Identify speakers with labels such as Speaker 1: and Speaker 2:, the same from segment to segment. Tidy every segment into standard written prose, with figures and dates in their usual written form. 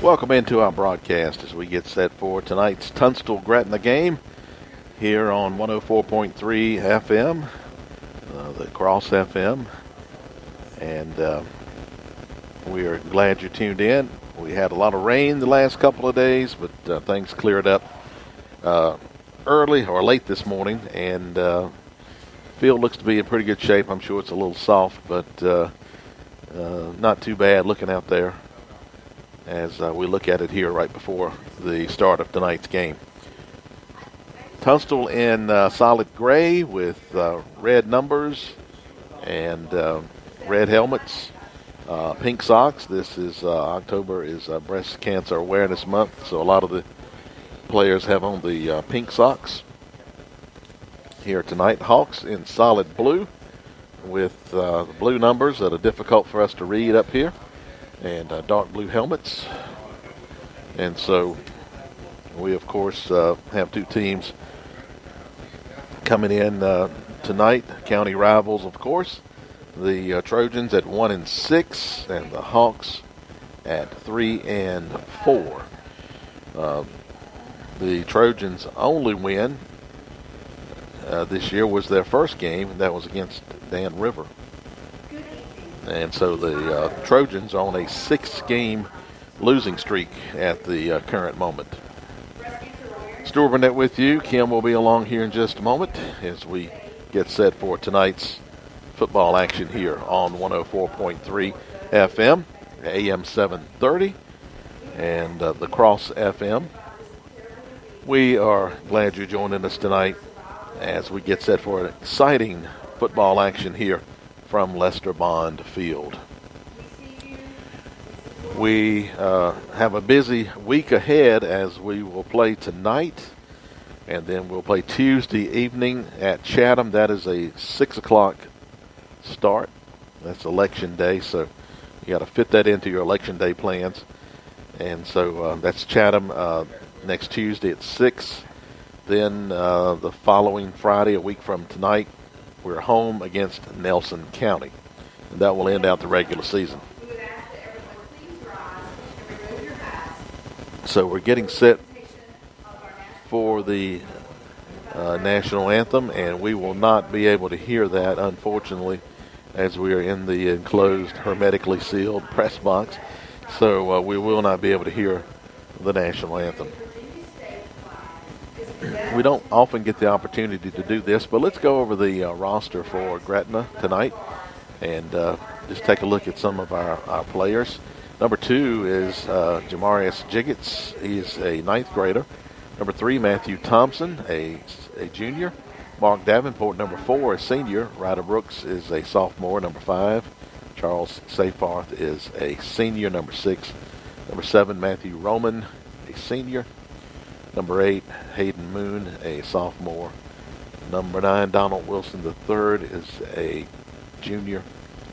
Speaker 1: Welcome into our broadcast as we get set for tonight's Tunstall Gretna game here on 104.3 FM, the Cross FM, and we are glad you tuned in. We had a lot of rain the last couple of days, but things cleared up early or late this morning, and field looks to be in pretty good shape. I'm sure it's a little soft, but not too bad looking out there as we look at it here right before the start of tonight's game. Tunstall in solid gray with red numbers and red helmets, pink socks. This is October is Breast Cancer Awareness Month, so a lot of the players have on the pink socks here tonight. Hawks in solid blue with the blue numbers that are difficult for us to read up here, and dark blue helmets. And so we, of course, have two teams coming in tonight, county rivals, of course. The Trojans at 1-6, and the Hawks at 3-4. The Trojans' only win this year was their first game, and that was against Dan River. And so the Trojans are on a 6-game losing streak at the current moment. Stuart Burnett with you. Kim will be along here in just a moment as we get set for tonight's football action here on 104.3 FM, AM 730, and the Cross FM. We are glad you're joining us tonight as we get set for an exciting football action here from Lester Bond Field. We have a busy week ahead as we will play tonight, and then we'll play Tuesday evening at Chatham. That is a 6 o'clock start. That's election day, so you got to fit that into your election day plans. And so that's Chatham next Tuesday at 6. Then the following Friday, a week from tonight, we're home against Nelson County, and that will end out the regular season. So we're getting set for the national anthem, and we will not be able to hear that, unfortunately, as we are in the enclosed, hermetically sealed press box. So we will not be able to hear the national anthem. We don't often get the opportunity to do this, but let's go over the roster for Gretna tonight and just take a look at some of our players. Number 2 is Jamarius Jiggets. He is a 9th grader. Number 3, Matthew Thompson, a junior. Mark Davenport, number 4, a senior. Ryder Brooks is a sophomore. Number 5, Charles Seyfarth is a senior. Number 6, number 7, Matthew Roman, a senior. Number 8, Hayden Moon, a sophomore. Number 9, Donald Wilson III is a junior.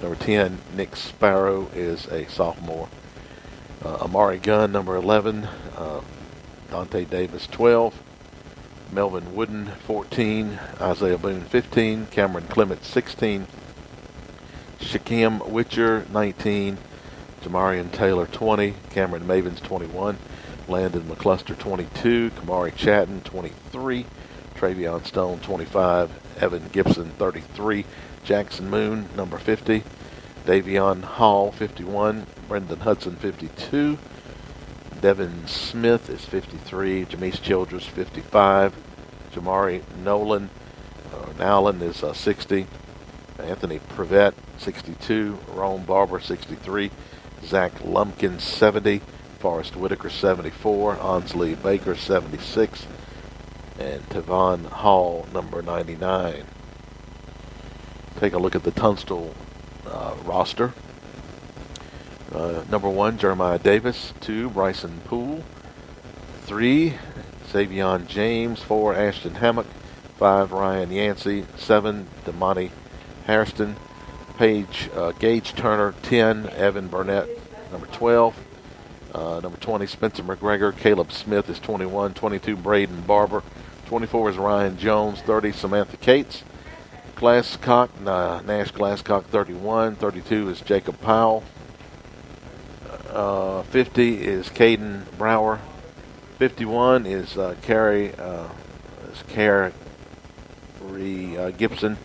Speaker 1: Number 10, Nick Sparrow is a sophomore. Amari Gunn, number 11. Dante Davis, 12. Melvin Wooden, 14. Isaiah Boone, 15. Cameron Clement, 16. Shaquem Witcher, 19. Jamarian Taylor, 20. Cameron Mavens, 21. Landon McCluster, 22. Kamari Chatton, 23. Travion Stone, 25. Evan Gibson, 33. Jackson Moon, number 50. Davion Hall, 51. Brendan Hudson, 52. Devin Smith is 53. Jamise Childress, 55. Jamari Nolan is 60. Anthony Prevette, 62. Rome Barber, 63. Zach Lumpkin, 70. Forrest Whitaker, 74. Ansley Baker, 76. And Tavon Hall, number 99. Take a look at the Tunstall roster. Number 1, Jeremiah Davis. 2, Bryson Poole. 3, Savion James. 4, Ashton Hammock. 5, Ryan Yancey. 7, Damani Hairston. Gage Turner. 10, Evan Burnett. Number 12. Number 20, Spencer McGregor. Caleb Smith is 21. 22, Braden Barber. 24 is Ryan Jones. 30, Samantha Cates. Nash Glasscock, 31. 32 is Jacob Powell. 50 is Caden Brower. 51 is Carrie Gibson.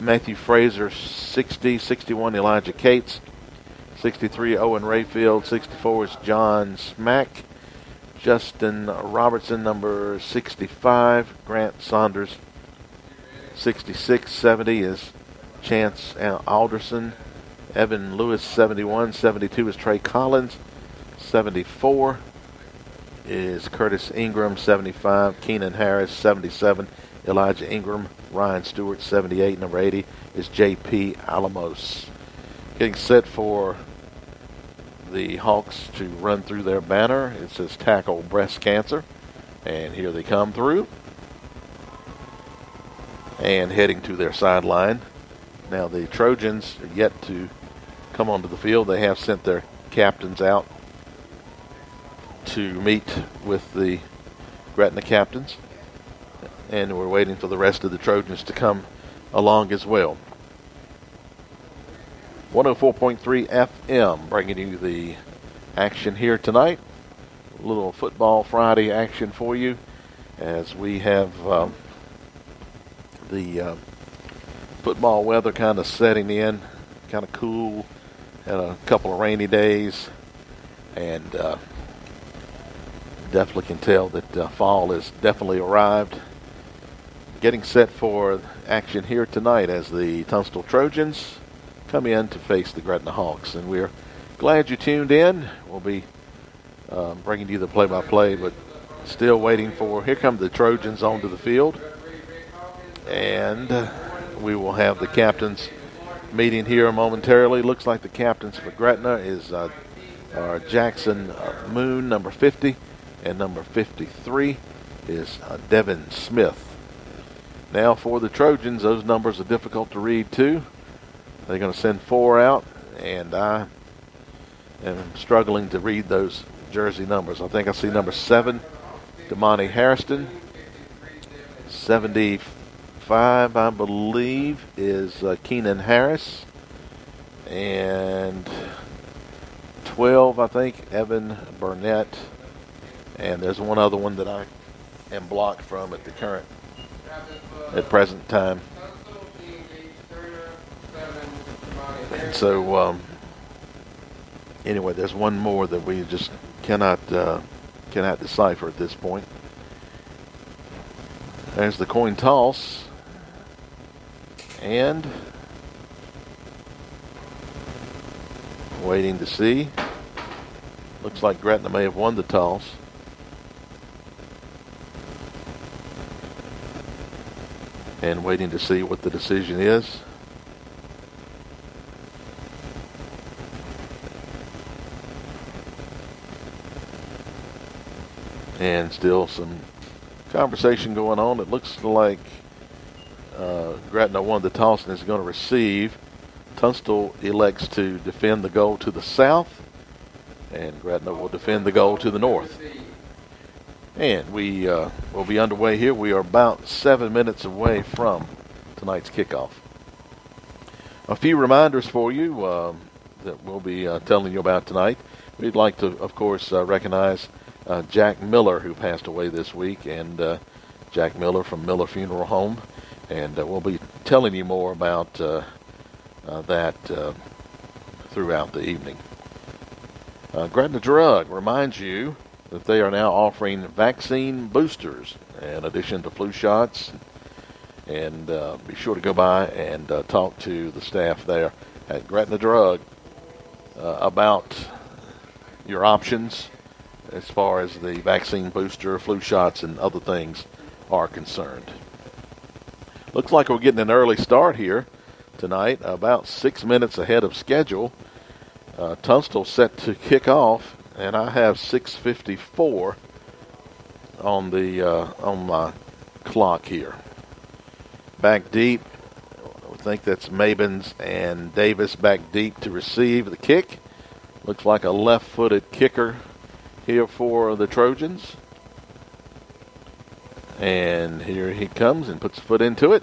Speaker 1: Matthew Fraser, 60. 61, Elijah Cates. 63, Owen Rayfield. 64 is John Smack. Justin Robertson, number 65. Grant Saunders. 66, 70 is Chance Alderson. Evan Lewis, 71. 72 is Trey Collins. 74 is Curtis Ingram. 75, Keenan Harris. 77, Elijah Ingram. Ryan Stewart, 78. Number 80 is J.P. Alamos. Getting set for the Hawks to run through their banner. It says tackle breast cancer. And here they come through. And heading to their sideline. Now the Trojans are yet to come onto the field. They have sent their captains out to meet with the Gretna captains. And we're waiting for the rest of the Trojans to come along as well. 104.3 FM bringing you the action here tonight. A little Football Friday action for you as we have the football weather kind of setting in, kind of cool, had a couple of rainy days, and definitely can tell that fall has definitely arrived. Getting set for action here tonight as the Tunstall Trojans come in to face the Gretna Hawks. And we're glad you tuned in. We'll be bringing you the play-by-play, but still waiting for, here come the Trojans onto the field. And we will have the captains meeting here momentarily. Looks like the captains for Gretna is Jackson Moon, number 50, and number 53 is Devin Smith. Now for the Trojans, those numbers are difficult to read too. They're going to send 4 out, and I am struggling to read those jersey numbers. I think I see number 7, Damani Harrison. 75, I believe, is Keenan Harris. And 12, I think, Evan Burnett. And there's one other one that I am blocked from at present time. And so, anyway, there's one more that we just cannot decipher at this point. There's the coin toss, and waiting to see. Looks like Gretna may have won the toss. And waiting to see what the decision is. And still some conversation going on. It looks like Gretna won the toss and is going to receive. Tunstall elects to defend the goal to the south, and Gretna will defend the goal to the north. And we will be underway here. We are about 7 minutes away from tonight's kickoff. A few reminders for you that we'll be telling you about tonight. We'd like to, of course, recognize Jack Miller, who passed away this week, and Jack Miller from Miller Funeral Home. And we'll be telling you more about that throughout the evening. Gretna Drug reminds you that they are now offering vaccine boosters in addition to flu shots. And be sure to go by and talk to the staff there at Gretna Drug about your options as far as the vaccine booster, flu shots, and other things are concerned. Looks like we're getting an early start here tonight, about 6 minutes ahead of schedule. Tunstall set to kick off, and I have 6:54 on my clock here. Back deep, I think that's Mabins and Davis back deep to receive the kick. Looks like a left-footed kicker here for the Trojans. And here he comes and puts a foot into it.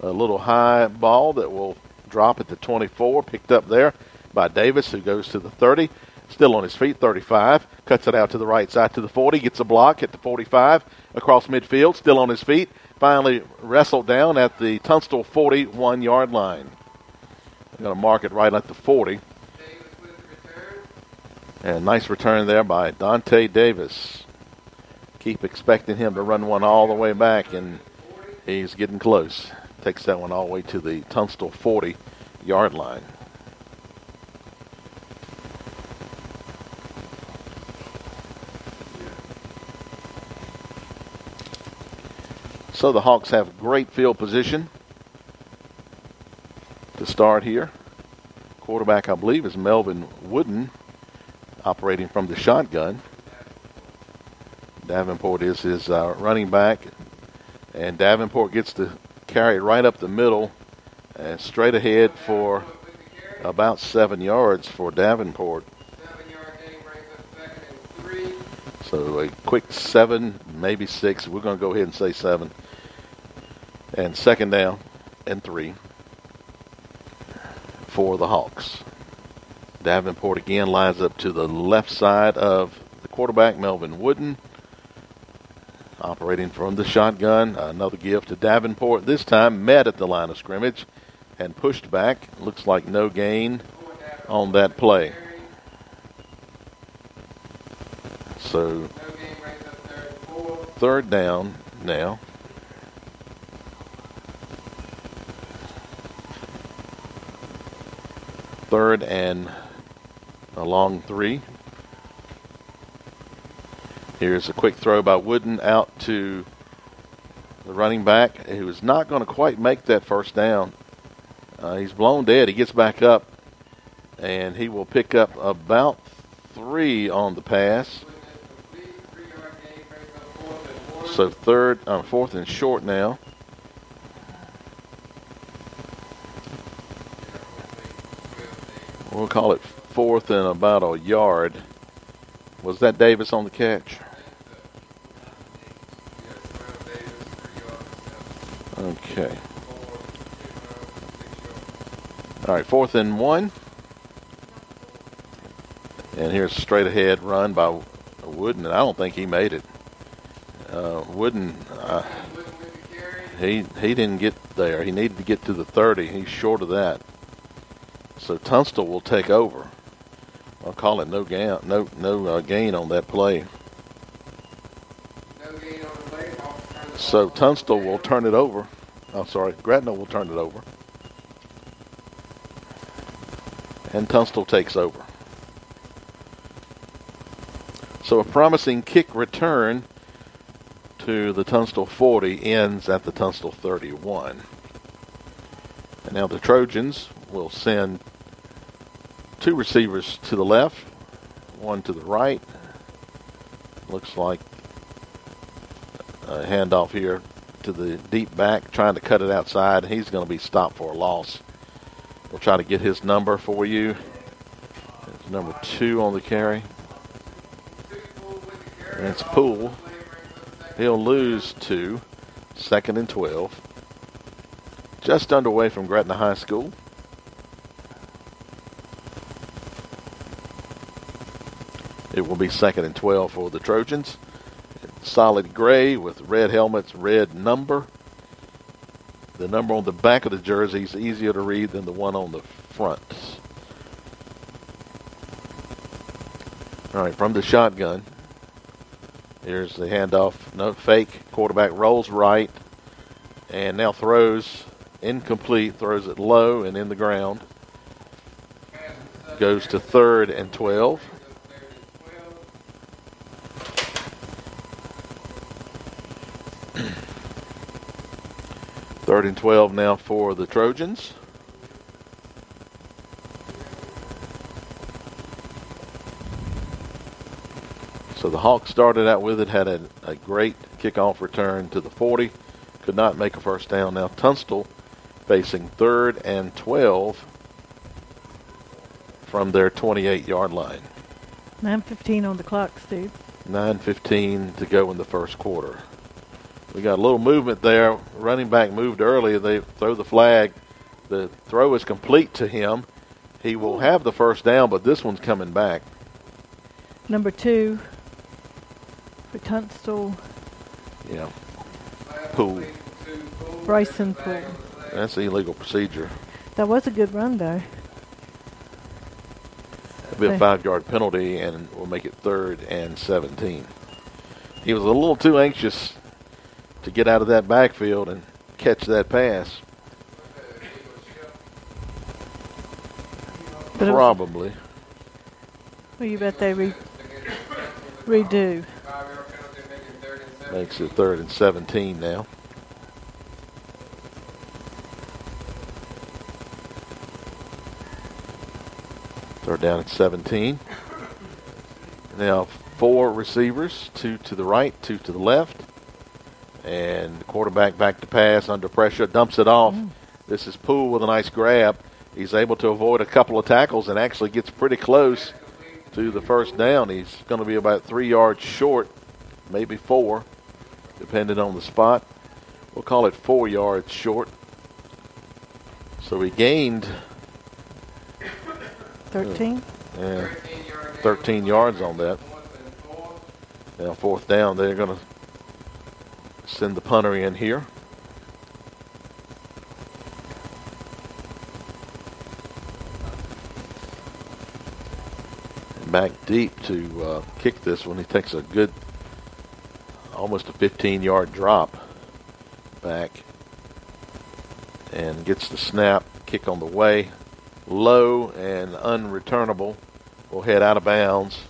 Speaker 1: A little high ball that will drop at the 24, picked up there by Davis, who goes to the 30. Still on his feet, 35. Cuts it out to the right side to the 40. Gets a block at the 45. Across midfield, still on his feet. Finally wrestled down at the Tunstall 41-yard line. I'm going to mark it right at the 40. And nice return there by Dante Davis. Keep expecting him to run one all the way back, and he's getting close. Takes that one all the way to the Tunstall 40-yard line. So the Hawks have great field position to start here. Quarterback, I believe, is Melvin Wooden, operating from the shotgun. Davenport is his running back. And Davenport gets to carry it right up the middle and straight ahead for about 7 yards for Davenport.
Speaker 2: 7-yard gain brings us 2nd and 3.
Speaker 1: So a quick 7, maybe 6. We're going to go ahead and say 7. And 2nd down and 3 for the Hawks. Davenport again lines up to the left side of the quarterback, Melvin Wooden. Operating from the shotgun. Another give to Davenport. This time met at the line of scrimmage and pushed back. Looks like no gain on that play. So 3rd down now. Third and a long 3. Here's a quick throw by Wooden out to the running back, who is not going to quite make that first down. He's blown dead. He gets back up, and he will pick up about 3 on the pass. So 4th and short now. We'll call it 4th and about a yard. Was that Davis on the catch? Okay. All right, 4th and 1. And here's a straight ahead run by Wooden, and I don't think he made it. Wooden, he didn't get there. He needed to get to the 30. He's short of that. So Tunstall will take over. I'll call it no gain on that play. So Tunstall will turn it over. Gretna will turn it over. And Tunstall takes over. So a promising kick return to the Tunstall 40 ends at the Tunstall 31. And now the Trojans will send 2 receivers to the left, 1 to the right. Looks like a handoff here to the deep back, trying to cut it outside. He's going to be stopped for a loss. We'll try to get his number for you. It's number 2 on the carry. And it's Poole. He'll lose 2. 2nd and 12. Just underway from Gretna High School. It will be 2nd and 12 for the Trojans. Solid gray with red helmets, red number. The number on the back of the jersey is easier to read than the one on the front. All right, from the shotgun. Here's the handoff. No fake. Quarterback rolls right and now throws incomplete. Throws it low and in the ground. Goes to 3rd and 12. 3rd and 12 now for the Trojans. So the Hawks started out with it, had a great kickoff return to the 40. Could not make a first down. Now Tunstall facing 3rd and 12 from their 28-yard line.
Speaker 3: 9:15 on the clock, Steve.
Speaker 1: 9:15 to go in the first quarter. We got a little movement there. Running back moved early. They throw the flag. The throw is complete to him. He will have the first down, but this one's coming back.
Speaker 3: Number 2 for Tunstall,
Speaker 1: Yeah. Poole.
Speaker 3: Bryson Poole.
Speaker 1: That's illegal procedure.
Speaker 3: That was a good run, though.
Speaker 1: It'll be a 5-yard penalty, and we'll make it 3rd and 17. He was a little too anxious to get out of that backfield and catch that pass.
Speaker 3: But
Speaker 1: Probably.
Speaker 3: Well, you bet they redo.
Speaker 1: Makes it 3rd and 17 now. Third down at 17. Now 4 receivers, 2 to the right, 2 to the left. And the quarterback back to pass under pressure, dumps it off. This is Poole with a nice grab. He's able to avoid a couple of tackles and actually gets pretty close to the first down. He's going to be about 3 yards short, maybe 4, depending on the spot. We'll call it 4 yards short. So he gained
Speaker 3: 13.
Speaker 1: 13 yards on that. Now 4th down, they're going to send the punter in here. Back deep to kick this one. He takes a good, almost a 15-yard drop back and gets the snap. Kick on the way. Low and unreturnable. Will head out of bounds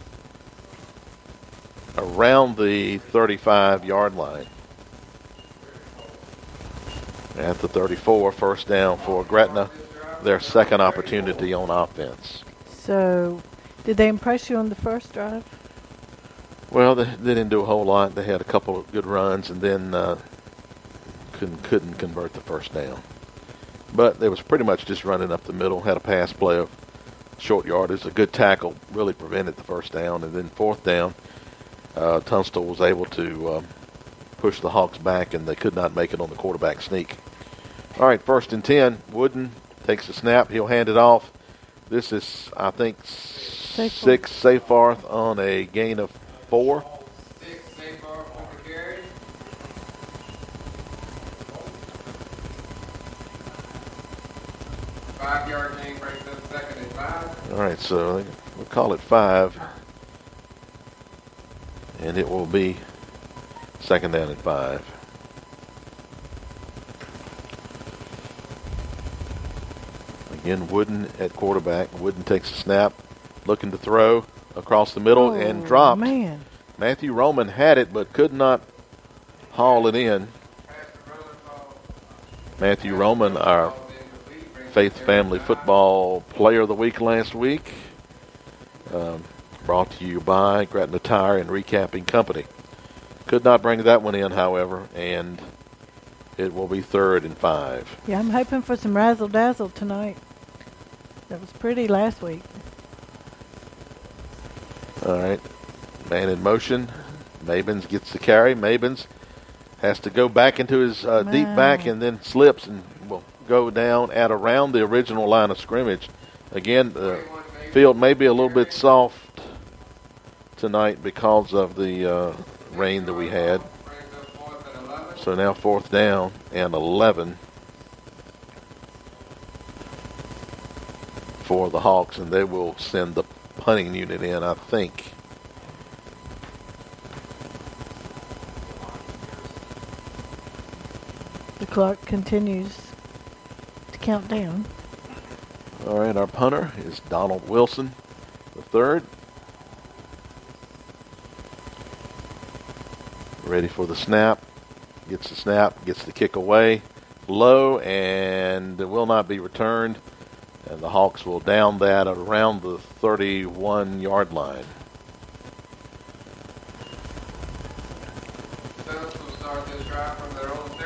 Speaker 1: around the 35-yard line. At the 34, 1st down for Gretna. Their second opportunity on offense.
Speaker 3: So, did they impress you on the first drive?
Speaker 1: Well, they didn't do a whole lot. They had a couple of good runs and then couldn't convert the first down. But they was pretty much just running up the middle. Had a pass play of short yardage. A good tackle really prevented the first down. And then 4th down, Tunstall was able to push the Hawks back, and they could not make it on the quarterback sneak. All right, 1st and 10. Wooden takes the snap. He'll hand it off. This is, I think, 6 Seyfarth on a gain of 4.
Speaker 2: 6 Seyfarth on the carry. Five-yard gain brings up 2nd and 5.
Speaker 1: All right, so we'll call it 5. And it will be 2nd down and 5. Again, Wooden at quarterback. Wooden takes a snap, looking to throw across the middle and dropped.
Speaker 3: Man.
Speaker 1: Matthew Roman had it but could not haul it in. Matthew Roman, our Faith Family Football Player of the Week last week. Brought to you by Gretna Tire and Recapping Company. Could not bring that one in, however, and it will be 3rd and 5.
Speaker 3: Yeah, I'm hoping for some razzle-dazzle tonight. That was pretty last week.
Speaker 1: All right, man in motion. Mabins gets the carry. Mabins has to go back into his deep back and then slips and will go down at around the original line of scrimmage. Again, the field may be a little bit soft tonight because of the rain that we had. So now 4th down and 11 for the Hawks, and they will send the punting unit in, I think.
Speaker 3: The clock continues to count down.
Speaker 1: All right, our punter is Donald Wilson, the 3rd. Ready for the snap. Gets the snap, gets the kick away. Low, and it will not be returned. And the Hawks will down that at around the 31-yard line.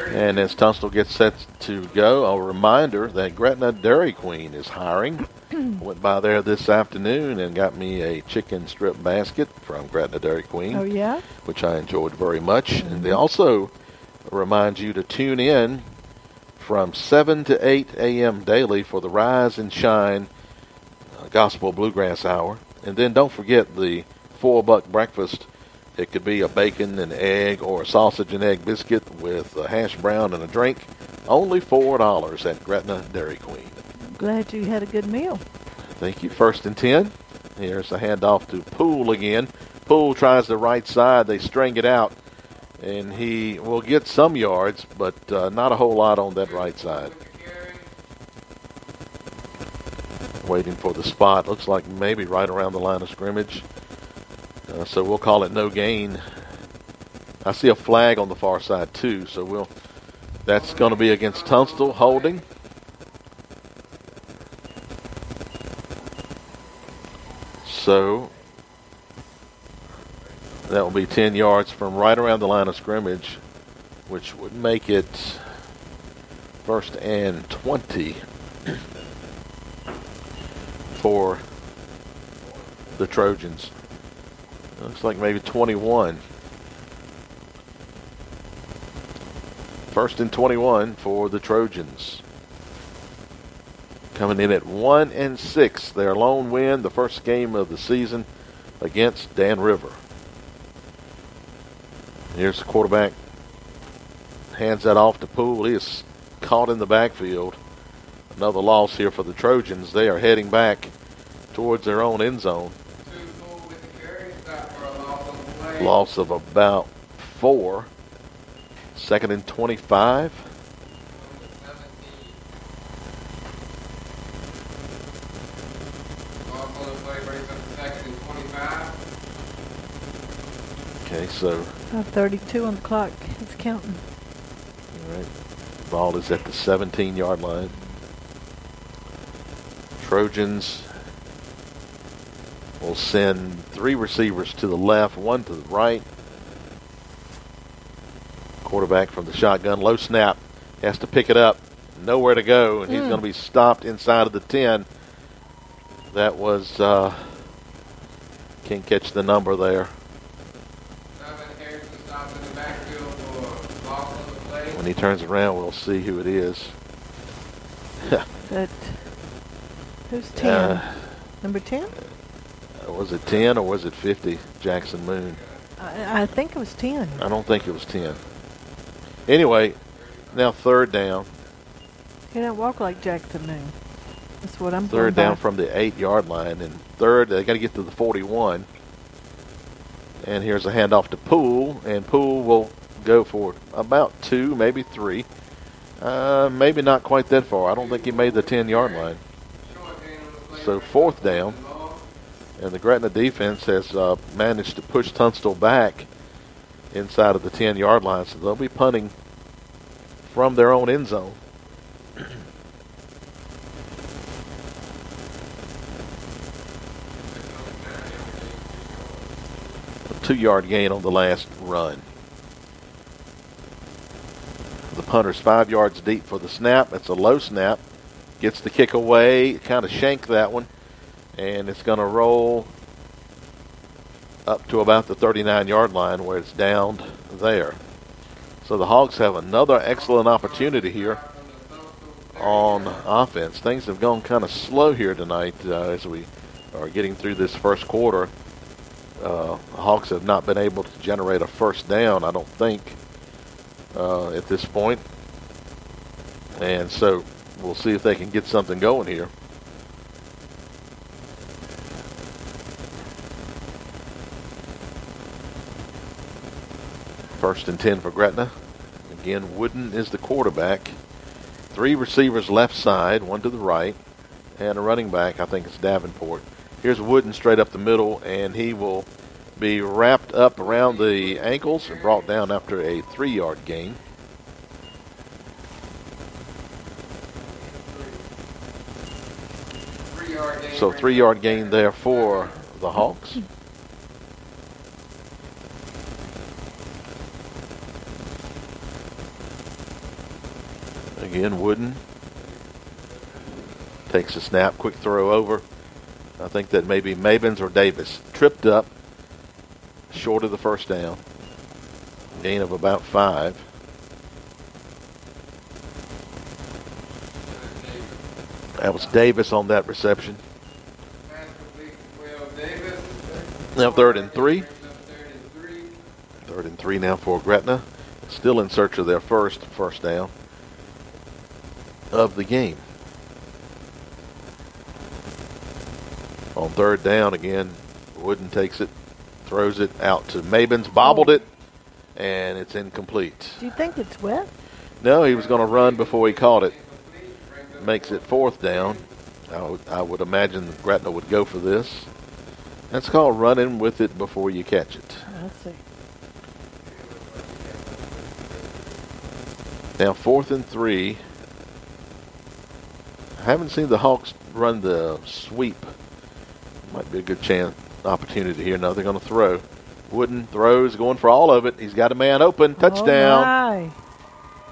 Speaker 1: And as Tunstall gets set to go, a reminder that Gretna Dairy Queen is hiring. Went by there this afternoon and got me a chicken strip basket from Gretna Dairy Queen.
Speaker 3: Oh, yeah?
Speaker 1: Which I enjoyed very much. Mm-hmm. And they also remind you to tune in from 7 to 8 a.m. daily for the Rise and Shine Gospel Bluegrass Hour. And then don't forget the $4 breakfast. It could be a bacon and egg or a sausage and egg biscuit with a hash brown and a drink. Only $4 at Gretna Dairy Queen.
Speaker 3: I'm glad you had a good meal.
Speaker 1: Thank you. 1st and 10. Here's a handoff to Poole again. Poole tries the right side. They string it out, and he will get some yards, but not a whole lot on that right side. Waiting for the spot. Looks like maybe right around the line of scrimmage. So we'll call it no gain. I see a flag on the far side too, so that's going to be against Tunstall, holding. So that will be 10 yards from right around the line of scrimmage, which would make it 1st and 20 for the Trojans. Looks like maybe 21. 1st and 21 for the Trojans. Coming in at 1-6. Their lone win, the first game of the season against Dan River. Here's the quarterback. Hands that off to Poole. He is caught in the backfield. Another loss here for the Trojans. They are heading back towards their own end zone. Loss of about 4. 2nd and 25. Okay, so
Speaker 3: 5:32 on the clock. It's counting.
Speaker 1: All right. Ball is at the 17-yard line. Trojans will send 3 receivers to the left, 1 to the right. Quarterback from the shotgun, low snap, has to pick it up, nowhere to go, and he's going to be stopped inside of the 10. That was, can't catch the number there. When he turns around, we'll see who it is.
Speaker 3: Who's 10? Number 10?
Speaker 1: Was it 10 or was it 50, Jackson Moon?
Speaker 3: I think it was 10.
Speaker 1: I don't think it was 10. Anyway, now 3rd down.
Speaker 3: He don't walk like Jackson Moon. That's what I'm
Speaker 1: 3rd down from the 8-yard line. And 3rd, they got to get to the 41. And here's a handoff to Poole. And Poole will go for about 2, maybe 3. Maybe not quite that far. I don't think he made the 10-yard line. So 4th down. And the Gretna defense has managed to push Tunstall back inside of the 10-yard line. So they'll be punting from their own end zone. A 2-yard gain on the last run. The punter's 5 yards deep for the snap. It's a low snap. Gets the kick away. Kind of shanked that one. And it's going to roll up to about the 39-yard line where it's downed there. So the Hogs have another excellent opportunity here on offense. Things have gone kind of slow here tonight as we are getting through this first quarter. The Hogs have not been able to generate a first down, I don't think, at this point. And so we'll see if they can get something going here. First and 10 for Gretna. Again, Wooden is the quarterback. 3 receivers left side, 1 to the right, and a running back. I think it's Davenport. Here's Wooden straight up the middle, and he will be wrapped up around the ankles and brought down after a 3-yard gain. So 3-yard gain there for the Hawks. Again, Wooden takes a snap, quick throw over. I think that maybe Mabins or Davis tripped up short of the first down. Gain of about 5. That was Davis on that reception. Now 3rd and 3.
Speaker 2: Third and 3.
Speaker 1: 3rd and 3 now for Gretna. Still in search of their first down of the game. On 3rd down again, Wooden takes it, throws it out to Mabins, bobbled it, and it's incomplete.
Speaker 3: Do you think it's wet?
Speaker 1: No, he was going to run before he caught it. Makes it 4th down. I would imagine Gretna would go for this. That's called running with it before you catch it.
Speaker 3: I see.
Speaker 1: Now 4th and 3. I haven't seen the Hawks run the sweep. Might be a good opportunity here. Now they're going to throw. Wooden throws, going for all of it. He's got a man open. Touchdown.
Speaker 3: Oh my.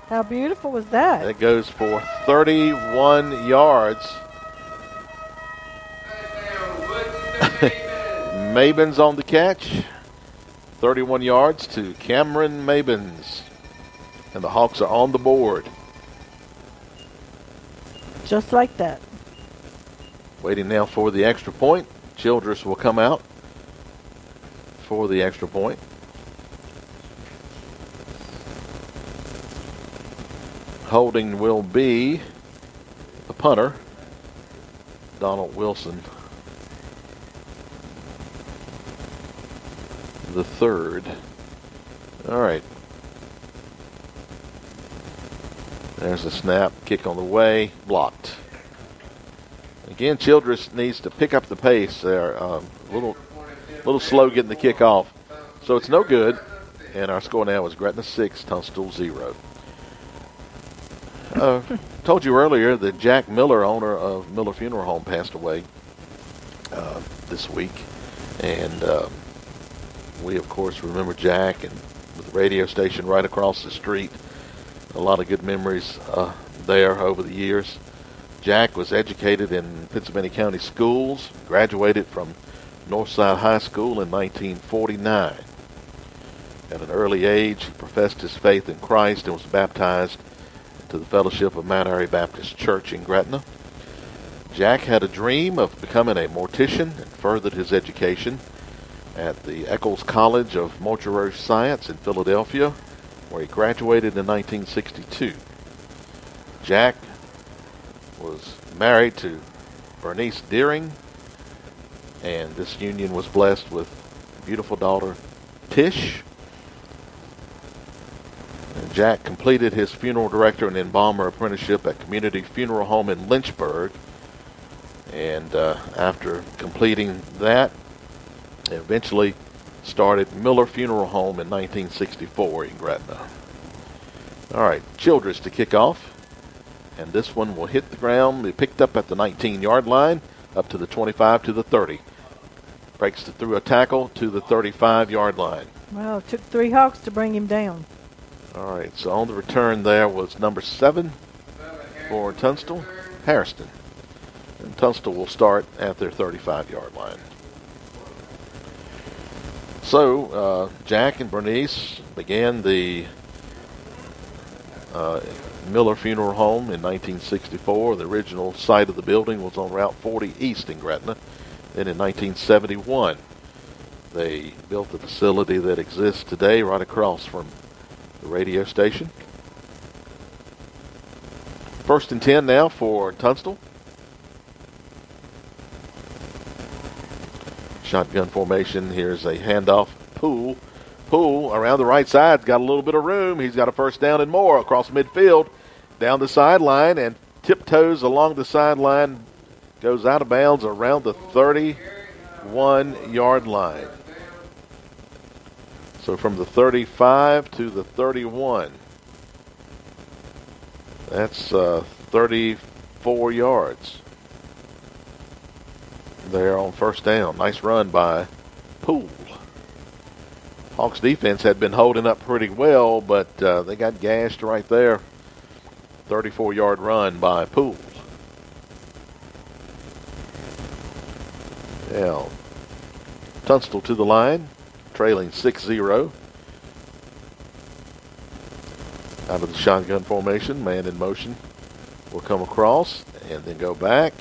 Speaker 3: How beautiful was that?
Speaker 1: That goes for 31 yards. Mabins on the catch. 31 yards to Cameron Mabins. And the Hawks are on the board.
Speaker 3: Just like that.
Speaker 1: Waiting now for the extra point. Childress will come out for the extra point. Holding will be the punter, Donald Wilson, the 3rd. All right. There's the snap, kick on the way, blocked. Again, Childress needs to pick up the pace. They're a little slow getting the kick off. So it's no good. And our score now is Gretna 6, Tunstall 0. Told you earlier that Jack Miller, owner of Miller Funeral Home, passed away this week. And we, of course, remember Jack and with the radio station right across the street. A lot of good memories there over the years. Jack was educated in Pennsylvania County schools, graduated from Northside High School in 1949. At an early age, he professed his faith in Christ and was baptized into the Fellowship of Mount Airy Baptist Church in Gretna. Jack had a dream of becoming a mortician and furthered his education at the Eccles College of Mortuary Science in Philadelphia, where he graduated in 1962. Jack was married to Bernice Deering, and this union was blessed with a beautiful daughter, Tish. And Jack completed his funeral director and embalmer apprenticeship at Community Funeral Home in Lynchburg. And after completing that, eventually started Miller Funeral Home in 1964 in Gretna. All right, Childress to kick off. And this one will hit the ground. It picked up at the 19-yard line, up to the 25 to the 30. Breaks through a tackle to the 35-yard line.
Speaker 3: Wow, it took 3 Hawks to bring him down.
Speaker 1: All right, so on the return there was number 7 for Tunstall, Harrison. And Tunstall will start at their 35-yard line. So Jack and Bernice began the Miller Funeral Home in 1964. The original site of the building was on Route 40 East in Gretna. Then in 1971, they built the facility that exists today right across from the radio station. 1st and 10 now for Tunstall. Shotgun formation. Here's a handoff. Poole around the right side. Got a little bit of room. He's got a 1st down and more across midfield. Down the sideline and tiptoes along the sideline. Goes out of bounds around the 31-yard line. So from the 35 to the 31. That's 34 yards. There on 1st down. Nice run by Poole. Hawks defense had been holding up pretty well, but they got gashed right there. 34-yard run by Poole. Yeah. Tunstall to the line, trailing 6-0. Out of the shotgun formation, man in motion will come across and then go back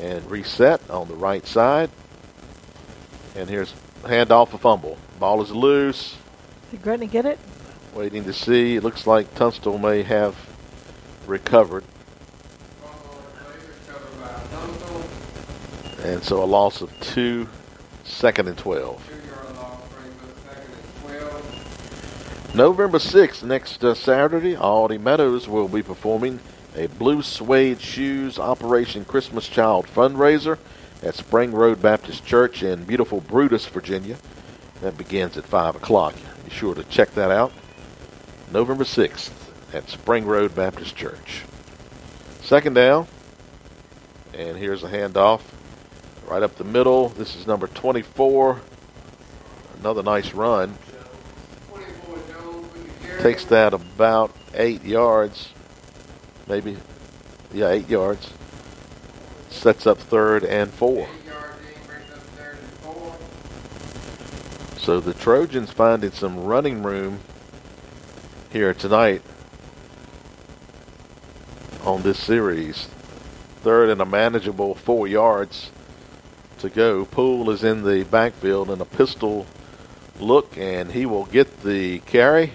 Speaker 1: and reset on the right side. And here's handoff, a fumble. Ball is loose.
Speaker 3: Did Gretna get it?
Speaker 1: Waiting to see. It looks like Tunstall may have recovered. And so a loss of 2, 2nd and 12. November 6th, next Saturday, Aldi Meadows will be performing a Blue Suede Shoes Operation Christmas Child fundraiser at Spring Road Baptist Church in beautiful Brutus, Virginia. That begins at 5 o'clock. Be sure to check that out. November 6th at Spring Road Baptist Church. Second down. And here's a handoff right up the middle. This is number 24. Another nice run. Takes that about 8 yards. Maybe. Yeah, 8 yards. Sets up 3rd and 4. So the Trojans finding some running room here tonight on this series. 3rd and a manageable 4 yards to go. Poole is in the backfield in a pistol look, and he will get the carry,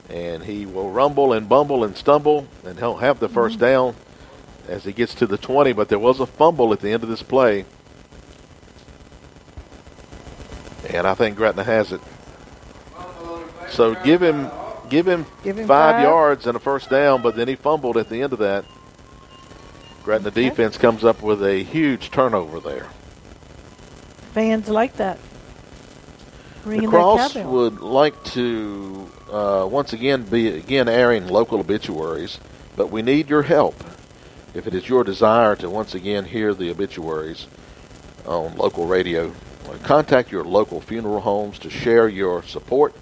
Speaker 1: and he will rumble and bumble and stumble, and he'll have the first down as he gets to the 20, but there was a fumble at the end of this play. And I think Gretna has it. So give him 5 yards and a first down, but then he fumbled at the end of that. Gretna defense comes up with a huge turnover there.
Speaker 3: Fans like that.
Speaker 1: The Cross would like to once again be airing local obituaries, but we need your help. If it is your desire to once again hear the obituaries on local radio, contact your local funeral homes to share your support,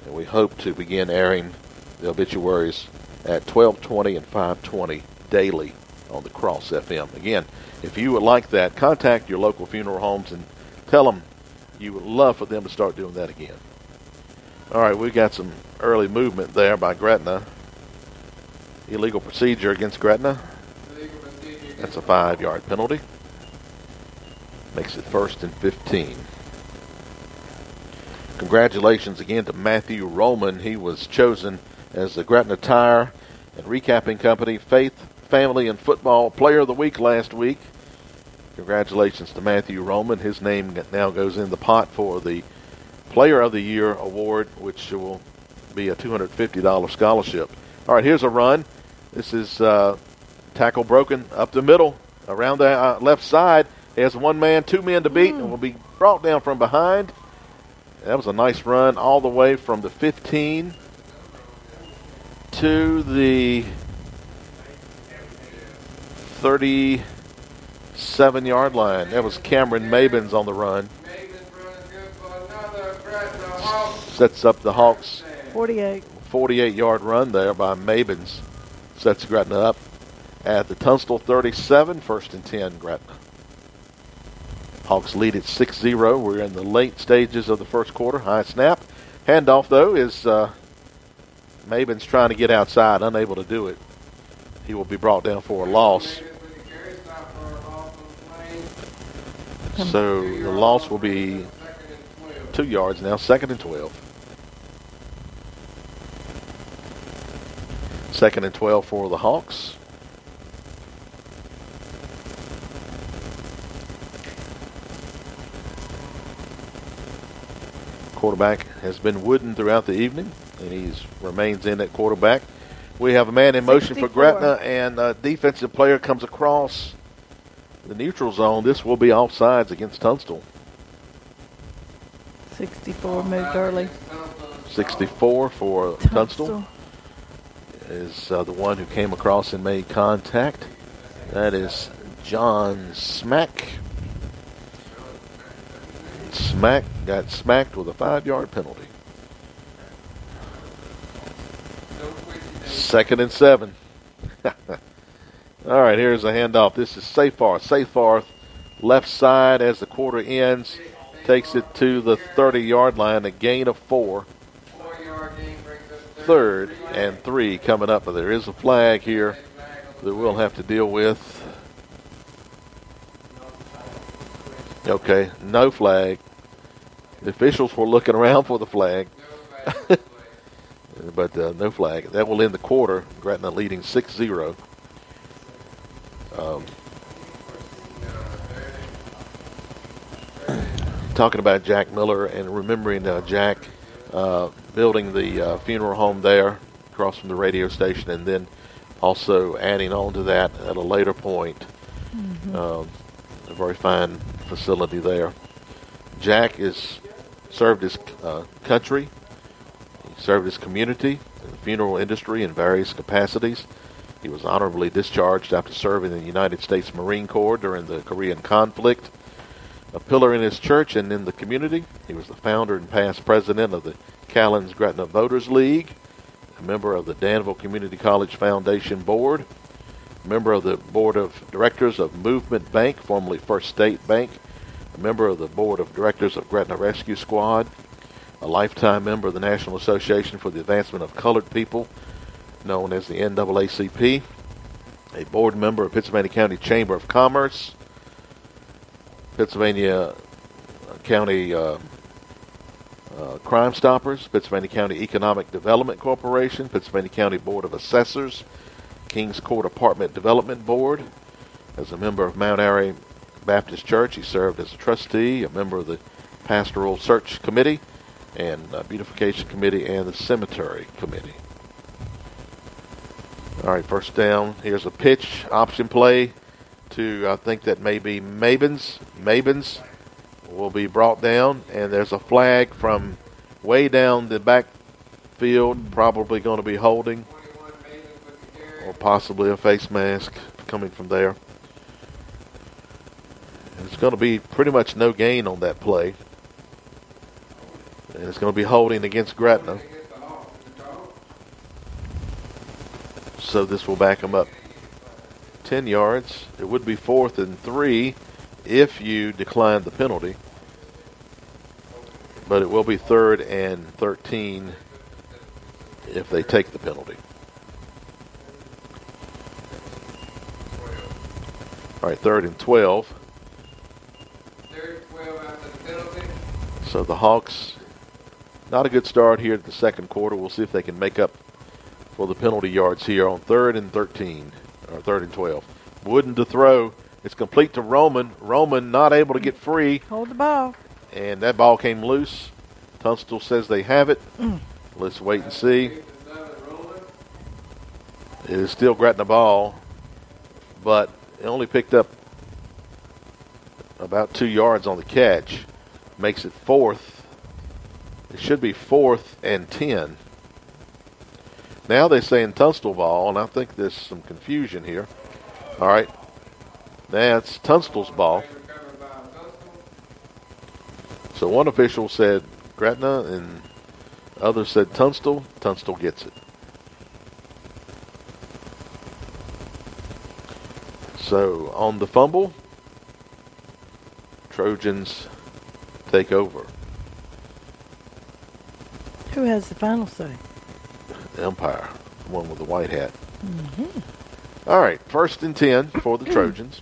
Speaker 1: and we hope to begin airing the obituaries at 12:20 and 5:20 daily on the Cross FM. Again, if you would like that, contact your local funeral homes and tell them you would love for them to start doing that again. All right, we got some early movement there by Gretna. Illegal procedure against Gretna. That's a 5-yard penalty. Makes it 1st and 15. Congratulations again to Matthew Roman. He was chosen as the Gretna Tire and Recapping Company Faith, Family, and Football Player of the Week last week. Congratulations to Matthew Roman. His name now goes in the pot for the Player of the Year award, which will be a $250 scholarship. All right, here's a run. This is tackle broken up the middle, around the left side. There's 1 man, 2 men to beat, and will be brought down from behind. That was a nice run all the way from the 15 to the 37-yard line. That was Cameron Mabins on the run. Sets up the Hawks. 48-yard run there by Mabins. Sets Gretna up at the Tunstall 37, 1st and 10, Gretna. Hawks lead at 6-0. We're in the late stages of the first quarter. High snap. Handoff, though, is Mabins trying to get outside, unable to do it. He will be brought down for a loss. So the loss will be 2 yards now, 2nd and 12. 2nd and 12 for the Hawks. Quarterback has been wooden throughout the evening, and he remains in at quarterback. We have a man in motion 64 for Gretna, and a defensive player comes across the neutral zone. This will be offsides against Tunstall.
Speaker 3: 64 moved early.
Speaker 1: 64 for Tunstall is the one who came across and made contact. That is John Smack. Smack got smacked with a 5-yard penalty. 2nd and 7. All right, here's a handoff. This is Safar. Safar, left side as the quarter ends, takes it to the 30-yard line, a gain of 4. 3rd and 3 coming up, but there is a flag here that we'll have to deal with. Okay, no flag. The officials were looking around for the flag.
Speaker 2: No flag.
Speaker 1: But no flag. That will end the quarter. Gretna leading 6-0. Talking about Jack Miller and remembering Jack building the funeral home there across from the radio station, and then also adding on to that at a later point. A very fine facility there. Jack has served his country. He served his community in the funeral industry in various capacities. He was honorably discharged after serving in the United States Marine Corps during the Korean conflict. A pillar in his church and in the community. He was the founder and past president of the Callens Gretna Voters League, a member of the Danville Community College Foundation Board, a member of the Board of Directors of Movement Bank, formerly First State Bank, a member of the Board of Directors of Gretna Rescue Squad, a lifetime member of the National Association for the Advancement of Colored People, known as the NAACP, a board member of Pennsylvania County Chamber of Commerce, Pennsylvania County Crime Stoppers, Pennsylvania County Economic Development Corporation, Pennsylvania County Board of Assessors, Kings Court Apartment Development Board. As a member of Mount Airy Baptist Church, he served as a trustee, a member of the Pastoral Search Committee, and Beautification Committee, and the Cemetery Committee. All right, first down. Here's a pitch option play to, I think that may be Mabins. Mabins will be brought down, and there's a flag from way down the backfield, probably going to be holding, or possibly a face mask coming from there. And it's going to be pretty much no gain on that play. And it's going to be holding against Gretna. So this will back them up 10 yards. It would be 4th and 3 if you decline the penalty. But it will be 3rd and 13 if they take the penalty. All right, 3rd and 12.
Speaker 2: 3rd, 12 after the penalty.
Speaker 1: So the Hawks, not a good start here at the second quarter. We'll see if they can make up for the penalty yards here on 3rd and 13, or 3rd and 12. Wooden to throw. It's complete to Roman. Roman not able to get free.
Speaker 3: Hold the ball.
Speaker 1: And that ball came loose. Tunstall says they have it. Let's wait and see. It is still Gretna ball, but it only picked up about 2 yards on the catch. Makes it 4th. It should be 4th and 10. Now they're saying Tunstall ball, and I think there's some confusion here. All right. That's Tunstall's ball. So one official said Gretna, and others said Tunstall. Tunstall gets it. So on the fumble, Trojans take over.
Speaker 3: Who has the final say?
Speaker 1: The umpire, the one with the white hat. All right, 1st and 10 for the Trojans.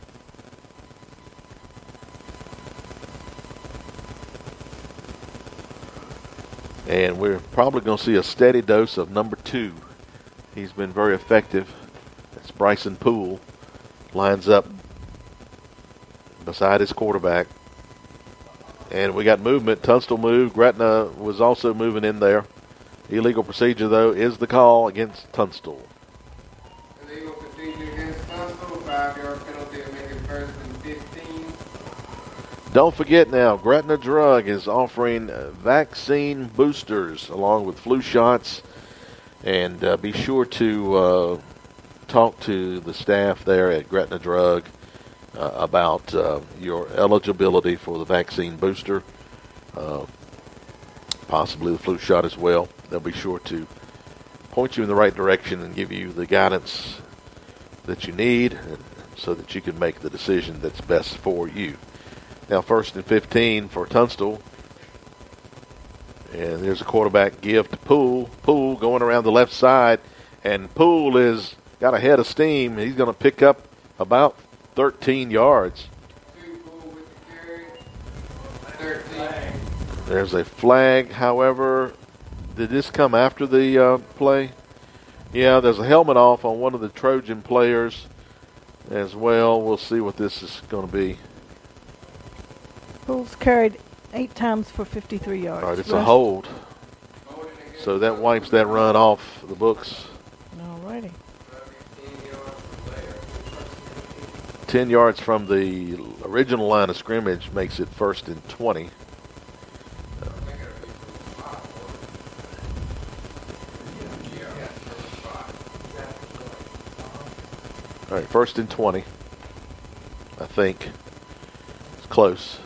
Speaker 1: And we're probably going to see a steady dose of number 2. He's been very effective. That's Bryson Poole. Lines up beside his quarterback. And we got movement. Tunstall moved. Gretna was also moving in there. Illegal procedure, though, is the call against Tunstall.
Speaker 2: Illegal procedure against Tunstall. 5-yard penalty to make it 1st and 15.
Speaker 1: Don't forget now, Gretna Drug is offering vaccine boosters along with flu shots. And be sure to talk to the staff there at Gretna Drug about your eligibility for the vaccine booster, possibly the flu shot as well. They'll be sure to point you in the right direction and give you the guidance that you need so that you can make the decision that's best for you. Now 1st and 15 for Tunstall. And there's a quarterback give to Poole. Poole going around the left side. And Poole is got a head of steam. He's going to pick up about 13 yards. There's a flag, however. Did this come after the play? Yeah, there's a helmet off on one of the Trojan players as well. We'll see what this is going to be.
Speaker 3: Bulls carried 8 times for 53 yards.
Speaker 1: All right, it's a hold. So that wipes that run off the books.
Speaker 3: All righty.
Speaker 1: 10 yards from the original line of scrimmage makes it 1st and 20. All right, 1st and 20. I think it's close.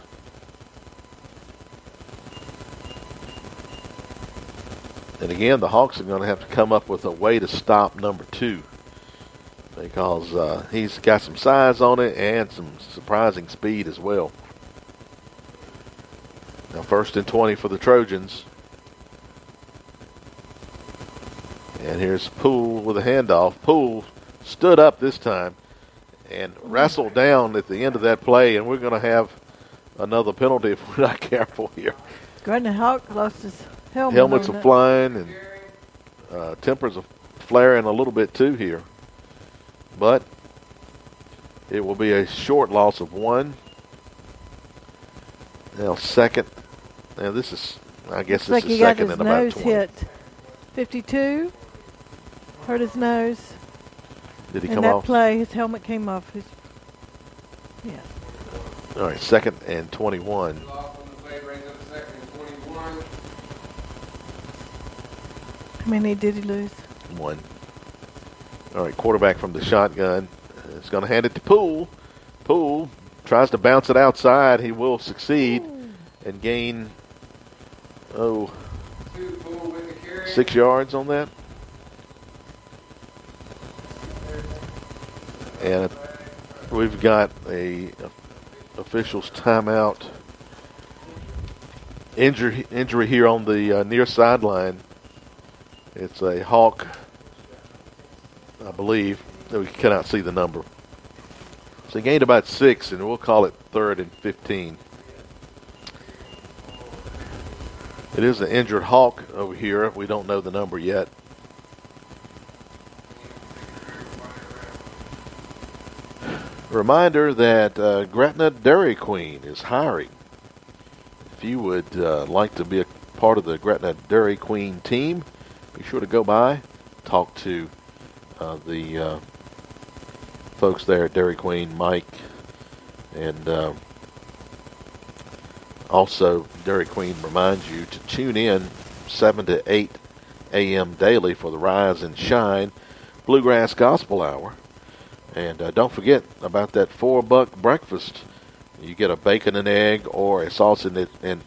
Speaker 1: And again, the Hawks are going to have to come up with a way to stop number 2 because he's got some size on it and some surprising speed as well. Now 1st and 20 for the Trojans. And here's Poole with a handoff. Poole stood up this time and wrestled down at the end of that play, and we're going to have another penalty if we're not careful here.
Speaker 3: Gretna Hawk lost his helmet.
Speaker 1: Helmets are flying, and tempers are flaring a little bit too here. But it will be a short loss of 1. Now 2nd. Now this is, I guess this is 2nd and about 20.
Speaker 3: Looks like he got his nose hit. 52. Hurt his nose.
Speaker 1: Did he
Speaker 3: in
Speaker 1: come
Speaker 3: that
Speaker 1: off?
Speaker 3: play, his helmet came off. Yeah.
Speaker 1: All right, 2nd and 21.
Speaker 3: How many did he lose?
Speaker 1: 1. All right, quarterback from the shotgun is going to hand it to Poole. Poole tries to bounce it outside. He will succeed and gain, 6 yards on that. And we've got a official's timeout. Injury here on the near sideline. It's a Hawk, I believe. We cannot see the number. So he gained about 6, and we'll call it 3rd and 15. It is an injured Hawk over here. We don't know the number yet. Reminder that Gretna Dairy Queen is hiring. If you would like to be a part of the Gretna Dairy Queen team, be sure to go by, talk to the folks there at Dairy Queen, Mike, and also Dairy Queen reminds you to tune in 7 to 8 a.m. daily for the Rise and Shine Bluegrass Gospel Hour. And don't forget about that $4 breakfast. You get a bacon and egg or a sausage and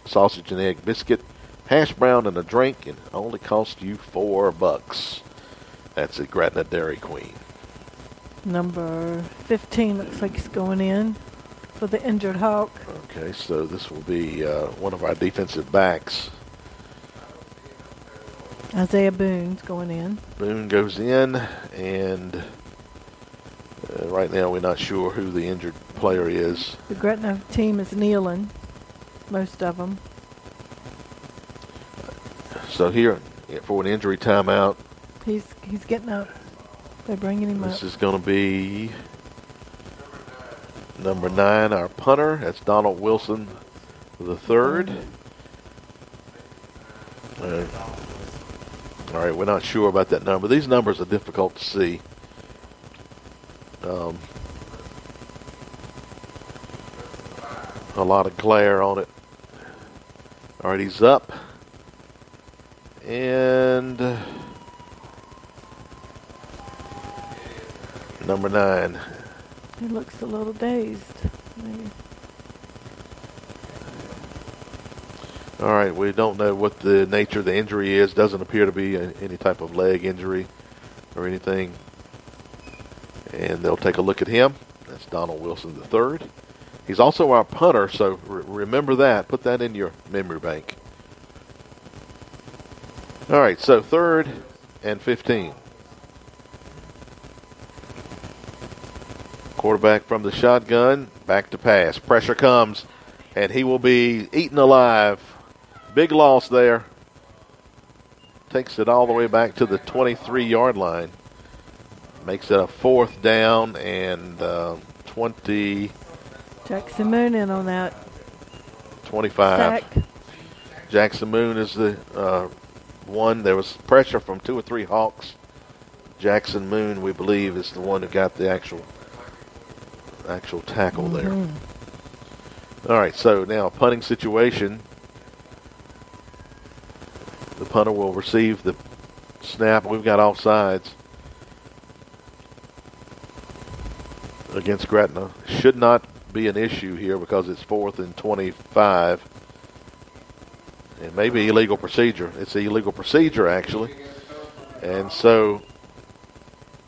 Speaker 1: egg biscuit, hash brown, and a drink, and it only costs you $4. That's at Gretna Dairy Queen.
Speaker 3: Number 15 looks like he's going in for the injured Hawk.
Speaker 1: Okay, so this will be one of our defensive backs.
Speaker 3: Isaiah Boone's going in.
Speaker 1: Boone goes in, and right now we're not sure who the injured player is.
Speaker 3: The Gretna team is kneeling, most of them.
Speaker 1: So here, for an injury timeout,
Speaker 3: He's getting up. They're bringing him up.
Speaker 1: this is going to be number 9, our punter. That's Donald Wilson the third. All right, we're not sure about that number. These numbers are difficult to see. A lot of glare on it. All right, he's up. And number 9.
Speaker 3: He looks a little dazed. Maybe.
Speaker 1: All right, we don't know what the nature of the injury is. Doesn't appear to be any type of leg injury or anything. And they'll take a look at him. That's Donald Wilson III. He's also our punter, so remember that. Put that in your memory bank. All right, so 3rd and 15. Quarterback from the shotgun, back to pass. Pressure comes, and he will be eaten alive Big loss there. Takes it all the way back to the 23-yard line. Makes it a 4th down and 20.
Speaker 3: Jackson Moon in on that.
Speaker 1: 25.
Speaker 3: Sack.
Speaker 1: Jackson Moon is the one. There was pressure from 2 or 3 Hawks. Jackson Moon, we believe, is the one who got the actual tackle there. All right, so now punting situation. The punter will receive the snap. We've got offsides against Gretna. Should not be an issue here because it's 4th and 25. And maybe illegal procedure. It's illegal procedure, actually. And so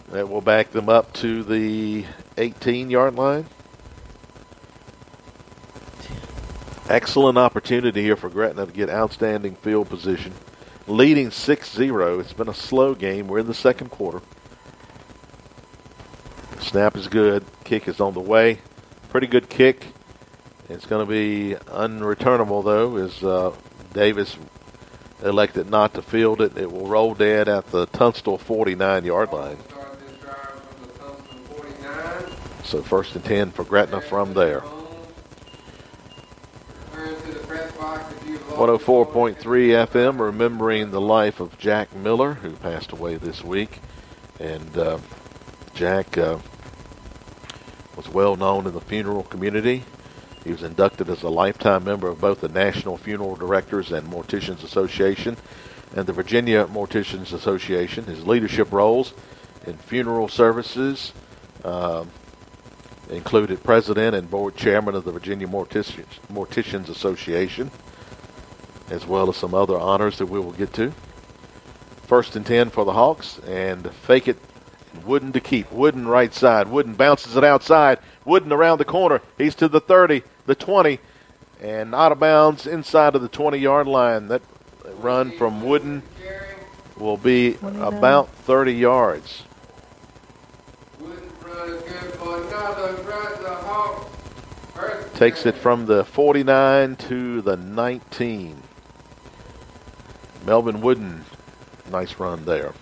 Speaker 1: that will back them up to the 18-yard line. Excellent opportunity here for Gretna to get outstanding field position. Leading 6-0. It's been a slow game. We're in the second quarter. Snap is good. Kick is on the way. Pretty good kick. It's going to be unreturnable, though, as Davis elected not to field it. It will roll dead at the Tunstall 49-yard line. So 1st and 10 for Gretna from there. 104.3 FM, remembering the life of Jack Miller, who passed away this week. And Jack was well known in the funeral community. He was inducted as a lifetime member of both the National Funeral Directors and Morticians Association and the Virginia Morticians Association. His leadership roles in funeral services included president and board chairman of the Virginia Morticians Association, as well as some other honors that we will get to. 1st and 10 for the Hawks, and fake it. Wooden to keep. Wooden right side. Wooden bounces it outside. Wooden around the corner. He's to the 30, the 20, and out of bounds inside of the 20-yard line. That run from Wooden will be
Speaker 3: 29.
Speaker 1: About 30 yards. Takes it from the 49 to the 19. Melvin Wooden, nice run there.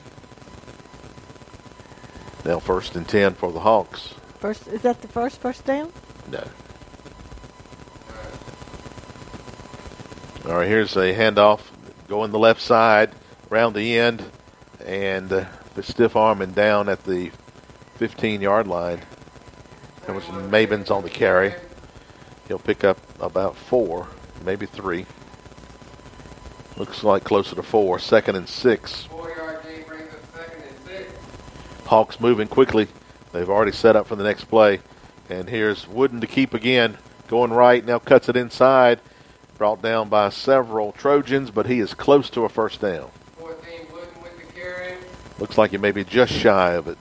Speaker 1: Now 1st and 10 for the Hawks.
Speaker 3: Is that the first down?
Speaker 1: No. All right, here's a handoff. Going the left side, around the end, and the stiff arm and down at the 15-yard line. There was Mabins on the carry. He'll pick up about 4, maybe 3. Looks like closer to 4. 2nd and 6.
Speaker 2: 4-yard gain brings us 2nd and 6.
Speaker 1: Hawks moving quickly. They've already set up for the next play. And here's Wooden to keep again. Going right, now cuts it inside. Brought down by several Trojans, but he is close to a 1st down.
Speaker 2: 14 Wooden with the carry.
Speaker 1: Looks like he may be just shy of it.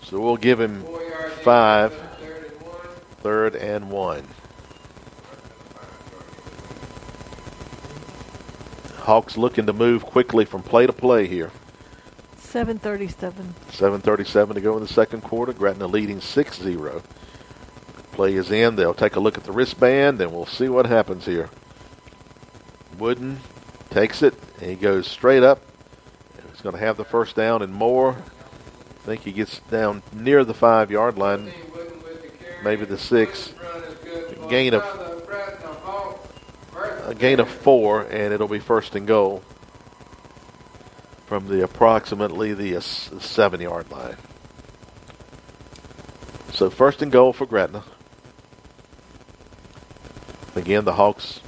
Speaker 1: So we'll give him
Speaker 2: 4-yard gain
Speaker 1: 5.
Speaker 2: brings us
Speaker 1: 3rd and 1. Hawks looking to move quickly from play to play here.
Speaker 3: 7:37.
Speaker 1: 7:37 to go in the second quarter. Gretna leading 6-0. Play is in. They'll take a look at the wristband, and we'll see what happens here. Wooden takes it, and he goes straight up. He's going to have the 1st down and more. I think he gets down near the 5-yard line, maybe the 6. A gain of 4, and it'll be 1st and goal from the approximately the 7-yard line. So 1st and goal for Gretna. Again, the Hawks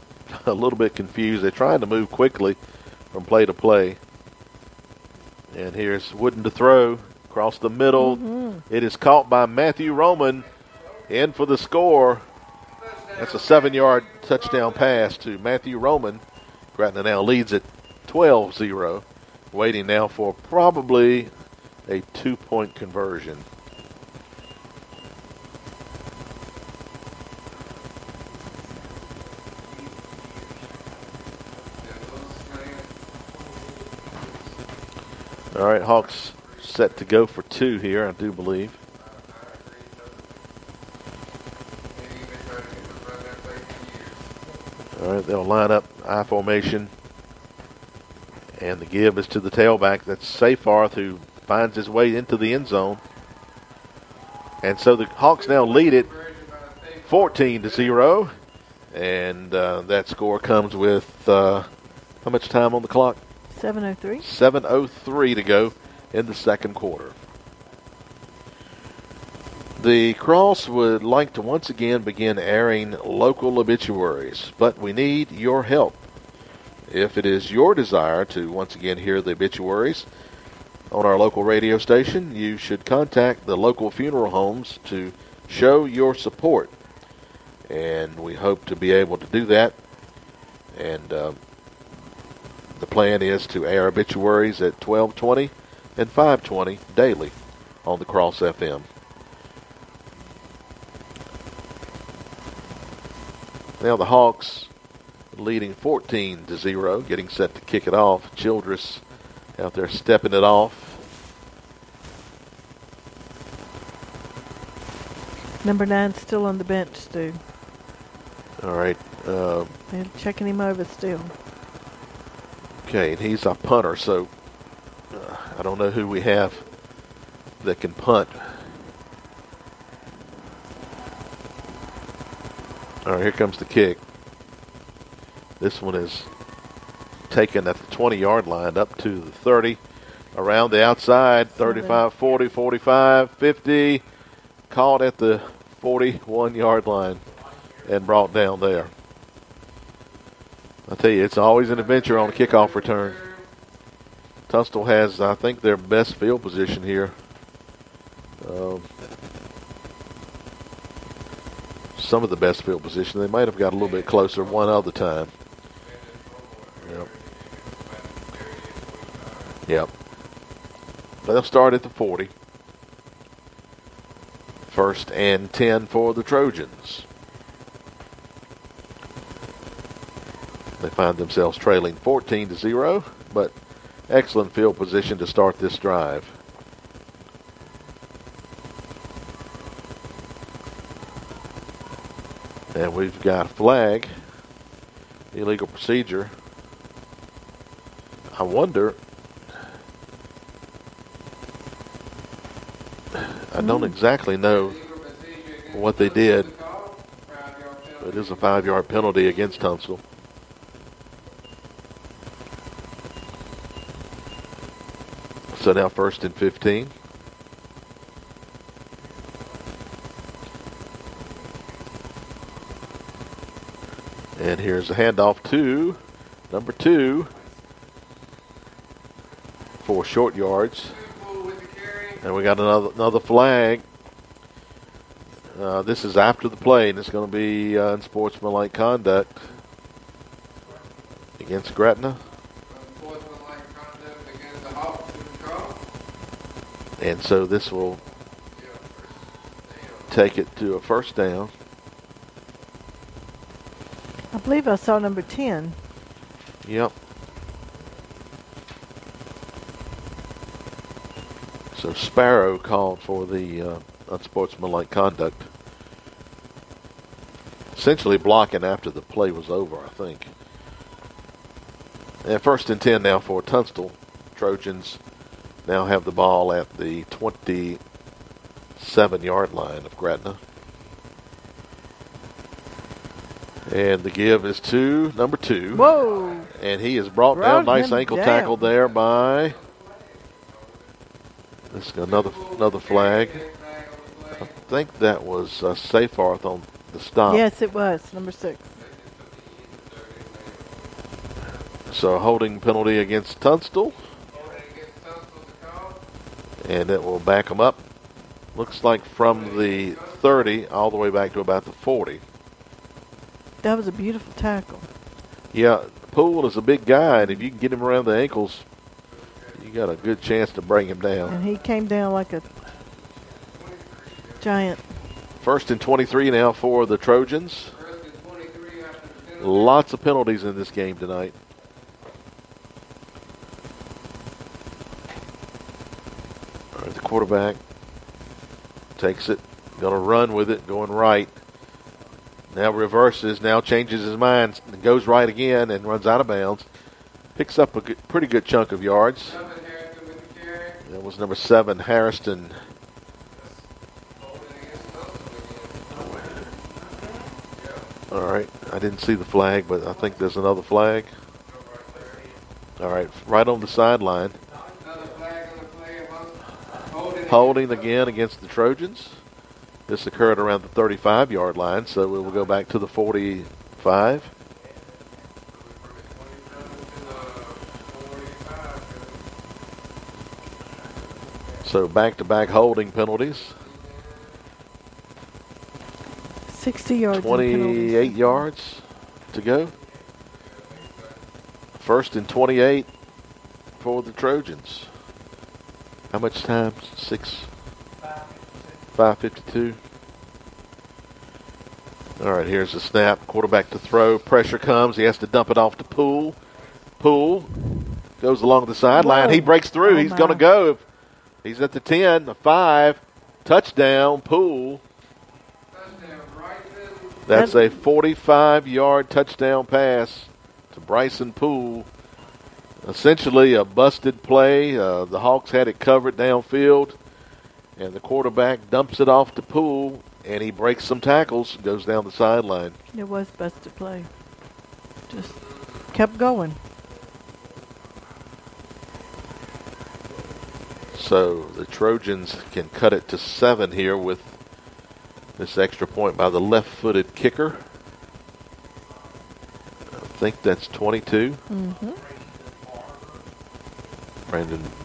Speaker 1: a little bit confused. They're trying to move quickly from play to play. And here's Wooden to throw across the middle. It is caught by Matthew Roman. In for the score. That's a 7-yard touchdown pass to Matthew Roman. Gretna now leads at 12-0. Waiting now for probably a 2-point conversion. All right, Hawks set to go for 2 here, I do believe. All All right, they'll line up I formation. And the give is to the tailback. That's Seyfarth, who finds his way into the end zone. And so the Hawks now lead it 14-0. And that score comes with how much time on the clock?
Speaker 3: 7:03.
Speaker 1: 7:03 to go in the second quarter. The Cross would like to once again begin airing local obituaries, but we need your help. If it is your desire to once again hear the obituaries on our local radio station, you should contact the local funeral homes to show your support. And we hope to be able to do that. And the plan is to air obituaries at 12:20 and 5:20 daily on the Cross FM. Now the Hawks leading 14-0, getting set to kick it off. Childress out there stepping it off.
Speaker 3: Number 9 still on the bench, Stu.
Speaker 1: All right.
Speaker 3: They're checking him over still.
Speaker 1: Okay, and he's a punter, so I don't know who we have that can punt. All right, here comes the kick. This one is taken at the 20-yard line up to the 30. Around the outside, 35, 40, 45, 50. Caught at the 41-yard line and brought down there. I tell you, it's always an adventure on a kickoff return. Tunstall has, I think, their best field position here. Some of the best field position. They might have got a little bit closer one other time. Yep. But they'll start at the 40. 1st and 10 for the Trojans. They find themselves trailing 14-0, but excellent field position to start this drive. And we've got a flag, illegal procedure. I wonder, I don't exactly know what they did. It is a 5-yard penalty against Tunstall. So now 1st and 15. And here's a handoff to number 2 for short yards. And we got another flag. This is after the play, and it's going to be unsportsmanlike conduct against Gretna. And so this will take it to a 1st down.
Speaker 3: I believe I saw number 10.
Speaker 1: Yep. So Sparrow called for the unsportsmanlike conduct. Essentially blocking after the play was over, I think. And 1st and 10 now for Tunstall. Trojans now have the ball at the 27-yard line of Gretna. And the give is to number 2.
Speaker 3: Whoa!
Speaker 1: And he is brought down. Nice ankle tackle there by... This is another flag. I think that was Seyfarth on the stop.
Speaker 3: Yes, it was. Number 6.
Speaker 1: So a holding penalty against Tunstall. And it will back them up. Looks like from the 30 all the way back to about the 40.
Speaker 3: That was a beautiful tackle.
Speaker 1: Yeah, Poole is a big guy, and if you can get him around the ankles, you got a good chance to bring him down.
Speaker 3: And he came down like a giant.
Speaker 1: 1st and 23 now for the Trojans. Lots of penalties in this game tonight. All right, the quarterback takes it, going to run with it, going right. Now reverses, now changes his mind, and goes right again and runs out of bounds. Picks up a pretty good chunk of yards. That was number 7, Harrison. All right, I didn't see the flag, but I think there's another flag. All right, right on the sideline. Holding again against the Trojans. This occurred around the 35-yard line, so we will go back to the 45. So back-to-back holding penalties.
Speaker 3: 60 yards.
Speaker 1: 28 yards to go. First and 28 for the Trojans. How much time? 5:52. All right, here's the snap. Quarterback to throw. Pressure comes. He has to dump it off to Poole. Poole goes along the sideline. He breaks through. He's going to go. He's at the 10, the 5. Touchdown, Poole. That's a 45-yard touchdown pass to Bryson Poole. Essentially a busted play. The Hawks had it covered downfield, and the quarterback dumps it off to Poole, and he breaks some tackles and goes down the sideline.
Speaker 3: It was busted play. Just kept going.
Speaker 1: So the Trojans can cut it to 7 here with this extra point by the left-footed kicker. I think that's 22.
Speaker 3: Mm-hmm.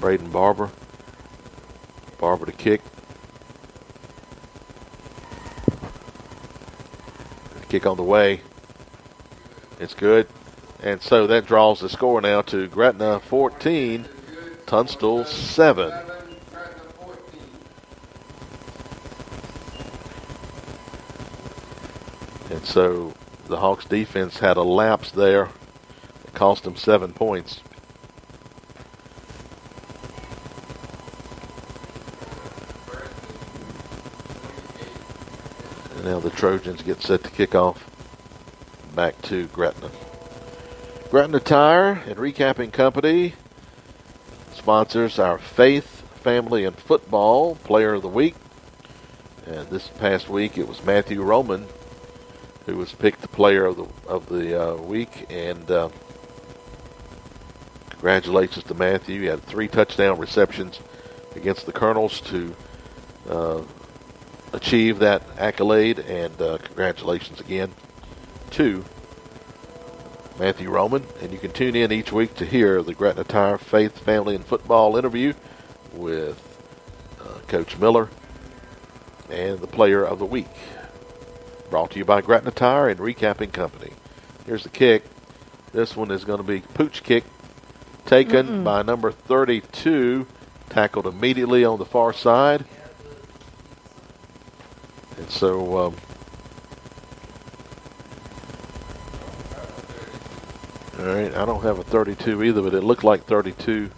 Speaker 1: Braden Barber. Barber to kick. Kick on the way. It's good. And so that draws the score now to Gretna 14, Tunstall 7. And so the Hawks defense had a lapse there. It cost them 7 points. And now the Trojans get set to kick off back to Gretna. Gretna Tire and Recapping Company sponsors our Faith, Family, and Football Player of the Week. And this past week it was Matthew Roman who was picked the Player of the week. And congratulations to Matthew. He had 3 touchdown receptions against the Colonels to achieve that accolade. And congratulations again to Matthew Roman. And you can tune in each week to hear the Gretna Tire Faith, Family, and Football interview with Coach Miller and the Player of the Week. Brought to you by Gretna Tire and Recapping Company. Here's the kick. This one is going to be pooch kick taken by number 32, tackled immediately on the far side. And so all right, I don't have a 32 either, but it looked like 32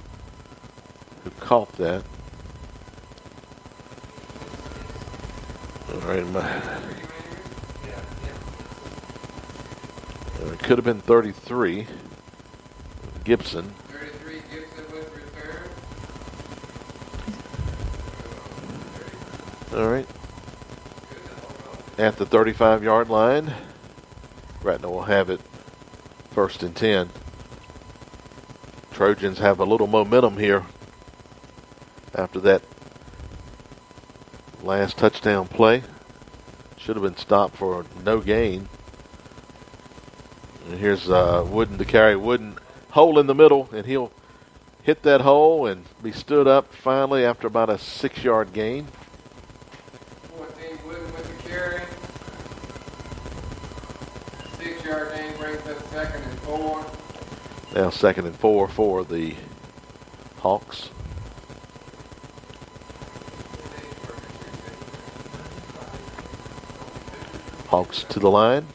Speaker 1: who caught that. All right, it could have been 33, Gibson.
Speaker 2: 33, Gibson with return.
Speaker 1: All right. At the 35-yard line, Gretna will have it first and 10. Trojans have a little momentum here after that last touchdown play. Should have been stopped for no gain. And here's Wooden to carry. Wooden, hole in the middle, and he'll hit that hole and be stood up finally after about a 6-yard gain.
Speaker 2: 14, Wooden with the carry. 6-yard gain brings up 2nd and 4.
Speaker 1: Now 2nd and 4 for the Hawks. Hawks to the line.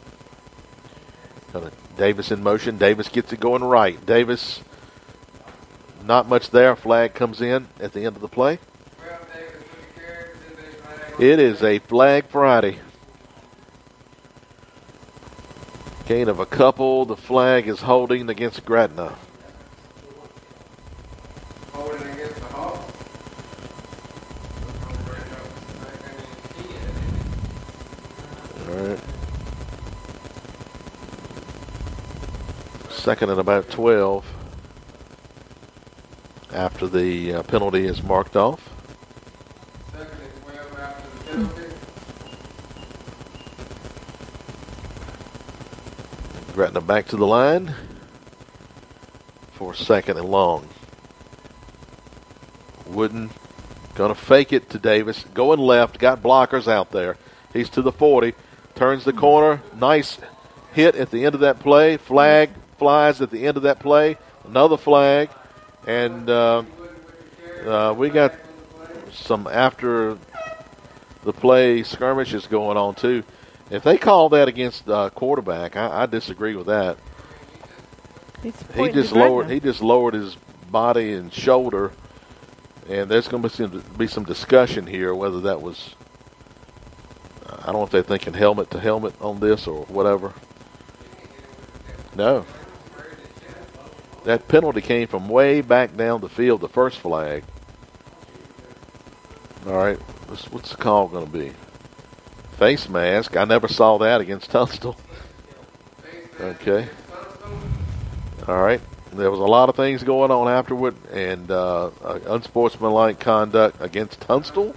Speaker 1: Davis in motion. Davis gets it going right. Davis, not much there. Flag comes in at the end of the play. It is a flag Friday. Gain of a couple. The flag is holding against Gretna.
Speaker 2: Holding against the Hawks.
Speaker 1: All right. Second and about 12 after the penalty is marked off.
Speaker 2: Second and 12 after the penalty.
Speaker 1: Gretna back to the line for second and long. Wooden going to fake it to Davis. Going left. Got blockers out there. He's to the 40. Turns the corner. Nice hit at the end of that play. Flag flies at the end of that play. Another flag. And we got some after the play skirmishes going on too. If they call that against the quarterback, I disagree with that. He just lowered his body and shoulder, and there's going to be some discussion here whether that was. I don't know if they're thinking helmet to helmet on this or whatever. No. That penalty came from way back down the field, the first flag. All right, what's the call going to be? Face mask. I never saw that against Tunstall. Okay. All right. There was a lot of things going on afterward, and unsportsmanlike conduct against Tunstall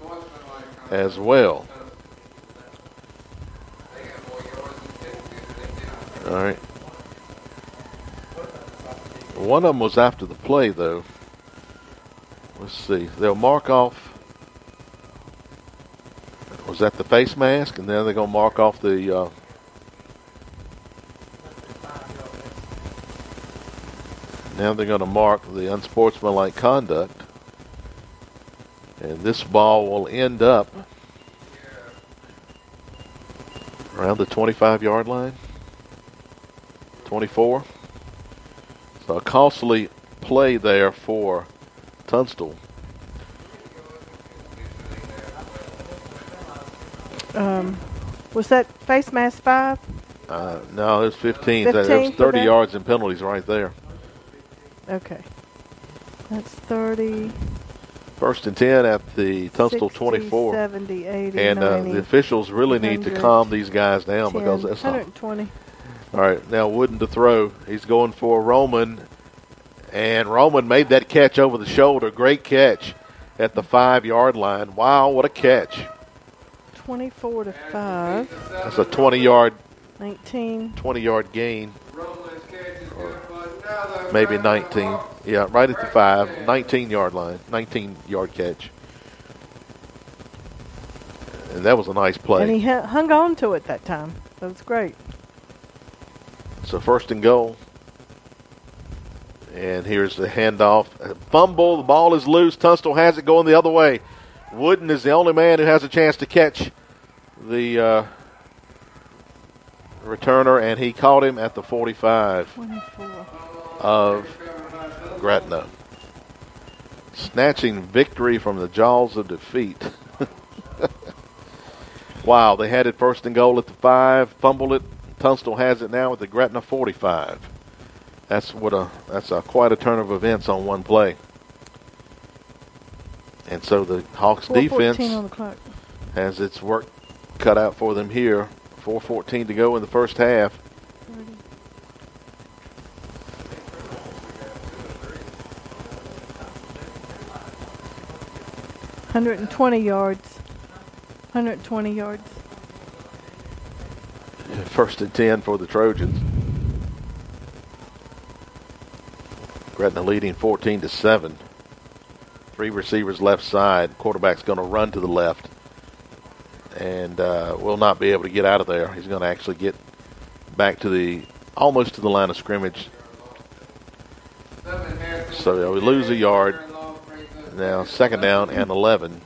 Speaker 1: as well. All right. One of them was after the play, though. Let's see. They'll mark off. Was that the face mask? And then they're going to mark off the. Now they're going to mark the unsportsmanlike conduct. And this ball will end up around the 25-yard line. 24. So a costly play there for Tunstall.
Speaker 3: Was that face mask 5?
Speaker 1: No, it was 15.
Speaker 3: 15
Speaker 1: There was 30 yards in penalties right there.
Speaker 3: Okay. That's 30.
Speaker 1: First and 10 at the Tunstall
Speaker 3: 60,
Speaker 1: 24.
Speaker 3: 70, 80,
Speaker 1: and
Speaker 3: 90,
Speaker 1: the officials really need to calm these guys down
Speaker 3: 10,
Speaker 1: because that's
Speaker 3: 120.
Speaker 1: All right, now Wooden to throw. He's going for Roman. And Roman made that catch over the shoulder. Great catch at the 5-yard line. Wow, what a catch.
Speaker 3: 24 to 5.
Speaker 1: That's a 20-yard
Speaker 3: 19.
Speaker 1: 20-yard gain. Maybe 19. Yeah, right at the 5. 19-yard line. 19-yard catch. And that was a nice play.
Speaker 3: And he hung on to it that time. That was great.
Speaker 1: So first and goal. And here's the handoff. Fumble. The ball is loose. Tunstall has it going the other way. Wooden is the only man who has a chance to catch the returner, and he caught him at the 45
Speaker 3: 24.
Speaker 1: of Gretna. Snatching victory from the jaws of defeat. Wow, they had it first and goal at the 5, fumbled it. Tunstall has it now at the Gretna 45. That's quite a turn of events on one play. And so the Hawks defense has its work cut out for them here. 4:14 to go in the first half.
Speaker 3: 120 yards. 120 yards.
Speaker 1: First and 10 for the Trojans. Gretna leading 14-7. 3 receivers left side. Quarterback's going to run to the left and will not be able to get out of there. He's going to actually get back to almost to the line of scrimmage. So we lose a yard. Now second down and 11.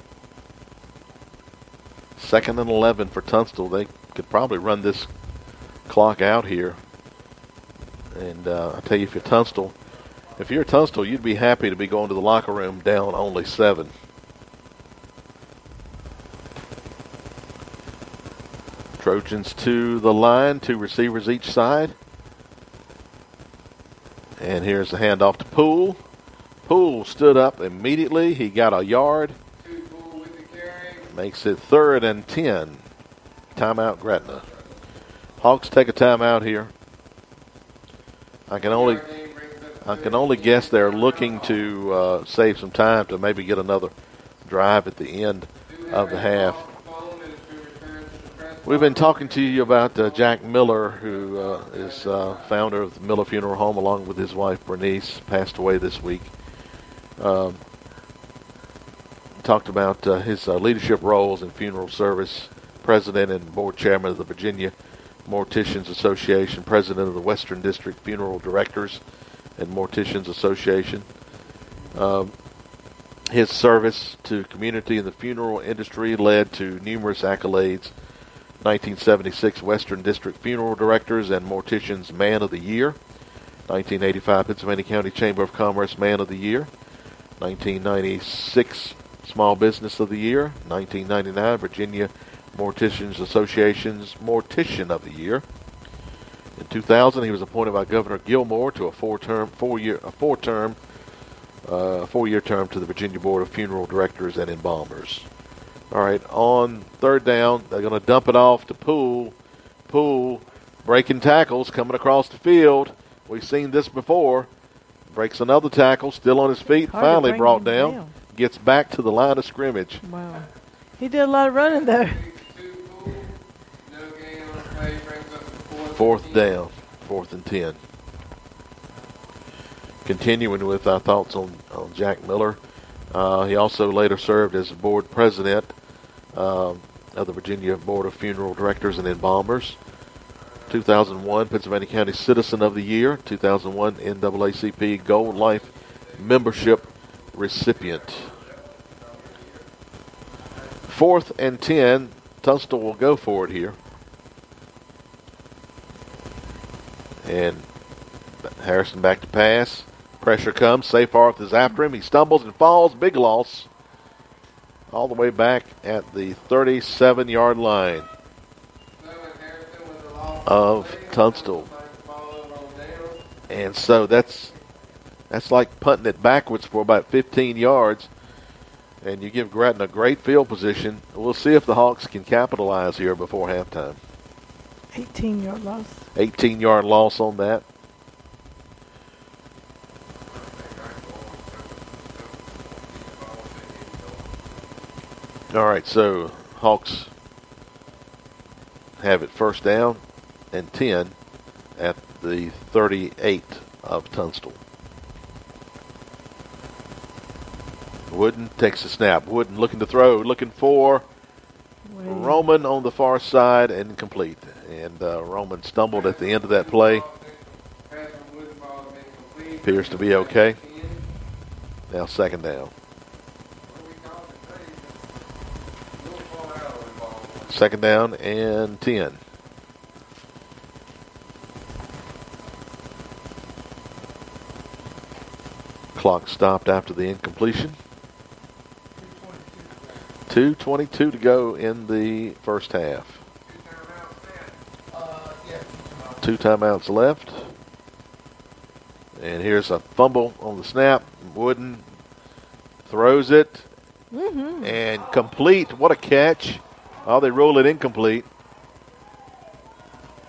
Speaker 1: Second and 11 for Tunstall. They could probably run this clock out here. And I tell you, if you're Tunstall, you'd be happy to be going to the locker room down only 7. Trojans to the line, 2 receivers each side. And here's the handoff to Poole. Poole stood up immediately. He got a yard. Makes it 3rd and 10. Timeout Gretna. Hawks take a timeout here. I can only guess they're looking to save some time to maybe get another drive at the end of the half. We've been talking to you about Jack Miller, who is founder of the Miller Funeral Home, along with his wife Bernice, passed away this week. Talked about his leadership roles in funeral service, president and board chairman of the Virginia Morticians Association, president of the Western District Funeral Directors and Morticians Association. His service to community in the funeral industry led to numerous accolades. 1976 Western District Funeral Directors and Morticians Man of the Year. 1985 Pennsylvania County Chamber of Commerce Man of the Year. 1996 Small Business of the Year. 1999 Virginia Morticians Association's Mortician of the Year. In 2000 he was appointed by Governor Gilmore to a four-year term to the Virginia Board of Funeral Directors and Embalmers. All right, on 3rd down, they're going to dump it off to Poole. Poole breaking tackles, coming across the field. We've seen this before. Breaks another tackle, still on his feet, finally brought down. Gets back to the line of scrimmage.
Speaker 3: Wow. He did a lot of running there.
Speaker 1: 4th down, 4th and 10. Continuing with our thoughts on Jack Miller. He also later served as board president of the Virginia Board of Funeral Directors and Embalmers. 2001 Pennsylvania County Citizen of the Year. 2001 NAACP Gold Life Membership recipient. 4th and 10. Tunstall will go for it here. And Harrison back to pass. Pressure comes. Seyfarth is after him. He stumbles and falls. Big loss. All the way back at the 37-yard line of Tunstall. And so that's like punting it backwards for about 15 yards. And you give Gretna great field position. We'll see if the Hawks can capitalize here before halftime.
Speaker 3: 18-yard loss.
Speaker 1: 18-yard loss on that. All right, so Hawks have it 1st down and 10 at the 38 of Tunstall. Wooden takes a snap. Wooden looking to throw, looking for Roman on the far side, and incomplete. And Roman stumbled at the end of that play. Appears to be okay. Now 2nd down. 2nd down and 10. Clock stopped after the incompletion. 2:22 to go in the 1st half. 2 timeouts left. And here's a fumble on the snap. Wooden throws it. And complete. What a catch. Oh, they roll it incomplete.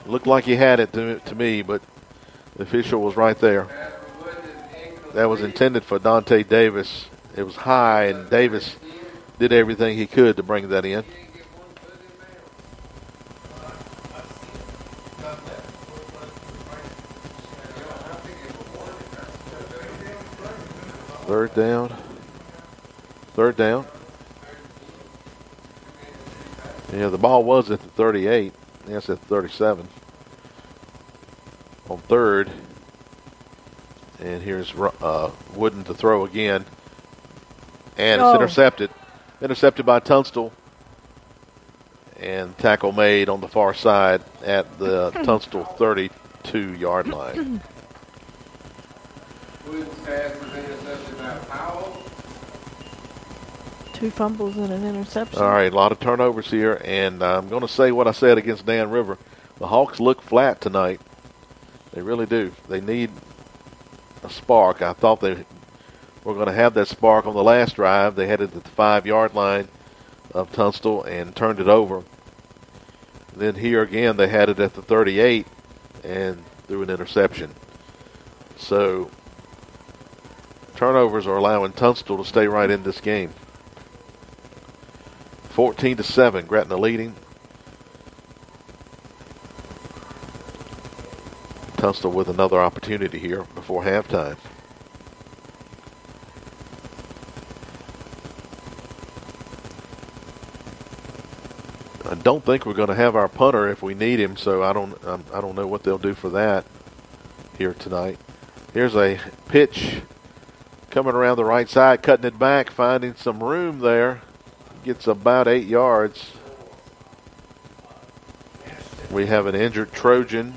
Speaker 1: Looked like he had it to me, but the official was right there. That was intended for Dante Davis. It was high, and Davis did everything he could to bring that in. Third down. Yeah, the ball was at the 38. Yes, at the 37. On 3rd. And here's Wooden to throw again. And it's intercepted. Intercepted by Tunstall. And tackle made on the far side at the Tunstall 32-yard line.
Speaker 2: Wooden's pass was intercepted by Powell.
Speaker 3: 2 fumbles and an interception.
Speaker 1: All right, a lot of turnovers here, and I'm going to say what I said against Dan River. The Hawks look flat tonight. They really do. They need a spark. I thought they were going to have that spark on the last drive. They had it at the 5-yard line of Tunstall and turned it over. Then here again, they had it at the 38 and threw an interception. So turnovers are allowing Tunstall to stay right in this game. 14-7, Gretna leading. Tunstall with another opportunity here before halftime. I don't think we're going to have our punter if we need him, so I don't know what they'll do for that here tonight. Here's a pitch coming around the right side, cutting it back, finding some room there. Gets about 8 yards. We have an injured Trojan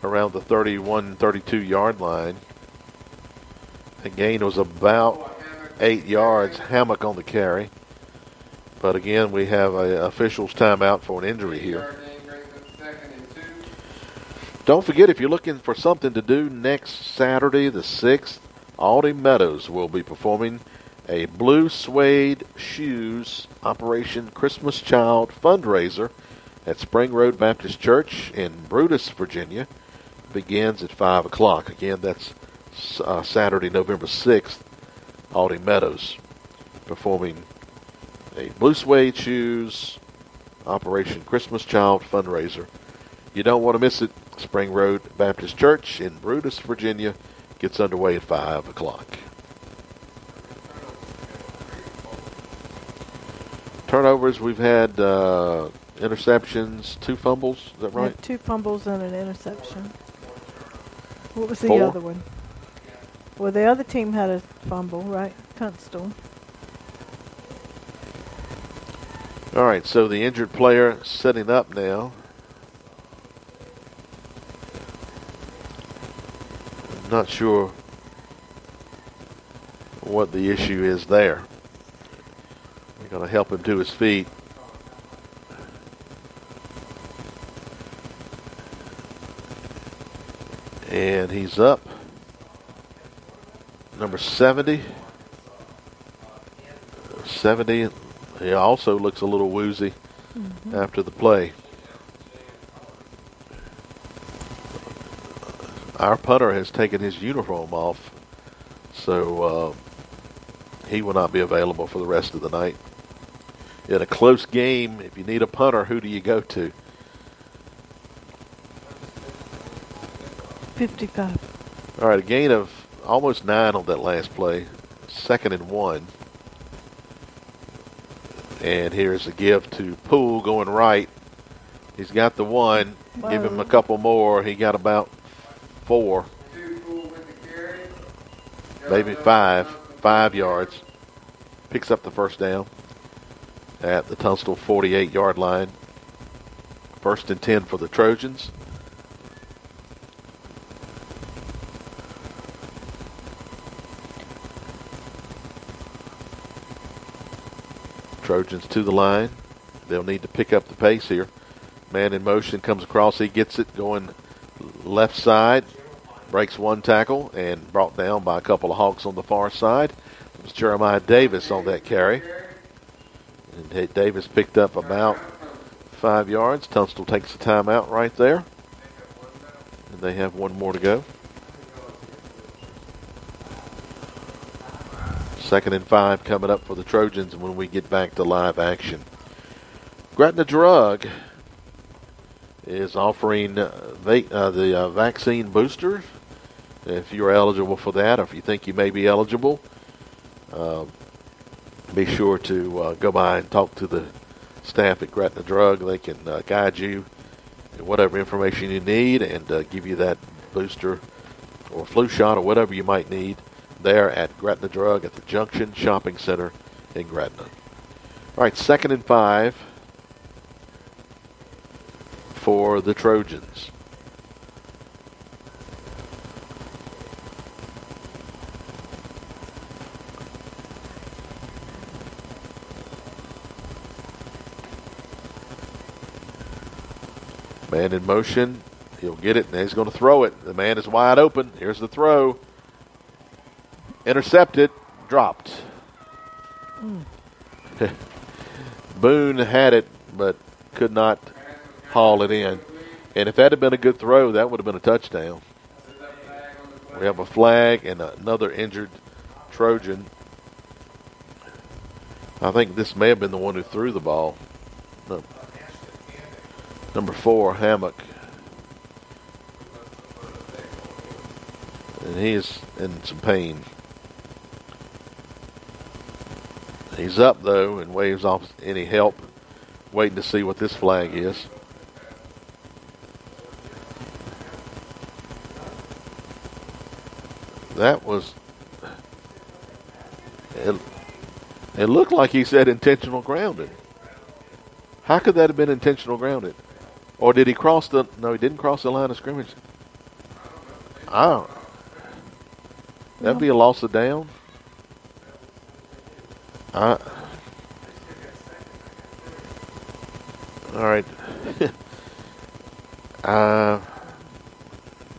Speaker 1: around the 31, 32-yard line. The gain was about 8 yards. Hammock on the carry. But again, we have a official's timeout for an injury here. Don't forget, if you're looking for something to do next Saturday, the 6th, Aldi Meadows will be performing a Blue Suede Shoes Operation Christmas Child fundraiser at Spring Road Baptist Church in Brutus, Virginia. Begins at 5 o'clock. Again, that's Saturday, November 6th. Aldi Meadows performing a Blue Suede Shoes Operation Christmas Child fundraiser. You don't want to miss it. Spring Road Baptist Church in Brutus, Virginia gets underway at 5 o'clock. Turnovers, we've had interceptions, 2 fumbles. Is that right?
Speaker 3: 2 fumbles and an interception. What was the
Speaker 1: 4?
Speaker 3: other one? Well, the other team had a fumble, right? Tunstall.
Speaker 1: All right, so the injured player setting up now. I'm not sure what the issue is there. We're going to help him to his feet. And he's up. Number 70. 70. He also looks a little woozy after the play. Our punter has taken his uniform off, so he will not be available for the rest of the night. In a close game, if you need a punter, who do you go to?
Speaker 3: 55.
Speaker 1: All right, a gain of almost 9 on that last play. 2nd and 1. And here's a give to Poole going right. He's got the 1.
Speaker 3: Whoa.
Speaker 1: Give him a couple more. He got about 4. Maybe 5. 5 yards. Picks up the first down at the Tunstall 48-yard line. 1st and 10 for the Trojans. Trojans to the line. They'll need to pick up the pace here. Man in motion comes across. He gets it going left side. Breaks 1 tackle and brought down by a couple of Hawks on the far side. It was Jeremiah Davis on that carry. And Davis picked up about 5 yards. Tunstall takes a timeout right there. And they have 1 more to go. 2nd and 5 coming up for the Trojans when we get back to live action. Gretna Drug is offering the vaccine booster. If you're eligible for that, or if you think you may be eligible, be sure to go by and talk to the staff at Gretna Drug. They can guide you in whatever information you need and give you that booster or flu shot or whatever you might need there at Gretna Drug at the Junction Shopping Center in Gretna. All right, 2nd and 5 for the Trojans. Man in motion. He'll get it, and he's going to throw it. The man is wide open. Here's the throw. Intercepted. Dropped. Boone had it, but could not haul it in. And if that had been a good throw, that would have been a touchdown. We have a flag and another injured Trojan. I think this may have been the one who threw the ball. No. Number 4, Hammock. And he is in some pain. He's up, though, and waves off any help, waiting to see what this flag is. That was... It looked like he said intentional grounding. How could that have been intentional grounding? Or did he cross the... No, he didn't cross the line of scrimmage. That'd be a loss of down. All right.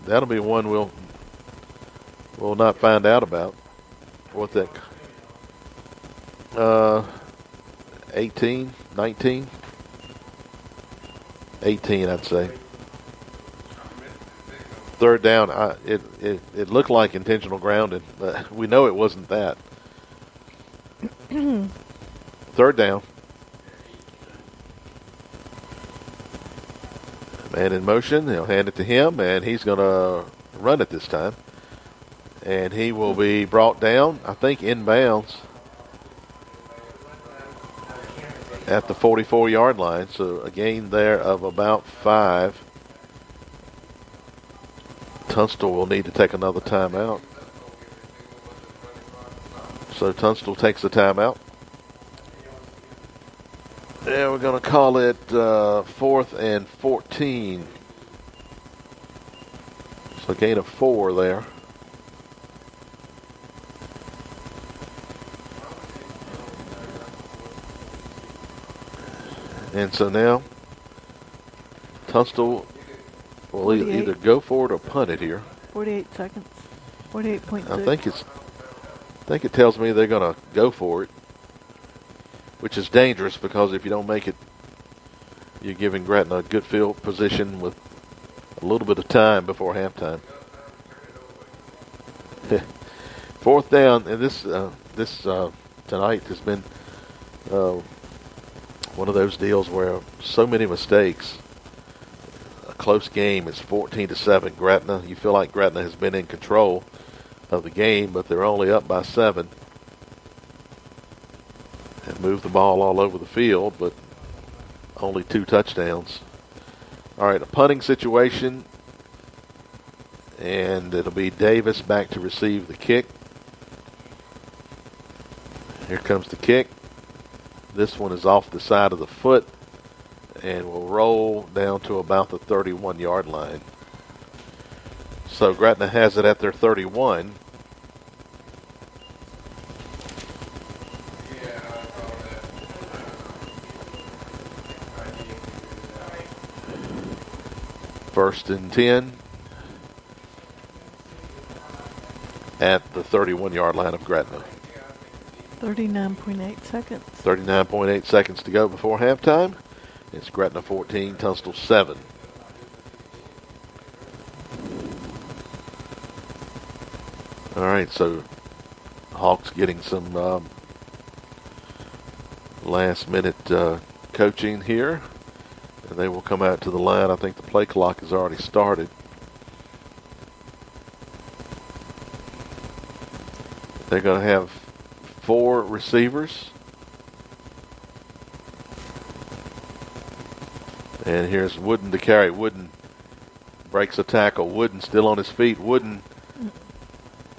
Speaker 1: That'll be one we'll not find out about. What that... 18, 19, 18, I'd say. Third down, it looked like intentional grounding, but we know it wasn't that. Third down. Man in motion, they'll hand it to him, and he's going to run it this time. And he will be brought down, I think, inbounds at the 44-yard line. So a gain there of about 5. Tunstall will need to take another timeout. So Tunstall takes the timeout. And we're going to call it 4th and 14. So a gain of 4 there. And so now Tunstall will either go for it or punt it here.
Speaker 3: 48 seconds. 48.6.
Speaker 1: I think it tells me they're going to go for it, which is dangerous because if you don't make it, you're giving Gretna a good field position with a little bit of time before halftime. 4th down, and this tonight has been one of those deals where so many mistakes. A close game. It's 14-7 Gretna. You feel like Gretna has been in control of the game, but they're only up by 7. And moved the ball all over the field, but only 2 touchdowns. All right, a punting situation. And it'll be Davis back to receive the kick. Here comes the kick. This one is off the side of the foot and will roll down to about the 31-yard line. So Gretna has it at their 31. First and 10 at the 31-yard line of Gretna.
Speaker 3: 39.8 seconds.
Speaker 1: 39.8 seconds to go before halftime. It's Gretna 14, Tunstall 7. All right, so Hawks getting some last-minute coaching here. And they will come out to the line. I think the play clock has already started. They're going to have 4 receivers. And here's Wooden to carry. Wooden breaks a tackle. Wooden still on his feet. Wooden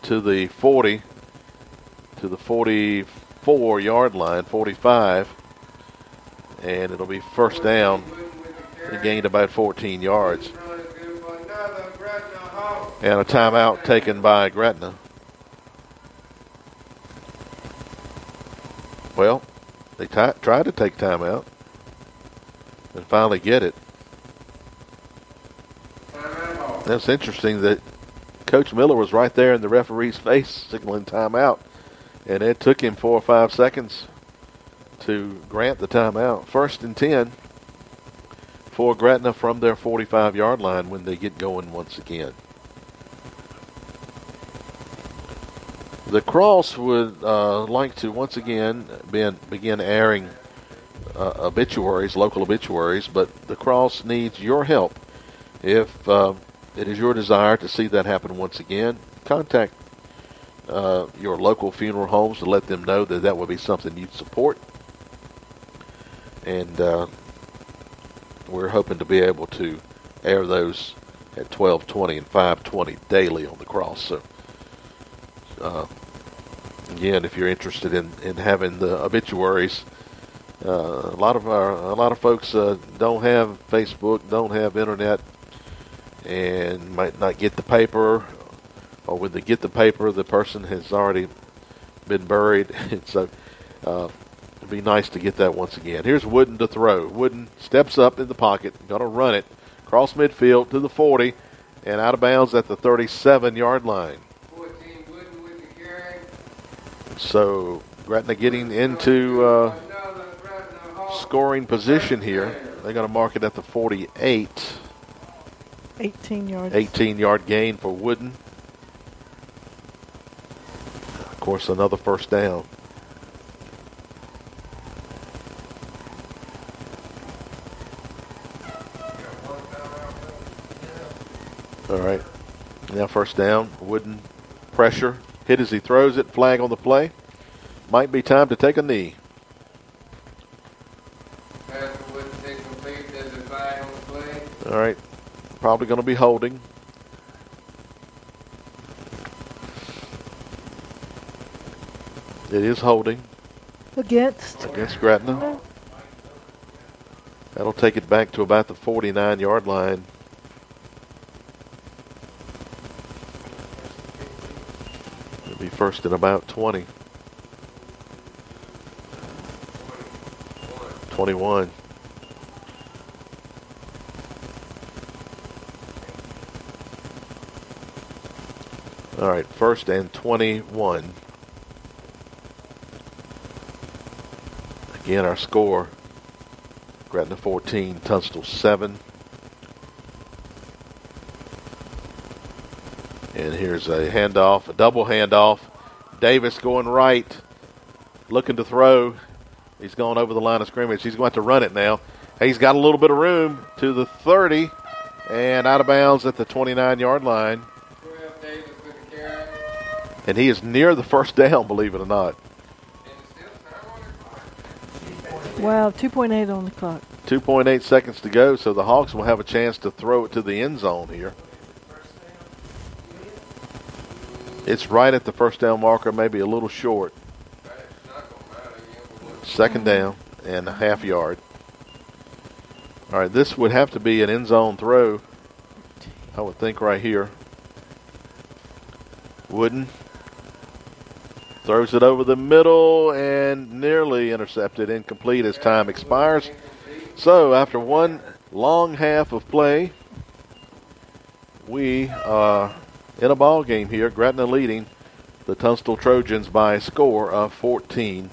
Speaker 1: to the 40, to the 44-yard line, 45. And it'll be first down. He gained about 14 yards. And a timeout taken by Gretna. Well, they tried to take timeout and finally get it. That's interesting that Coach Miller was right there in the referee's face signaling timeout, and it took him 4 or 5 seconds to grant the timeout. 1st and 10 for Gretna from their 45-yard line when they get going once again. The Cross would like to once again begin airing obituaries, local obituaries, but the Cross needs your help. If it is your desire to see that happen once again, contact your local funeral homes to let them know that would be something you'd support. And we're hoping to be able to air those at 12:20 and 5:20 daily on the Cross. So, again, if you're interested in having the obituaries, a lot of folks don't have Facebook, don't have internet, and might not get the paper, or when they get the paper, the person has already been buried. And so it'd be nice to get that once again. Here's Wooden to throw. Wooden steps up in the pocket, going to run it, cross midfield to the 40, and out of bounds at the 37-yard line.
Speaker 2: 14 Wooden with the carry.
Speaker 1: So Gretna getting into scoring position here. They're going to mark it at the 48.
Speaker 3: 18 yards.
Speaker 1: 18-yard gain for Wooden. Of course, another first down. All right. Now first down. Wooden pressure. Hit as he throws it. Flag on the play. Might be time to take a knee.
Speaker 2: Pass to Wooden, incomplete. There's a flag on the play.
Speaker 1: All right. Probably going to be holding. It is holding.
Speaker 3: Against
Speaker 1: Gretna. That'll take it back to about the 49-yard line. It'll be first and about 20. 21. All right, first and 21. Again, our score, Gretna 14, Tunstall 7. And here's a handoff, a double handoff. Davis going right, looking to throw. He's going over the line of scrimmage. He's going to run it now. He's got a little bit of room to the 30 and out of bounds at the 29-yard line. And he is near the first down, believe it or not.
Speaker 3: Wow, 2.8 on the clock.
Speaker 1: 2.8 seconds to go, so the Hawks will have a chance to throw it to the end zone here. It's right at the first down marker, maybe a little short. Second down and a half yard. All right, this would have to be an end zone throw, I would think, right here. Wooden throws it over the middle and nearly intercepted, incomplete as time expires. So after one long half of play, we are in a ball game here. Gretna leading the Tunstall Trojans by a score of 14-7.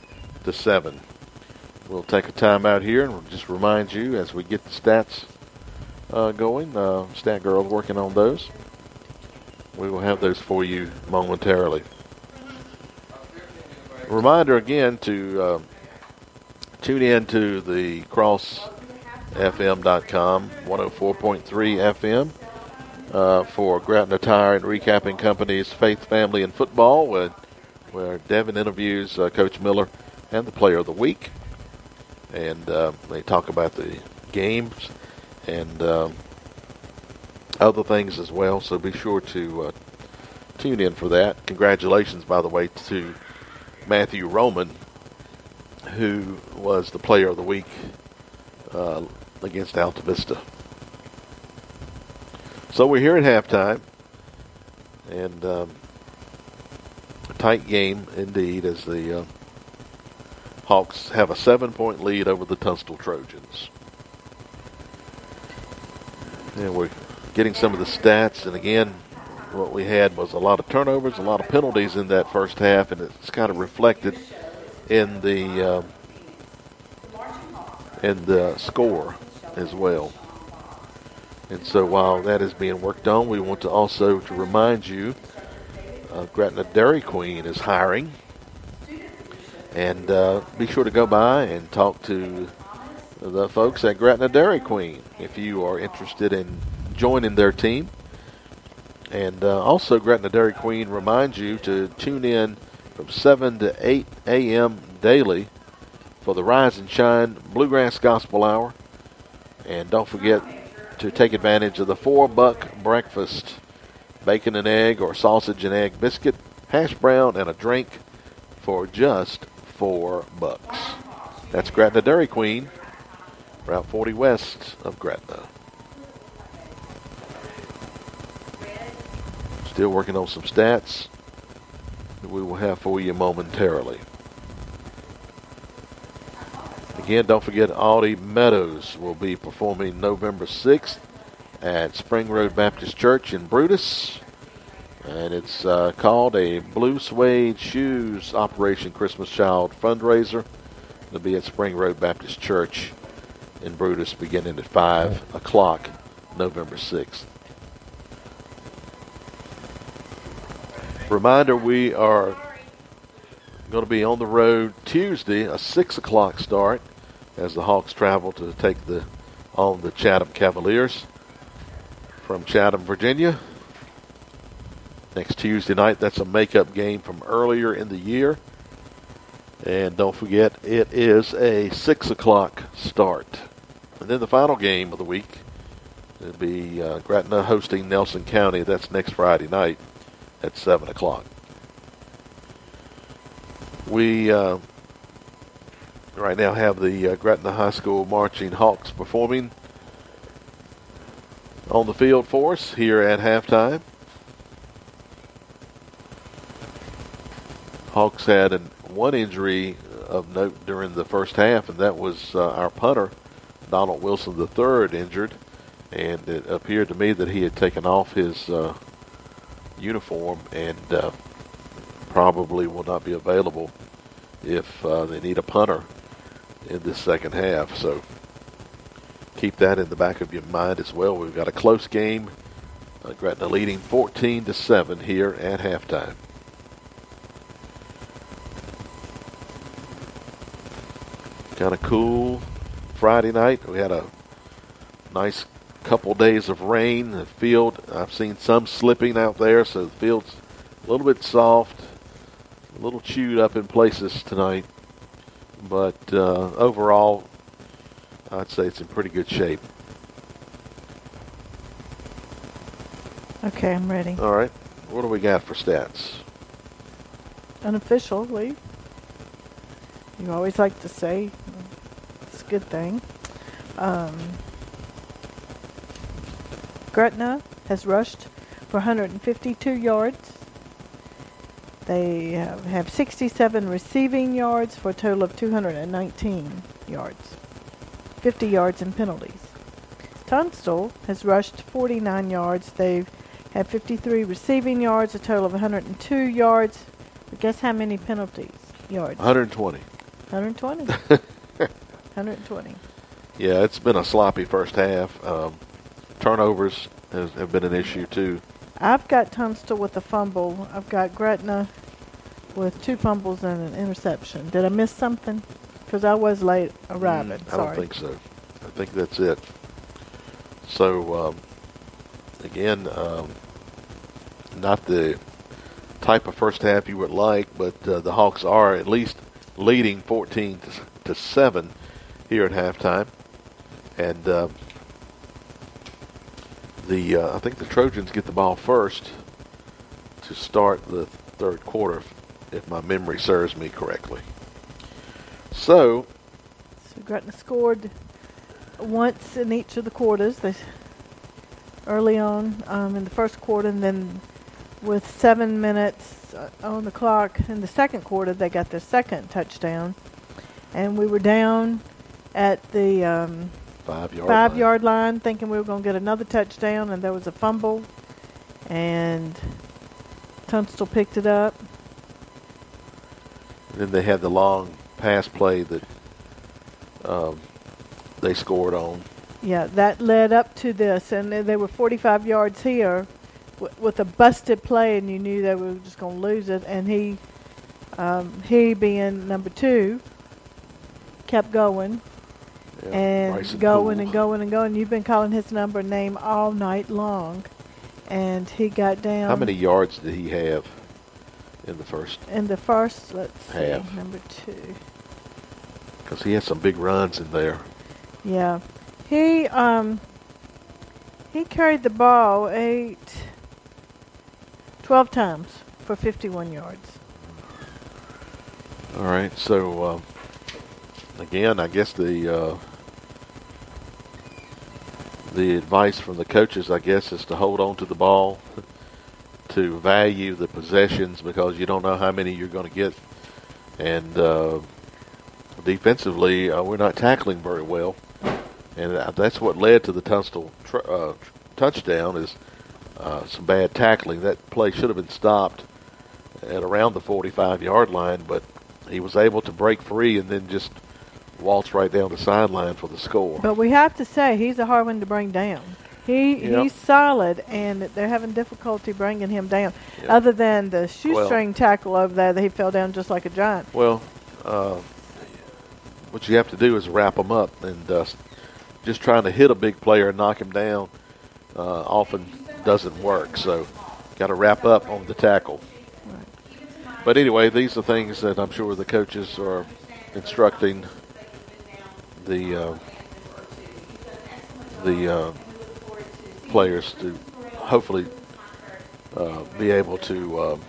Speaker 1: We'll take a timeout here, and we'll just remind you as we get the stats going. Stat girl's working on those. We will have those for you momentarily. Reminder again to tune in to the crossfm.com 104.3 FM for Gretna Tire and Recapping Company's Faith, Family, and Football, where Devin interviews Coach Miller and the Player of the Week. And they talk about the games and other things as well. So be sure to tune in for that. Congratulations, by the way, to Matthew Roman, who was the Player of the Week against Alta Vista. So we're here at halftime, and a tight game indeed as the Hawks have a 7-point lead over the Tunstall Trojans. And we're getting some of the stats, and again, what we had was a lot of turnovers, a lot of penalties in that first half, and it's kind of reflected in the score as well. And so while that is being worked on, we want to also to remind you Gretna Dairy Queen is hiring. And be sure to go by and talk to the folks at Gretna Dairy Queen if you are interested in joining their team. And also Gretna Dairy Queen reminds you to tune in from 7 to 8 a.m. daily for the Rise and Shine Bluegrass Gospel Hour. And don't forget to take advantage of the $4 breakfast, bacon and egg or sausage and egg biscuit, hash brown, and a drink for just $4. That's Gretna Dairy Queen, Route 40 west of Gretna. Still working on some stats that we will have for you momentarily. Again, don't forget Audie Meadows will be performing November 6th at Spring Road Baptist Church in Brutus. And it's called a Blue Suede Shoes Operation Christmas Child fundraiser. It'll be at Spring Road Baptist Church in Brutus beginning at 5 o'clock November 6th. Reminder, we are going to be on the road Tuesday, a 6 o'clock start, as the Hawks travel to take on the Chatham Cavaliers from Chatham, Virginia. Next Tuesday night, that's a makeup game from earlier in the year. And don't forget, it is a 6 o'clock start. And then the final game of the week will be Gretna hosting Nelson County. That's next Friday night at 7 o'clock. We right now have the Gretna High School Marching Hawks performing on the field for us here at halftime. Hawks had one injury of note during the first half, and that was our punter, Donald Wilson III, injured. And it appeared to me that he had taken off his uniform and probably will not be available if they need a punter in this second half. So keep that in the back of your mind as well. We've got a close game. Gretna leading 14-7 here at halftime. Kind of cool Friday night. We had a nice couple days of rain. The field, I've seen some slipping out there, so the field's a little bit soft, a little chewed up in places tonight. But overall, I'd say it's in pretty good shape.
Speaker 3: Okay, I'm ready.
Speaker 1: All right. What do we got for stats?
Speaker 3: Unofficially, you always like to say it's a good thing. Gretna has rushed for 152 yards. They have 67 receiving yards for a total of 219 yards. 50 yards in penalties. Tunstall has rushed 49 yards. They have 53 receiving yards, a total of 102 yards. But guess how many penalties yards?
Speaker 1: 120.
Speaker 3: 120. 120.
Speaker 1: Yeah, it's been a sloppy first half. Turnovers have been an issue too.
Speaker 3: I've got Tunstall with a fumble. I've got Gretna with 2 fumbles and an interception. Did I miss something? Because I was late arriving.
Speaker 1: I don't think so. I think that's it. So, again, not the type of first half you would like, but the Hawks are at least leading 14-7 here at halftime. And I think the Trojans get the ball first to start the third quarter, if my memory serves me correctly. So
Speaker 3: Gretna scored once in each of the quarters. Early on in the first quarter, and then with 7 minutes on the clock in the second quarter, they got their second touchdown. And we were down at the
Speaker 1: 5-yard
Speaker 3: 5-yard line, thinking we were going to get another touchdown, and there was a fumble, and Tunstall picked it up.
Speaker 1: And then they had the long pass play that they scored on.
Speaker 3: Yeah, that led up to this, and they were 45 yards here with a busted play, and you knew they were just going to lose it. And he being number 2, kept going and
Speaker 1: Bryson
Speaker 3: going
Speaker 1: Poole.
Speaker 3: and going and going. You've been calling his name all night long, and he got down.
Speaker 1: How many yards did he have in the first?
Speaker 3: In the first, let's
Speaker 1: half.
Speaker 3: see, number 2.
Speaker 1: Because he had some big runs in there.
Speaker 3: Yeah. He carried the ball 12 times for 51 yards.
Speaker 1: All right, so again, I guess the advice from the coaches, I guess, is to hold on to the ball, to value the possessions because you don't know how many you're going to get, and defensively, we're not tackling very well. And that's what led to the Tunstall touchdown is some bad tackling. That play should have been stopped at around the 45-yard line, but he was able to break free and then just waltz right down the sideline for the score.
Speaker 3: But we have to say he's a hard one to bring down. He's solid, and they're having difficulty bringing him down.
Speaker 1: Yep.
Speaker 3: Other than the shoestring tackle over there, that he fell down just like a giant.
Speaker 1: Well, what you have to do is wrap him up, and just trying to hit a big player and knock him down often doesn't work. So got to wrap up on the tackle.
Speaker 3: Right.
Speaker 1: But anyway, these are things that I'm sure the coaches are instructing the players to hopefully be able to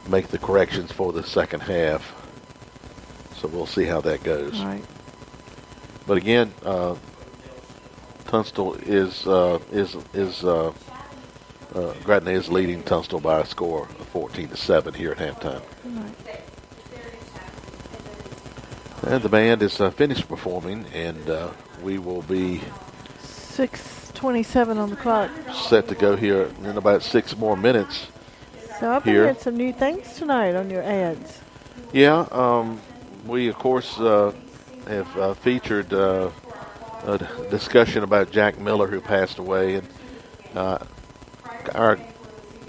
Speaker 1: make the corrections for the second half. So we'll see how that goes.
Speaker 3: Right.
Speaker 1: But again, Tunstall Gretna is leading Tunstall by a score of 14-7 here at halftime.
Speaker 3: Right.
Speaker 1: And the band is finished performing, and we will be
Speaker 3: 6:27 on the clock.
Speaker 1: set to go here in about 6 more minutes.
Speaker 3: So I've
Speaker 1: Here.
Speaker 3: heard some new things tonight on your ads.
Speaker 1: Yeah, we, of course, have featured a discussion about Jack Miller, who passed away, and our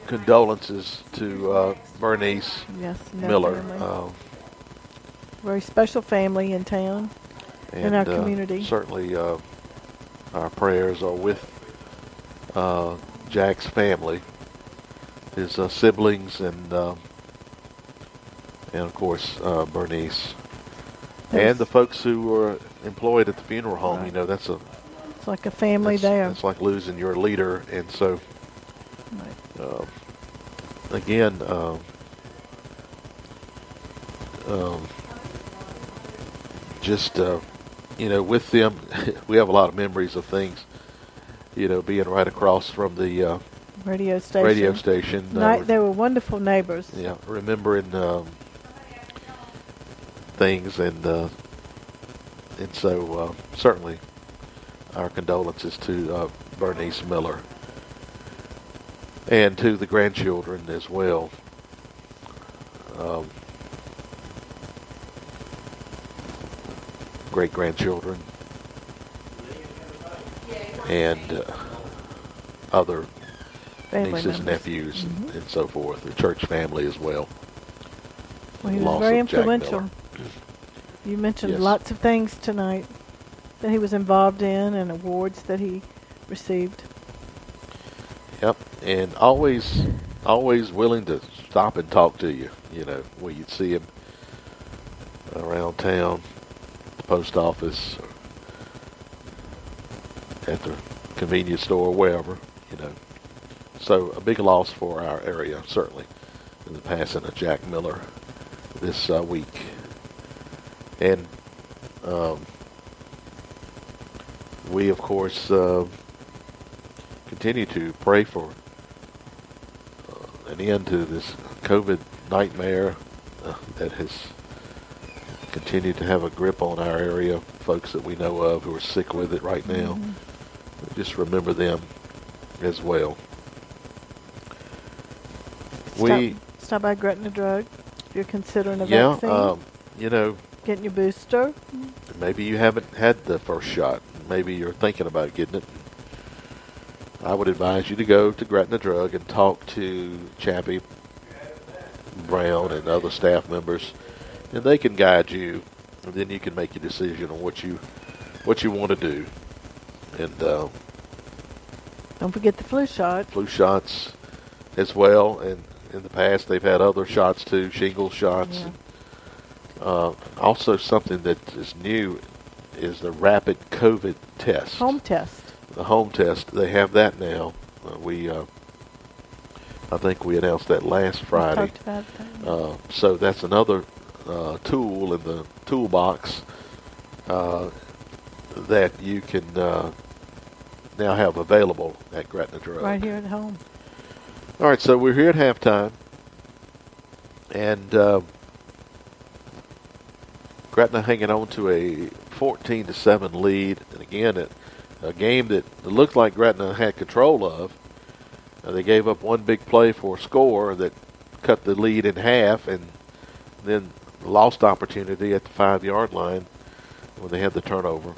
Speaker 1: condolences to Bernice
Speaker 3: Yes,
Speaker 1: Miller.
Speaker 3: definitely. Very special family in town, in our community.
Speaker 1: Certainly our prayers are with Jack's family, his siblings, and of course Bernice. And the folks who were employed at the funeral home.
Speaker 3: Right.
Speaker 1: You know, it's
Speaker 3: like a family there.
Speaker 1: It's like losing your leader, and so
Speaker 3: Right.
Speaker 1: again, just you know, with them, we have a lot of memories of things. You know, being right across from the
Speaker 3: Radio station.
Speaker 1: radio station.
Speaker 3: They were wonderful neighbors.
Speaker 1: Yeah, remembering things, and so certainly our condolences to Bernice Miller and to the grandchildren as well. Great-grandchildren and other
Speaker 3: Family
Speaker 1: nieces and
Speaker 3: members.
Speaker 1: nephews and so forth, the church family as well.
Speaker 3: Well, he
Speaker 1: The
Speaker 3: was
Speaker 1: loss
Speaker 3: very
Speaker 1: of Jack
Speaker 3: influential.
Speaker 1: Miller.
Speaker 3: You mentioned
Speaker 1: Yes.
Speaker 3: lots of things tonight that he was involved in and awards that he received.
Speaker 1: Yep, and always willing to stop and talk to you. You know, when you'd see him around town, the post office, at the convenience store, wherever. You know, so a big loss for our area, certainly, in the passing of Jack Miller this week. And we, of course, continue to pray for an end to this COVID nightmare that has continue to have a grip on our area, folks that we know of who are sick with it right now. Just remember them as well.
Speaker 3: Stop by Gretna Drug if you're considering a vaccine. Getting your booster.
Speaker 1: Maybe you haven't had the first shot. Maybe you're thinking about getting it. I would advise you to go to Gretna Drug and talk to Chappie Brown and other staff members, and they can guide you, and then you can make your decision on what you want to do. And
Speaker 3: don't forget the flu shot.
Speaker 1: Flu shots as well, and in the past they've had other shots too, shingles shots.
Speaker 3: Yeah.
Speaker 1: Also, something that is new is the rapid COVID test.
Speaker 3: Home test.
Speaker 1: The home test. They have that now. I think we announced that last Friday.
Speaker 3: We talked about that.
Speaker 1: So that's another tool in the toolbox that you can now have available at Gretna Drug.
Speaker 3: Right here at home.
Speaker 1: All right, so we're here at halftime, and Gretna hanging on to a 14-7 lead, and again, a game that looked like Gretna had control of. They gave up one big play for a score that cut the lead in half, and then lost opportunity at the 5-yard line when they had the turnover.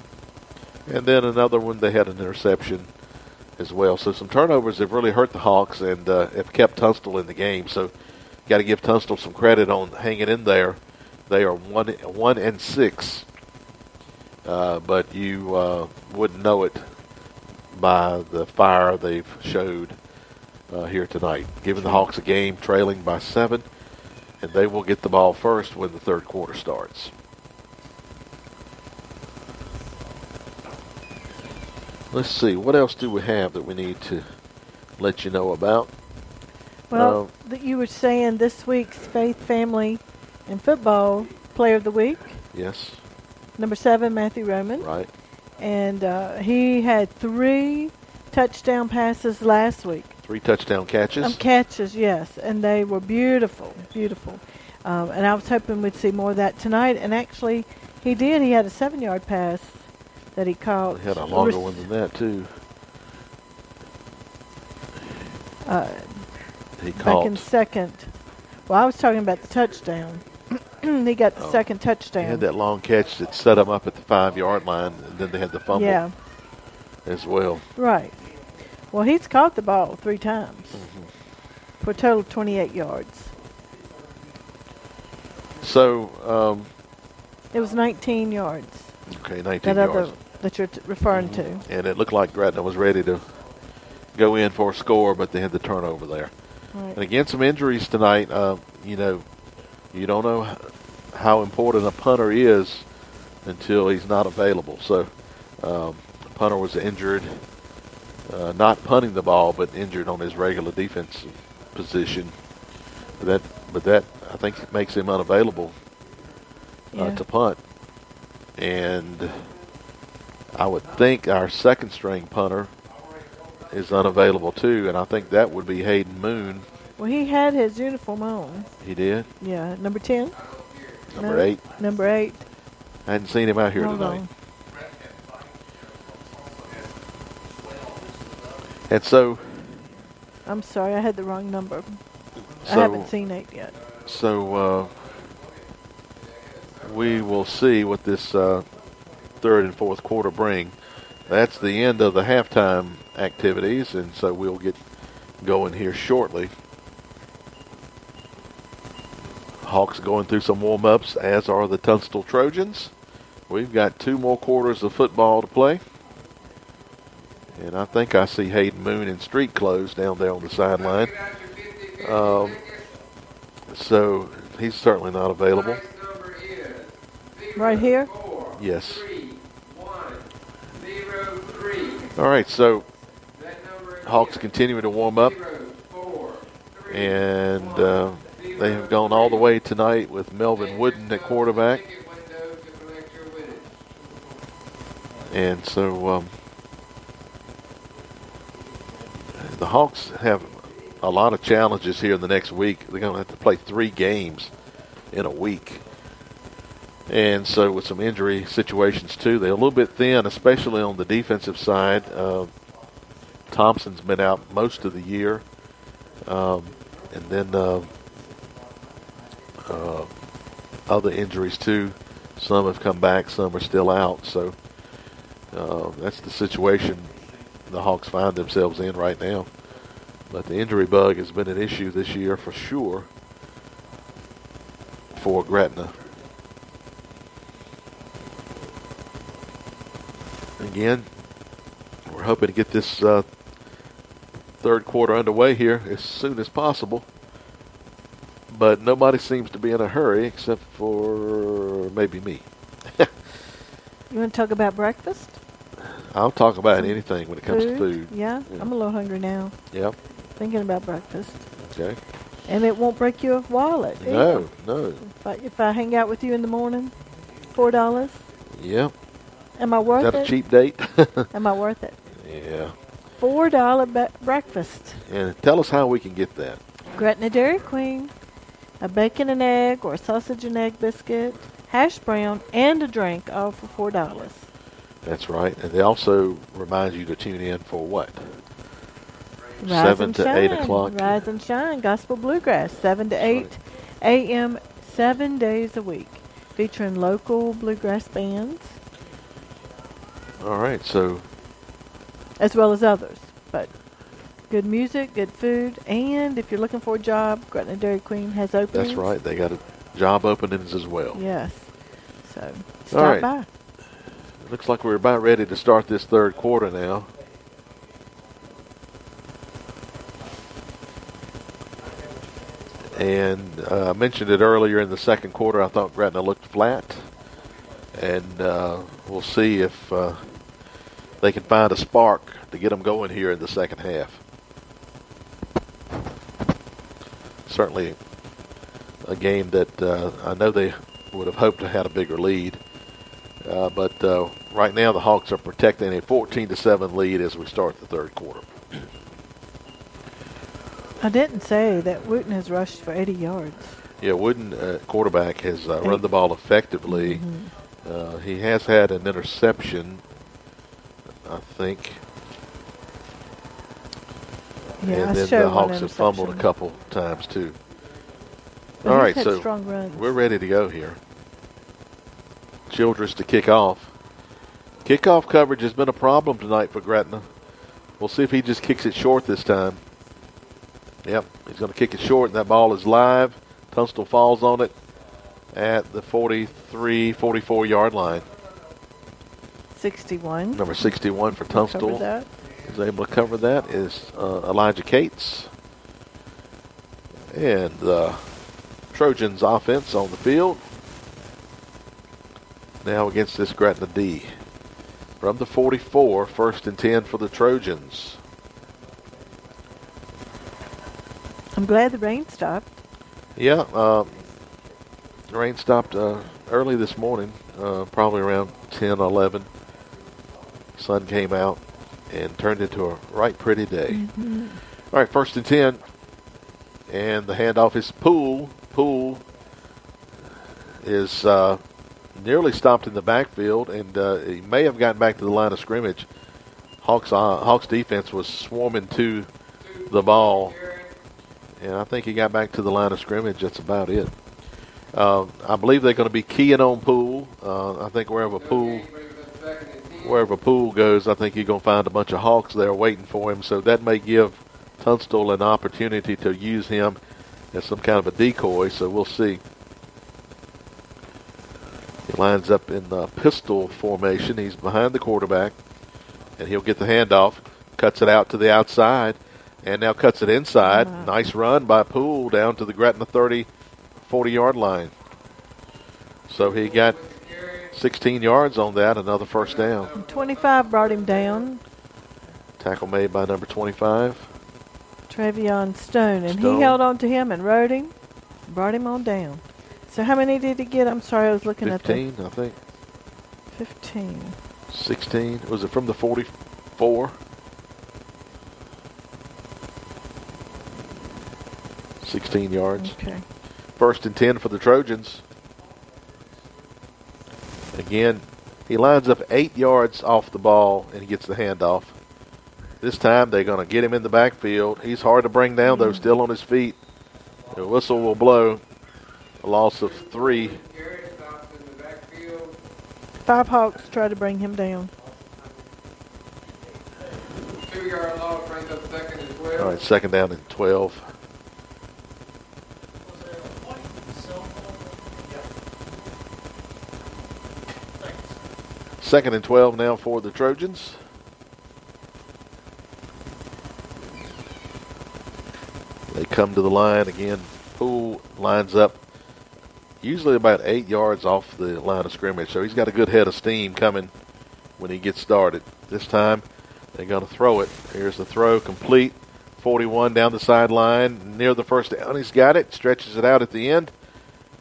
Speaker 1: And then another one, they had an interception as well. So some turnovers have really hurt the Hawks and have kept Tunstall in the game. So got to give Tunstall some credit on hanging in there. They are 1-6, but you wouldn't know it by the fire they've showed here tonight. Giving the Hawks a game, trailing by 7, and they will get the ball first when the third quarter starts. Let's see, what else do we have that we need to let you know about?
Speaker 3: Well, you were saying this week's Faith, Family, and Football Player of the Week.
Speaker 1: Yes.
Speaker 3: Number 7, Matthew Roman.
Speaker 1: Right.
Speaker 3: And he had 3 touchdown passes last week.
Speaker 1: 3 touchdown catches.
Speaker 3: Catches, yes. And they were beautiful, beautiful. And I was hoping we'd see more of that tonight. And actually, he did. He had a 7-yard pass that he caught.
Speaker 1: He had a longer one than that, too. He caught.
Speaker 3: Back in second. Well, I was talking about the touchdown. He got the second touchdown.
Speaker 1: He had that long catch that set him up at the 5-yard line, and then they had the fumble as well.
Speaker 3: Right. Well, he's caught the ball 3 times for a total of 28 yards.
Speaker 1: So
Speaker 3: it was 19 yards.
Speaker 1: Okay, 19 yards.
Speaker 3: That you're referring to.
Speaker 1: And it looked like Gretna was ready to go in for a score, but they had the turnover there.
Speaker 3: Right.
Speaker 1: And again, some injuries tonight. You don't know how important a punter is until he's not available. So the punter was injured, not punting the ball, but injured on his regular defensive position. But that I think makes him unavailable to punt. And I would think our second string punter is unavailable too, and I think that would be Hayden Moon.
Speaker 3: Well, he had his uniform on.
Speaker 1: He did?
Speaker 3: Yeah. Number 10?
Speaker 1: Number 8?
Speaker 3: Number 8.
Speaker 1: I hadn't seen him out here tonight. And so...
Speaker 3: I'm sorry, I had the wrong number. I haven't seen 8 yet.
Speaker 1: So we will see what this third and fourth quarter bring. That's the end of the halftime activities, and so we'll get going here shortly. Hawks going through some warm-ups, as are the Tunstall Trojans. We've got 2 more quarters of football to play. And I think I see Hayden Moon in street clothes down there on the sideline. So he's certainly not available.
Speaker 3: Right here?
Speaker 1: Yes. All right, so Hawks continue to warm up. And they have gone all the way tonight with Melvin Wooden at quarterback. And so the Hawks have a lot of challenges here in the next week. They're going to have to play 3 games in a week. And so with some injury situations too, they're a little bit thin, especially on the defensive side. Thompson's been out most of the year. And then other injuries too. Some have come back, some are still out. So that's the situation the Hawks find themselves in right now. But the injury bug has been an issue this year for sure for Gretna. Again, we're hoping to get this third quarter underway here as soon as possible. But nobody seems to be in a hurry except for maybe me.
Speaker 3: You want to talk about breakfast?
Speaker 1: I'll talk about anything when it comes to food.
Speaker 3: Yeah, I'm a little hungry now.
Speaker 1: Yep.
Speaker 3: Thinking about breakfast.
Speaker 1: Okay.
Speaker 3: And it won't break your wallet.
Speaker 1: No, no.
Speaker 3: If I hang out with you in the morning, $4.
Speaker 1: Yep.
Speaker 3: Am I worth it?
Speaker 1: Is that a cheap date?
Speaker 3: Am I worth it?
Speaker 1: Yeah.
Speaker 3: $4 breakfast.
Speaker 1: And tell us how we can get that.
Speaker 3: Gretna Dairy Queen. A bacon and egg or a sausage and egg biscuit, hash brown, and a drink, all for $4.
Speaker 1: That's right. And they also remind you to tune in for what?
Speaker 3: Rise
Speaker 1: 7
Speaker 3: and
Speaker 1: to
Speaker 3: shine.
Speaker 1: 8 o'clock.
Speaker 3: Rise and Shine, Gospel Bluegrass, 7 to 8
Speaker 1: right.
Speaker 3: a.m., 7 days a week, featuring local bluegrass bands.
Speaker 1: All right, so.
Speaker 3: As well as others, but good music, good food, and if you're looking for a job, Gretna Dairy Queen has openings.
Speaker 1: That's right. They got job openings as well.
Speaker 3: Yes. So,
Speaker 1: All
Speaker 3: stop
Speaker 1: right.
Speaker 3: by.
Speaker 1: Looks like we're about ready to start this third quarter now. And I mentioned it earlier in the second quarter. I thought Gretna looked flat. And we'll see if they can find a spark to get them going here in the second half. Certainly a game that I know they would have hoped to have had a bigger lead. But right now the Hawks are protecting a 14-7 lead as we start the third quarter.
Speaker 3: I didn't say that Wooten has rushed for 80 yards.
Speaker 1: Yeah, Wooden, quarterback, has run the ball effectively.
Speaker 3: Mm-hmm.
Speaker 1: He has had an interception, I think.
Speaker 3: Yeah,
Speaker 1: And then the Hawks have fumbled a couple times too.
Speaker 3: But
Speaker 1: all right,
Speaker 3: had
Speaker 1: so
Speaker 3: strong runs.
Speaker 1: We're ready to go here. Childress to kick off. Kickoff coverage has been a problem tonight for Gretna. We'll see if he just kicks it short this time. Yep, he's going to kick it short, and that ball is live. Tunstall falls on it at the 43, 44-yard line.
Speaker 3: 61.
Speaker 1: Number 61 for Tunstall.
Speaker 3: Cover that.
Speaker 1: Is able to cover that is Elijah Cates. And the Trojans offense on the field. Now against this Gretna D. From the 44, 1st and 10 for the Trojans.
Speaker 3: I'm glad the rain stopped.
Speaker 1: Yeah, the rain stopped early this morning, probably around 10, 11. Sun came out and turned into a right pretty day.
Speaker 3: Mm-hmm.
Speaker 1: All right, 1st and 10. And the handoff is Poole. Poole is nearly stopped in the backfield, and he may have gotten back to the line of scrimmage. Hawks defense was swarming to the ball, and I think he got back to the line of scrimmage. That's about it. I believe they're going to be keying on Poole. I think wherever Poole goes, I think you're going to find a bunch of Hawks there waiting for him. So that may give Tunstall an opportunity to use him as some kind of a decoy. So we'll see. He lines up in the pistol formation. He's behind the quarterback, and he'll get the handoff, cuts it out to the outside, and now cuts it inside.
Speaker 3: Wow.
Speaker 1: Nice run by Poole down to the Gretna 30, 40-yard line. So he got 16 yards on that, another first down.
Speaker 3: 25 brought him down.
Speaker 1: Tackle made by number 25.
Speaker 3: Travion Stone, and he held on to him and rode him, brought him on down. So how many did he get? I'm sorry, I was looking
Speaker 1: 15,
Speaker 3: at the...
Speaker 1: I think.
Speaker 3: 15.
Speaker 1: 16. Was it from the 44? 16 yards.
Speaker 3: Okay.
Speaker 1: 1st and 10 for the Trojans. Again, he lines up 8 yards off the ball, and he gets the handoff. This time they're going to get him in the backfield. He's hard to bring down, though, still on his feet. The whistle will blow. A loss of 3.
Speaker 3: 5 Hawks try to bring him down.
Speaker 2: 2-yard loss brings up second and 12.
Speaker 1: All right, second down and 12. Second and 12 now for the Trojans. They come to the line again. Poole lines up usually about 8 yards off the line of scrimmage. So he's got a good head of steam coming when he gets started. This time they're going to throw it. Here's the throw complete. 41 down the sideline near the first down. He's got it. Stretches it out at the end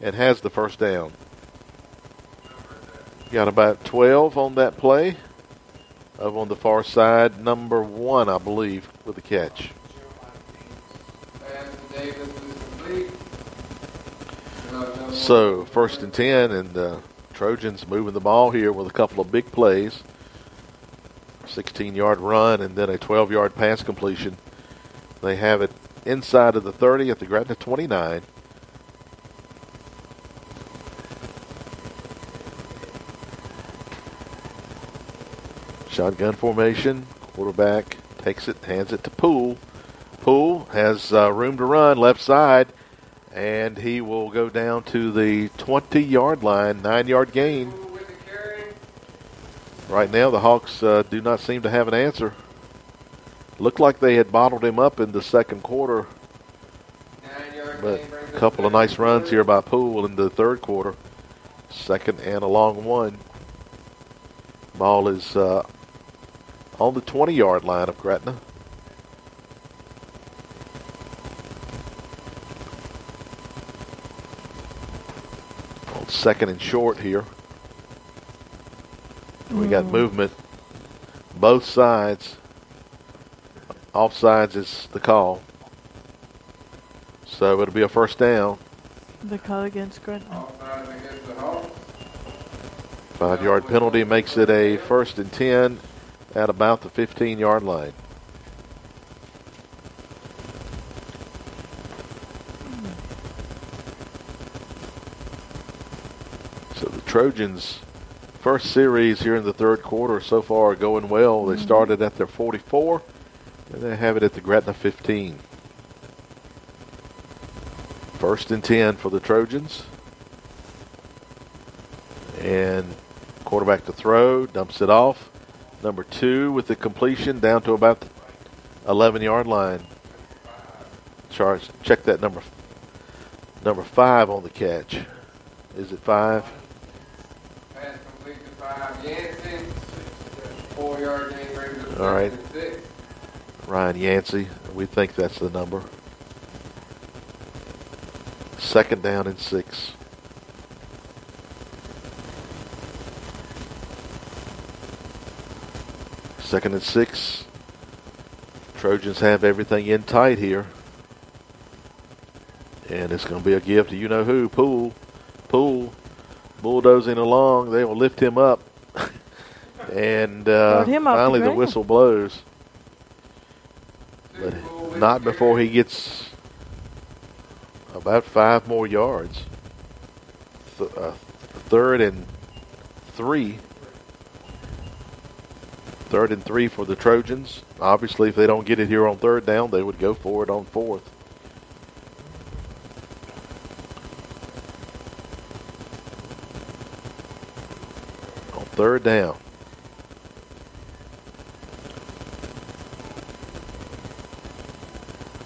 Speaker 1: and has the first down. Got about 12 on that play. Over on the far side, number 1, I believe, with the catch. So, first and 10, and the Trojans moving the ball here with a couple of big plays. 16-yard run and then a 12-yard pass completion. They have it inside of the 30 at the Gretna 29. Shotgun formation. Quarterback takes it, hands it to Poole. Poole has room to run left side, and he will go down to the 20-yard line, 9-yard gain. Right now, the Hawks do not seem to have an answer. Looked like they had bottled him up in the second quarter, but a couple of nice runs here by Poole in the third quarter. Second and a long one. Ball is on the 20-yard line of Gretna. On second and short here. We got movement. Both sides. Offsides is the call. So it'll be a first down.
Speaker 3: The call against Gretna.
Speaker 1: 5-yard penalty makes it a first and 10 at about the 15-yard line. So the Trojans' first series here in the third quarter so far are going well. They started at their 44, and they have it at the Gretna 15. First and 10 for the Trojans. And quarterback to throw, dumps it off. Number 2 with the completion down to about the 11-yard line. Check that number 5 on the catch. Is it 5?
Speaker 2: Pass complete to 5. Yancey. 4-yard gain brings us
Speaker 1: All right.
Speaker 2: 6.
Speaker 1: Ryan Yancey. We think that's the number. Second down and 6. Second and 6. Trojans have everything in tight here. And it's going to be a give to you-know-who, Poole. Poole bulldozing along. They will lift him up. And finally the whistle blows. But not before he gets about 5 more yards. Third and 3. Third and 3 for the Trojans. Obviously, if they don't get it here on third down, they would go for it on fourth. On third down.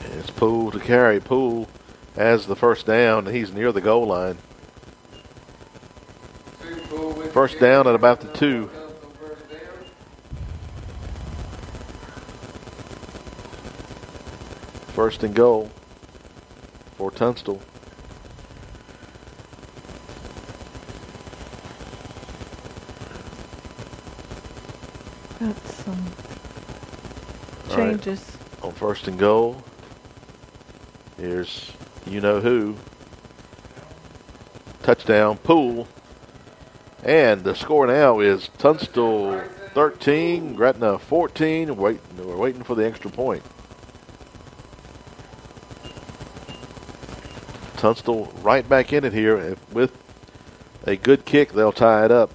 Speaker 1: And it's Poole to carry. Poole has the first down, and he's near the goal line. First down at about the 2. First and goal for Tunstall.
Speaker 3: Got some changes.
Speaker 1: Right. On first and goal, here's you-know-who. Touchdown, Poole. And the score now is Tunstall 13, Gretna 14. We're waiting for the extra point. Tunstall right back in it here. With a good kick, they'll tie it up.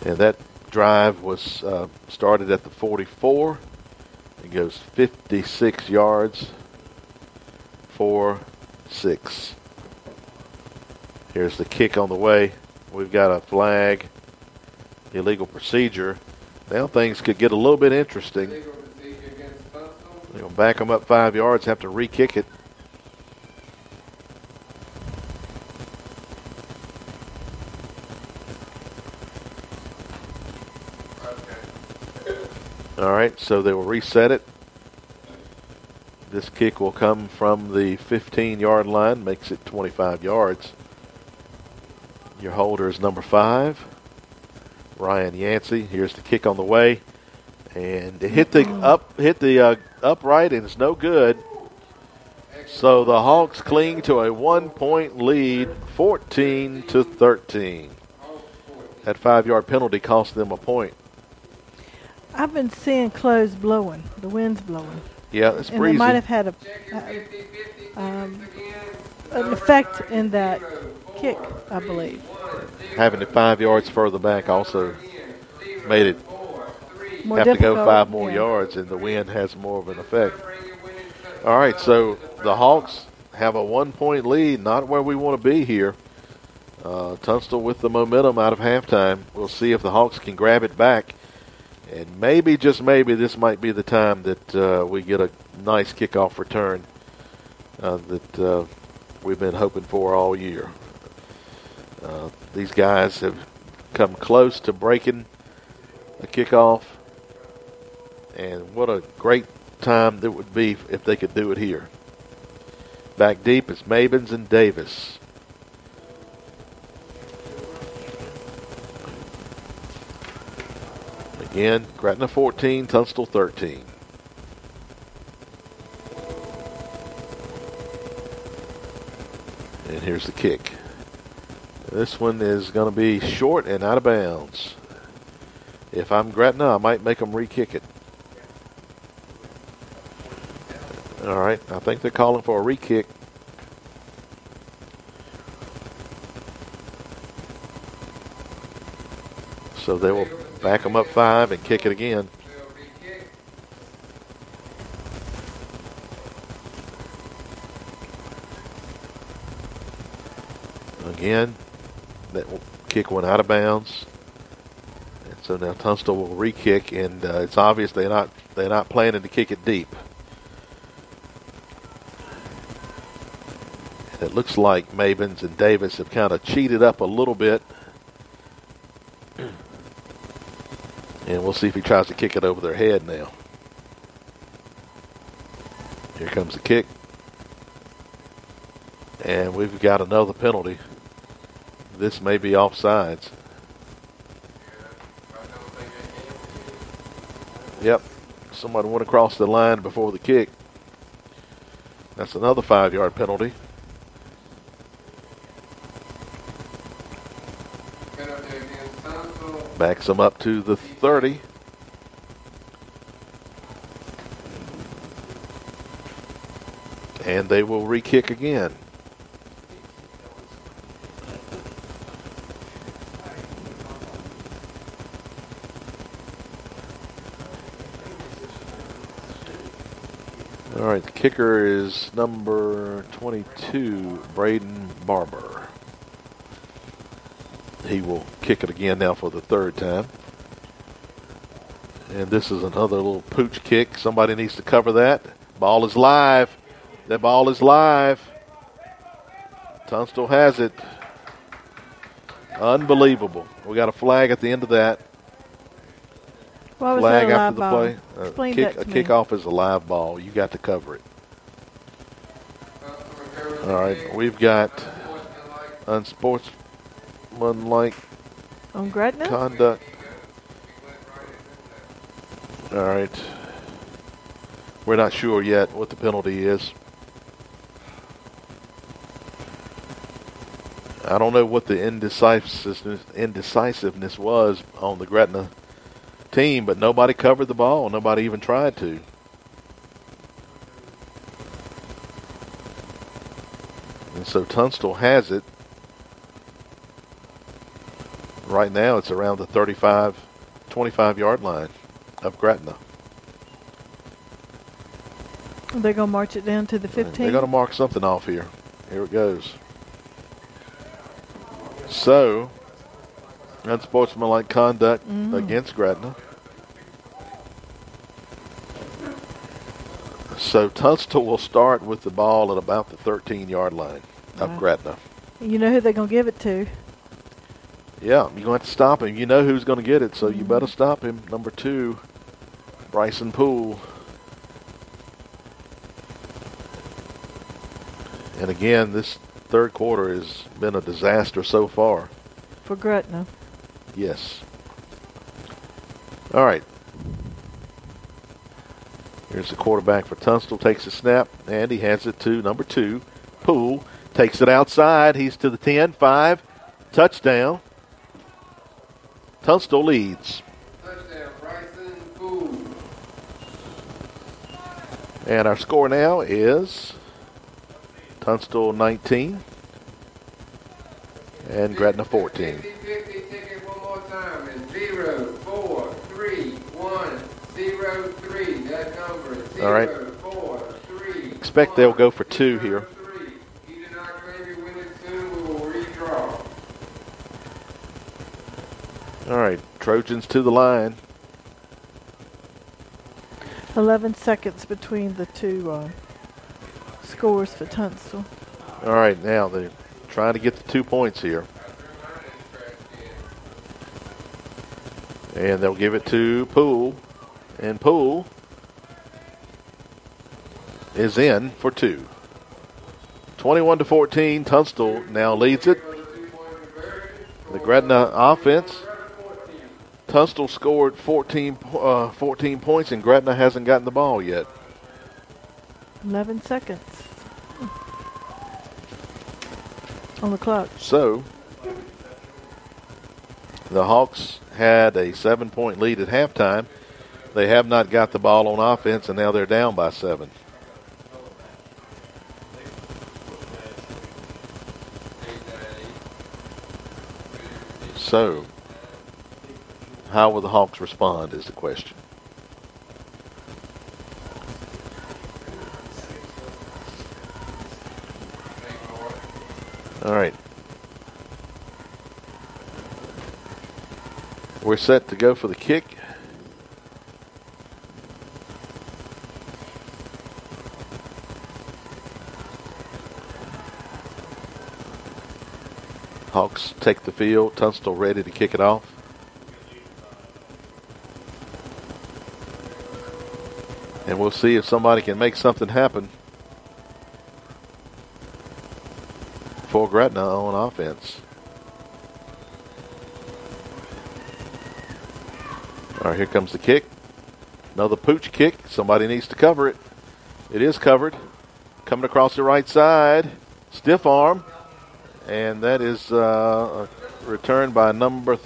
Speaker 1: And that drive was started at the 44. It goes 56 yards, 4-6. Here's the kick on the way. We've got a flag, illegal procedure. Now things could get a little bit interesting. They're going to back them up 5 yards, have to re-kick it. All right, so they will reset it. This kick will come from the 15-yard line, makes it 25 yards. Your holder is number 5, Ryan Yancey. Here's the kick on the way, and it hit the upright, and it's no good. So the Hawks cling to a 1-point lead, 14-13. That 5-yard penalty cost them a point.
Speaker 3: I've been seeing clothes blowing. The wind's blowing.
Speaker 1: Yeah, it's breezy.
Speaker 3: And it might have had an effect in that kick, I believe.
Speaker 1: Having it 5 yards further back also made it
Speaker 3: More
Speaker 1: have
Speaker 3: difficult,
Speaker 1: to go 5 more yards, and the wind has more of an effect. All right, so the Hawks have a 1-point lead, not where we want to be here. Tunstall with the momentum out of halftime. We'll see if the Hawks can grab it back. And maybe, just maybe, this might be the time that we get a nice kickoff return that we've been hoping for all year. These guys have come close to breaking the kickoff. And what a great time that would be if they could do it here. Back deep is Mabins and Davis. Again, Gretna 14, Tunstall 13. And here's the kick. This one is going to be short and out of bounds. If I'm Gretna, I might make them re-kick it. All right, I think they're calling for a re-kick. So they will back them up 5 and kick it again. Again, that kick went out of bounds. And so now Tunstall will re-kick, and it's obvious they're not planning to kick it deep. And it looks like Mabins and Davis have kind of cheated up a little bit. And we'll see if he tries to kick it over their head now. Here comes the kick. And we've got another penalty. This may be offsides. Yep. Somebody went across the line before the kick. That's another 5-yard penalty. Backs them up to the 30. And they will re-kick again. All right, the kicker is number 22, Braden Barber. He will kick it again now for the 3rd time. And this is another little pooch kick. Somebody needs to cover that. Ball is live. That ball is live. Tunstall has it. Unbelievable. We got a flag at the end of that.
Speaker 3: What was
Speaker 1: flag
Speaker 3: that
Speaker 1: after the
Speaker 3: ball?
Speaker 1: play.
Speaker 3: Explain that to
Speaker 1: a
Speaker 3: me.
Speaker 1: kickoff is a live ball. You got to cover it. All right, we've got unsportsmanlike
Speaker 3: On Gretna?
Speaker 1: conduct. All right. We're not sure yet what the penalty is. I don't know what the indecisiveness was on the Gretna team, but nobody covered the ball. Nobody even tried to. And so Tunstall has it. Right now it's around the 25-yard line of Gretna.
Speaker 3: They're going to march it down to the 15.
Speaker 1: They're going to mark something off here. Here it goes. So, unsportsmanlike conduct against Gretna. So Tunstall will start with the ball at about the 13-yard line of Gretna.
Speaker 3: You know who they're going to give it to.
Speaker 1: Yeah, you're going to have to stop him. You know who's going to get it, so you better stop him. Number 2, Bryson Poole. And again, this third quarter has been a disaster so far.
Speaker 3: For Gretna.
Speaker 1: Yes. All right. Here's the quarterback for Tunstall. Takes a snap, and he hands it to number 2, Poole. Takes it outside. He's to the 10, 5. Touchdown. Tunstall leads.
Speaker 2: Touchdown, Bryson Poole.
Speaker 1: And our score now is Tunstall 19 and Gretna 14.
Speaker 2: 50-50 ticket one more time. And 0, 4, 3, 1, 0, 3. That number. 0,
Speaker 1: All right.
Speaker 2: 4, 3.
Speaker 1: Expect they'll go for 2 here.
Speaker 2: You do not claim your win it soon. We will redraw.
Speaker 1: All right. Trojans to the line.
Speaker 3: 11 seconds between the two scores for Tunstall.
Speaker 1: All right. Now they're trying to get the 2 points here. And they'll give it to Poole. And Poole is in for 2. 21-14. Tunstall now leads it. The Gretna offense. Tunstall scored 14 points, and Gretna hasn't gotten the ball yet.
Speaker 3: 11 seconds on the clock.
Speaker 1: So, the Hawks had a 7-point lead at halftime. They have not got the ball on offense, and now they're down by 7. So, how will the Hawks respond is the question. All right. We're set to go for the kick. Hawks take the field. Tunstall ready to kick it off. And we'll see if somebody can make something happen for Gretna on offense. All right, here comes the kick. Another pooch kick. Somebody needs to cover it. It is covered. Coming across the right side. Stiff arm. And that is returned by number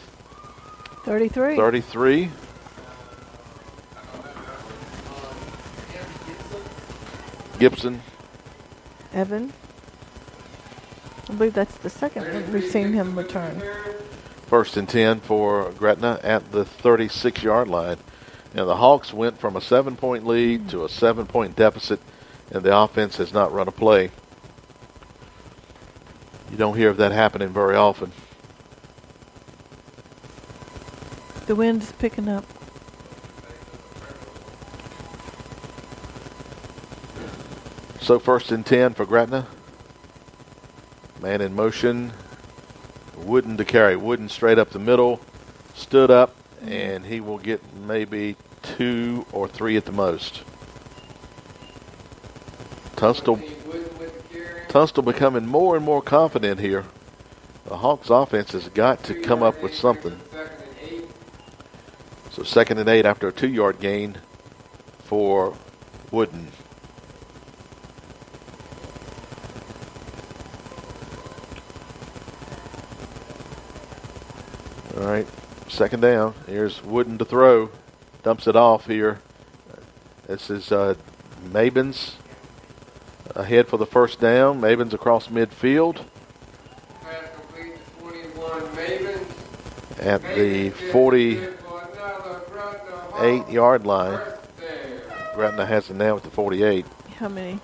Speaker 3: 33.
Speaker 1: 33. Gibson.
Speaker 3: Evan. I believe that's the second one we've seen him return.
Speaker 1: 1st and 10 for Gretna at the 36-yard line. Now the Hawks went from a 7-point lead to a 7-point deficit, and the offense has not run a play. You don't hear of that happening very often.
Speaker 3: The wind is picking up.
Speaker 1: So 1st and 10 for Gretna. Man in motion. Wooden to carry. Wooden straight up the middle. Stood up, and he will get maybe 2 or 3 at the most. Tunstall becoming more and more confident here. The Hawks offense has got to come up with something. So 2nd and 8 after a 2-yard gain for Wooden. All right, second down. Here's Wooden to throw. Dumps it off here. This is Mabins ahead for the first down. Mabins across midfield.
Speaker 2: Pass complete to 21, Mabins.
Speaker 1: At the 48-yard line. Gretna has it now at the 48.
Speaker 3: How many?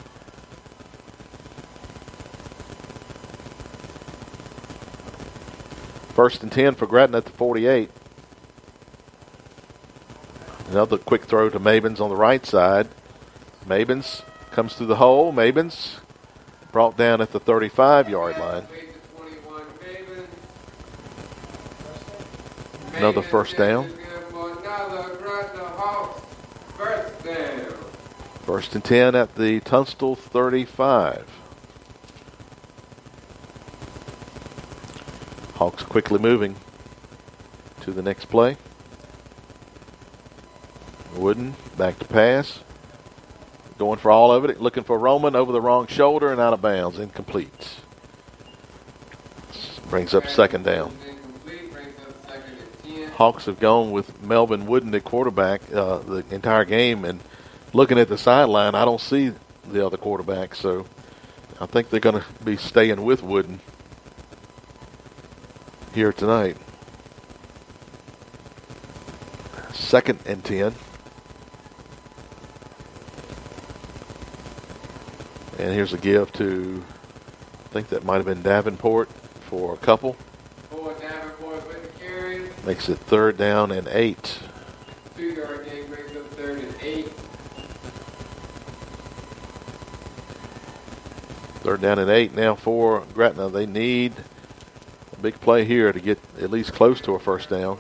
Speaker 1: First and 10 for Gretna at the 48. Another quick throw to Mabins on the right side. Mabins comes through the hole. Mabins brought down at the 35-yard line. Another first down. First and 10 at the Tunstall 35. Hawks quickly moving to the next play. Wooden back to pass. Going for all of it. Looking for Roman over the wrong shoulder and out of bounds. Incomplete. Brings up second down. Hawks have gone with Melvin Wooden at quarterback the entire game. And looking at the sideline, I don't see the other quarterback. So I think they're going to be staying with Wooden here tonight. Second and 10. And here's a give to, I think that might have been Davenport for a couple. Makes it third down and 8.
Speaker 2: 2-yard gain brings up third and 8.
Speaker 1: Third down and 8 now for Gretna. They need a big play here to get at least close to a first down.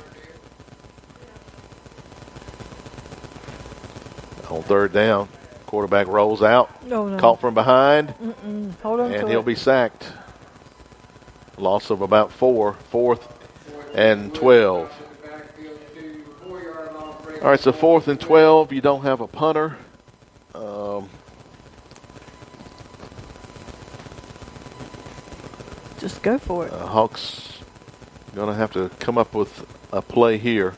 Speaker 1: On third down, quarterback rolls out.
Speaker 3: No.
Speaker 1: Caught from behind.
Speaker 3: Hold on
Speaker 1: and he'll be sacked. Loss of about 4. Fourth and 12. All right, so 4th and 12. You don't have a punter.
Speaker 3: Just go for it.
Speaker 1: Hawks going to have to come up with a play here.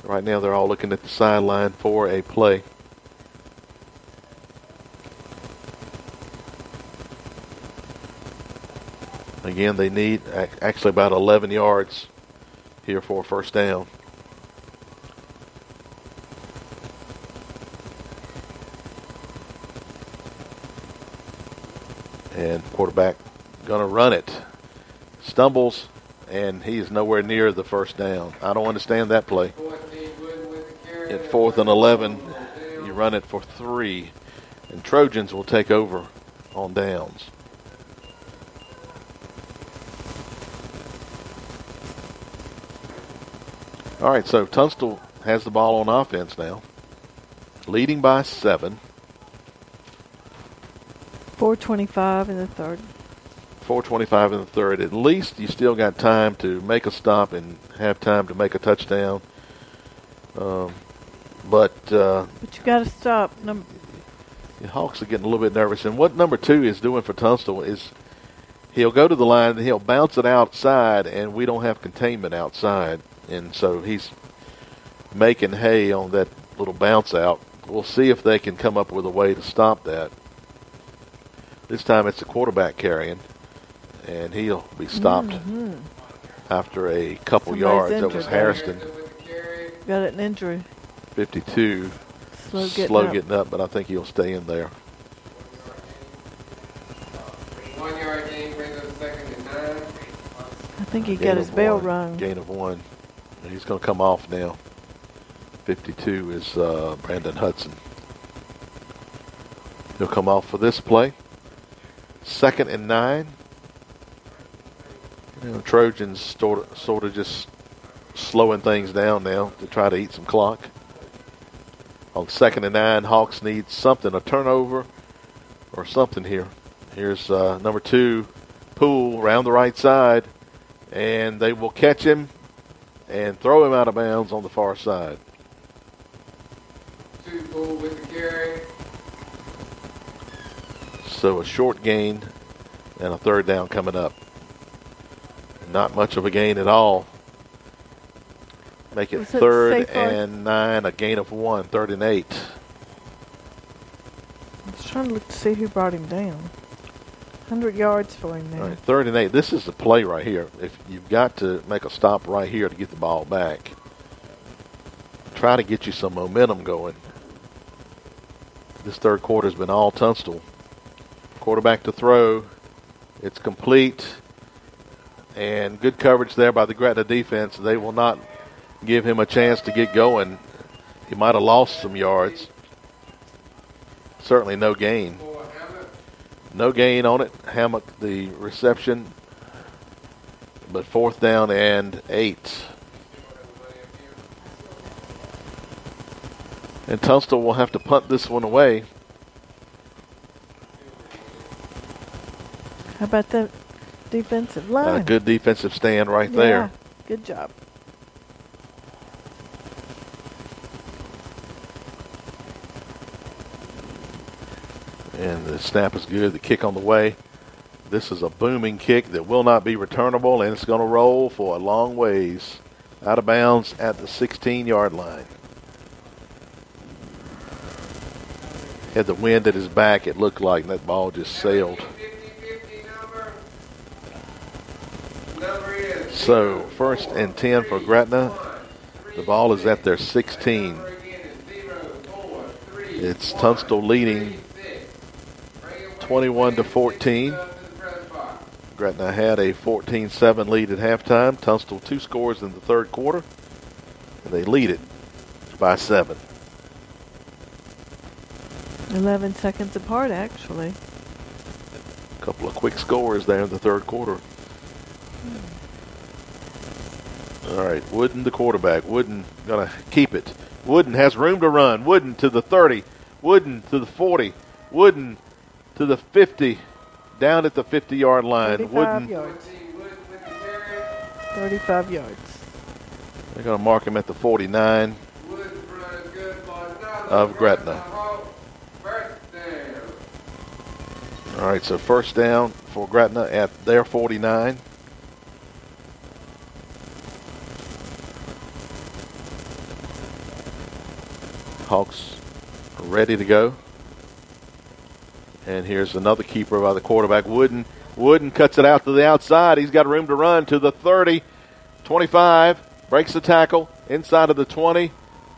Speaker 1: Right now they're all looking at the sideline for a play. Again, they need actually about 11 yards here for a first down. And quarterback going to run it. Stumbles, and he is nowhere near the first down. I don't understand that play. At 4th and 11, you run it for 3. And Trojans will take over on downs. All right, so Tunstall has the ball on offense now. Leading by 7.
Speaker 3: 4:25 in the third.
Speaker 1: 4:25 in the third. At least you still got time to make a stop and have time to make a touchdown. But
Speaker 3: you got to stop.
Speaker 1: The Hawks are getting a little bit nervous. And what number 2 is doing for Tunstall is he'll go to the line and he'll bounce it outside, and we don't have containment outside. And so he's making hay on that little bounce out. We'll see if they can come up with a way to stop that. This time it's the quarterback carrying, and he'll be stopped after a couple yards. That was Harrison.
Speaker 3: Got an injury.
Speaker 1: 52.
Speaker 3: Slow
Speaker 1: getting up, but I think he'll stay in there.
Speaker 2: 1-yard gain brings up second and 9.
Speaker 3: I think he got his bell rung.
Speaker 1: Gain of 1. He's going to come off now. 52 is Brandon Hudson. He'll come off for this play. 2nd and 9. Trojans sort of just slowing things down now to try to eat some clock. On 2nd and 9, Hawks need something, a turnover or something here. Here's number 2, Poole, around the right side, and they will catch him and throw him out of bounds on the far side.
Speaker 2: 2 Poole with the carry.
Speaker 1: So a short gain and a third down coming up. Not much of a gain at all Make it
Speaker 3: Was it
Speaker 1: 3rd
Speaker 3: safe yard?
Speaker 1: and 9, a gain of 1, 3rd and 8.
Speaker 3: I was trying to look to see who brought him down. 100 yards for him there.
Speaker 1: All right, 3rd and 8. This is the play right here. If you've got to make a stop right here to get the ball back, try to get you some momentum going. This third quarter has been all Tunstall. Quarterback to throw. It's complete. And good coverage there by the Gretna defense. They will not give him a chance to get going. He might have lost some yards. Certainly no gain. No gain on it. Hammock the reception. But 4th down and 8. And Tunstall will have to punt this one away.
Speaker 3: How about the defensive line?
Speaker 1: A good defensive stand right there.
Speaker 3: Good job.
Speaker 1: And the snap is good. The kick on the way. This is a booming kick that will not be returnable, and it's going to roll for a long ways out of bounds at the 16-yard line. Had the wind at his back, it looked like that ball just sailed. So 1st and 10 for Gretna. The ball is at their 16. It's Tunstall leading 21-14. Gretna had a 14-7 lead at halftime. Tunstall 2 scores in the third quarter. And they lead it by 7.
Speaker 3: 11 seconds apart, actually.
Speaker 1: A couple of quick scores there in the third quarter. All right, Wooden, the quarterback. Wooden going to keep it. Wooden has room to run. Wooden to the 30. Wooden to the 40. Wooden to the 50. Down at the 50-yard line.
Speaker 3: 35 yards. 35 yards.
Speaker 1: They're going to mark him at the 49 of Gretna. All right, so 1st down for Gretna at their 49. Hawks are ready to go. And here's another keeper by the quarterback, Wooden. Wooden cuts it out to the outside. He's got room to run to the 30, 25, breaks the tackle inside of the 20,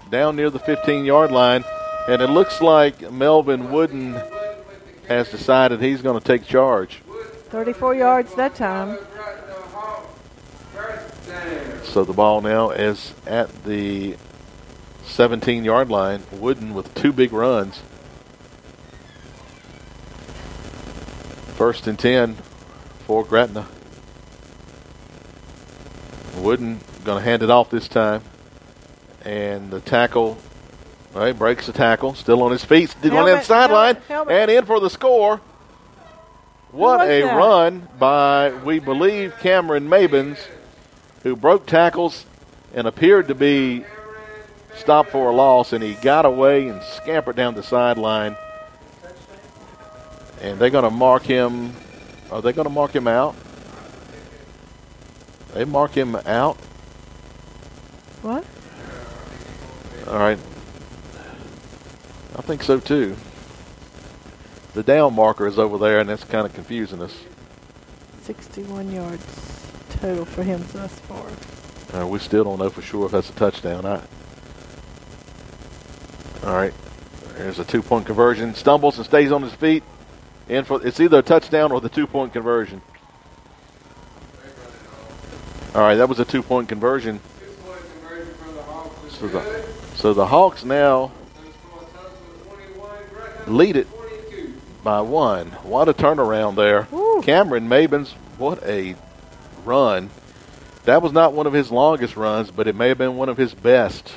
Speaker 1: down near the 15-yard line. And it looks like Melvin Wooden has decided he's going to take charge.
Speaker 3: 34 yards that time.
Speaker 1: So the ball now is at the 17-yard line. Wooden with 2 big runs. 1st and 10 for Gretna. Wooden going to hand it off this time. And the tackle, all right, breaks the tackle. Still on his feet. Still on that sideline. And in for the score. What a run by, we believe, Cameron Mabins, who broke tackles and appeared to be stopped for a loss. And he got away and scampered down the sideline. And they're going to mark him. Are they going to mark him out? They mark him out.
Speaker 3: What?
Speaker 1: All right. I think so, too. The down marker is over there, and that's kind of confusing us.
Speaker 3: 61 yards total for him thus far.
Speaker 1: We still don't know for sure if that's a touchdown. All right. There's a 2-point conversion. Stumbles and stays on his feet. It's either a touchdown or the 2-point conversion. All right, that was a 2-point conversion. So the Hawks now lead it by 1. What a turnaround there.
Speaker 3: Woo.
Speaker 1: Cameron Mabins, what a run. That was not one of his longest runs, but it may have been one of his best.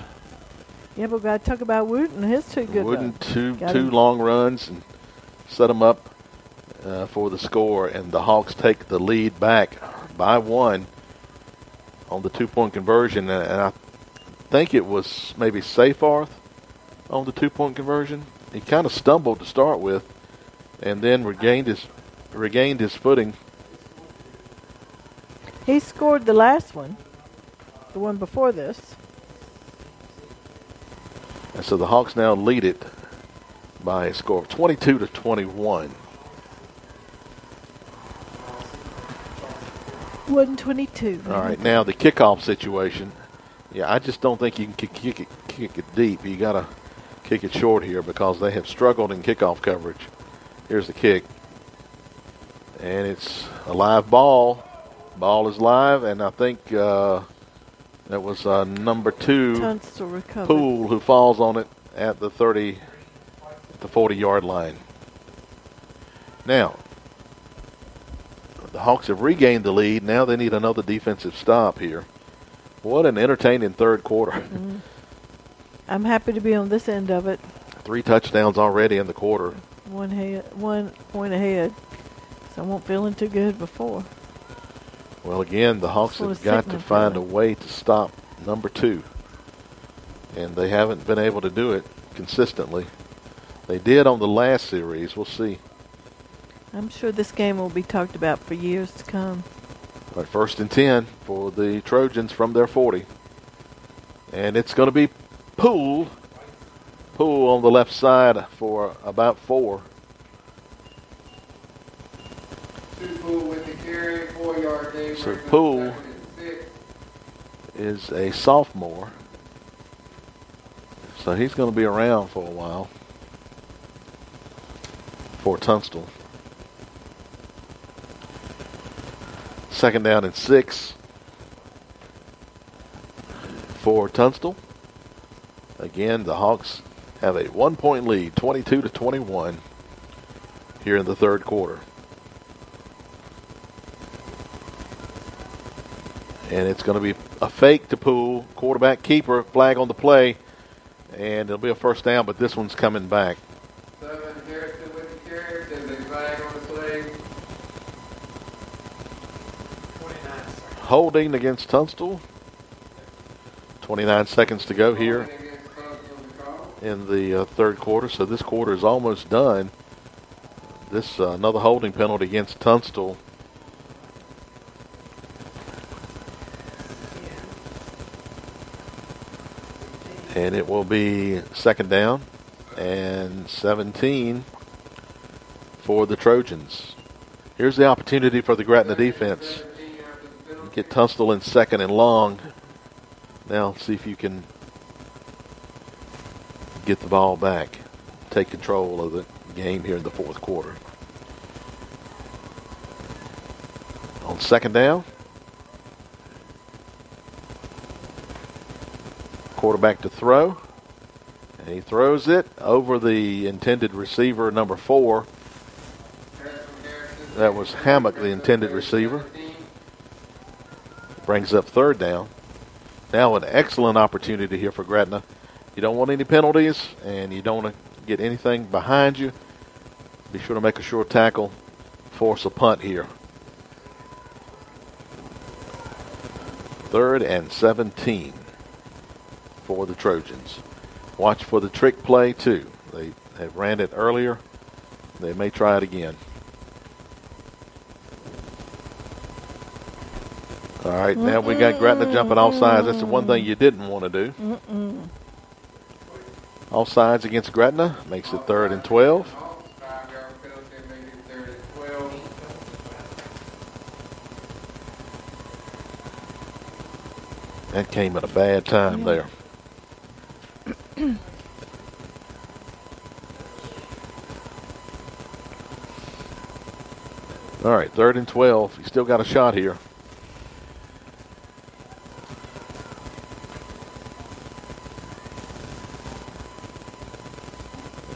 Speaker 3: Yeah, but we got to talk about Wooden. His 2 good
Speaker 1: Wooden,
Speaker 3: runs.
Speaker 1: two long runs and set them up for the score, and the Hawks take the lead back by 1 on the 2-point conversion. And I think it was maybe Seyfarth on the 2-point conversion. He kind of stumbled to start with, and then regained his footing.
Speaker 3: He scored the last one, the one before this.
Speaker 1: And so the Hawks now lead it by a score of 22-21.
Speaker 3: 122.
Speaker 1: All right, now the kickoff situation. Yeah, I just don't think you can kick it deep. You got to kick it short here because they have struggled in kickoff coverage. Here's the kick. And it's a live ball. Ball is live, and I think that was number 2,
Speaker 3: Tunstall recovered.
Speaker 1: Poole, who falls on it at the 40-yard line. Now, the Hawks have regained the lead. Now they need another defensive stop here. What an entertaining third quarter.
Speaker 3: Mm-hmm. I'm happy to be on this end of it.
Speaker 1: 3 touchdowns already in the quarter.
Speaker 3: 1 point ahead. So I won't feeling too good before.
Speaker 1: Well, again, the Hawks have got to find a way to stop number 2. And they haven't been able to do it consistently. They did on the last series. We'll see.
Speaker 3: I'm sure this game will be talked about for years to come.
Speaker 1: All right, 1st and 10 for the Trojans from their 40. And it's going to be Poole. Poole on the left side for about 4.
Speaker 2: Poole with the carry, 4-yard gain.
Speaker 1: So Poole is a sophomore. So he's going to be around for a while for Tunstall. 2nd down and 6 for Tunstall. Again, the Hawks have a 1-point lead, 22-21 here in the third quarter. And it's going to be a fake to Poole, quarterback keeper, flag on the play, and it'll be a first down, but this one's coming back.
Speaker 2: 7, Harrison with the carry, there's a flag on the play.
Speaker 4: 29 seconds.
Speaker 1: Holding against Tunstall. 29 seconds to go here in the third quarter, so this quarter is almost done. This another holding penalty against Tunstall. And it will be 2nd down and 17 for the Trojans. Here's the opportunity for the Gretna defense. Get Tunstall in 2nd and long. Now see if you can get the ball back. Take control of the game here in the fourth quarter. On 2nd down. Quarterback to throw. And he throws it over the intended receiver, number 4. That was Hammock, the intended receiver. Brings up 3rd down. Now an excellent opportunity here for Gretna. You don't want any penalties, and you don't want to get anything behind you. Be sure to make a short tackle. Force a punt here. 3rd and 17 for the Trojans. Watch for the trick play, too. They have ran it earlier. They may try it again. All right, now we got Gretna jumping off sides. That's the one thing you didn't want to do. Off sides against Gretna makes it 3rd and 12.
Speaker 2: 5-yard penalty, make it 3rd and 12.
Speaker 1: That came at a bad time there. All right, 3rd and 12. You still got a shot here.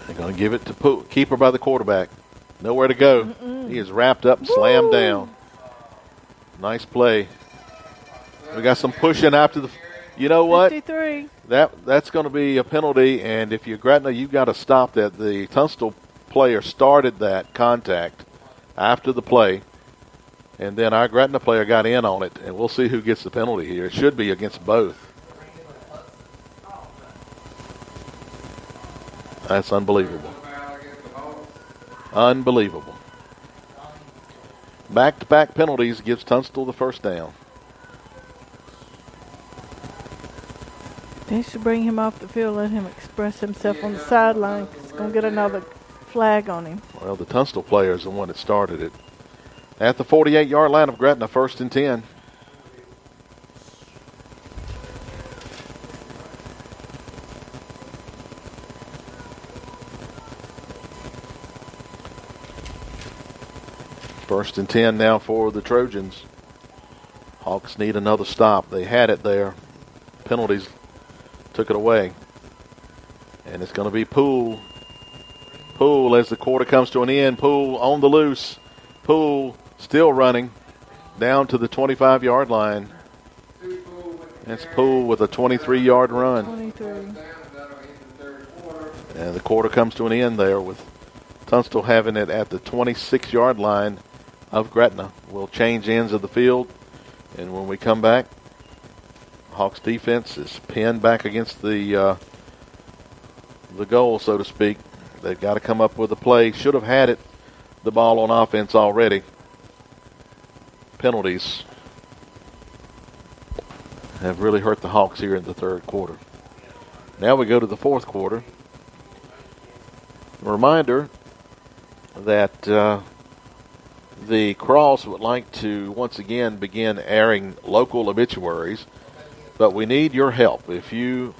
Speaker 1: They're going to give it to keeper by the quarterback. Nowhere to go. He is wrapped up and slammed down. Nice play. We got some pushing after the. You know what?
Speaker 3: 53.
Speaker 1: That's going to be a penalty, and if you're Gretna, you've got to stop that. The Tunstall player started that contact after the play, and then our Gretna player got in on it, and we'll see who gets the penalty here. It should be against both. That's unbelievable. Unbelievable. Back-to-back penalties gives Tunstall the first down.
Speaker 3: They should bring him off the field, let him express himself on the sideline. He's going to get another flag on him.
Speaker 1: Well, the Tunstall player is the one that started it. At the 48-yard line of Gretna, 1st and 10. First and 10 now for the Trojans. Hawks need another stop. They had it there. Penalties took it away. And it's going to be Poole. Poole as the quarter comes to an end. Poole on the loose. Poole still running down to the 25-yard line. That's Poole with a 23-yard run.
Speaker 3: 23.
Speaker 1: And the quarter comes to an end there with Tunstall having it at the 26-yard line of Gretna. We'll change ends of the field. And when we come back, Hawks defense is pinned back against the goal, so to speak. They've got to come up with a play. Should have had it, the ball on offense already. Penalties have really hurt the Hawks here in the third quarter. Now we go to the fourth quarter. A reminder that the Cross would like to once again begin airing local obituaries, but we need your help. If you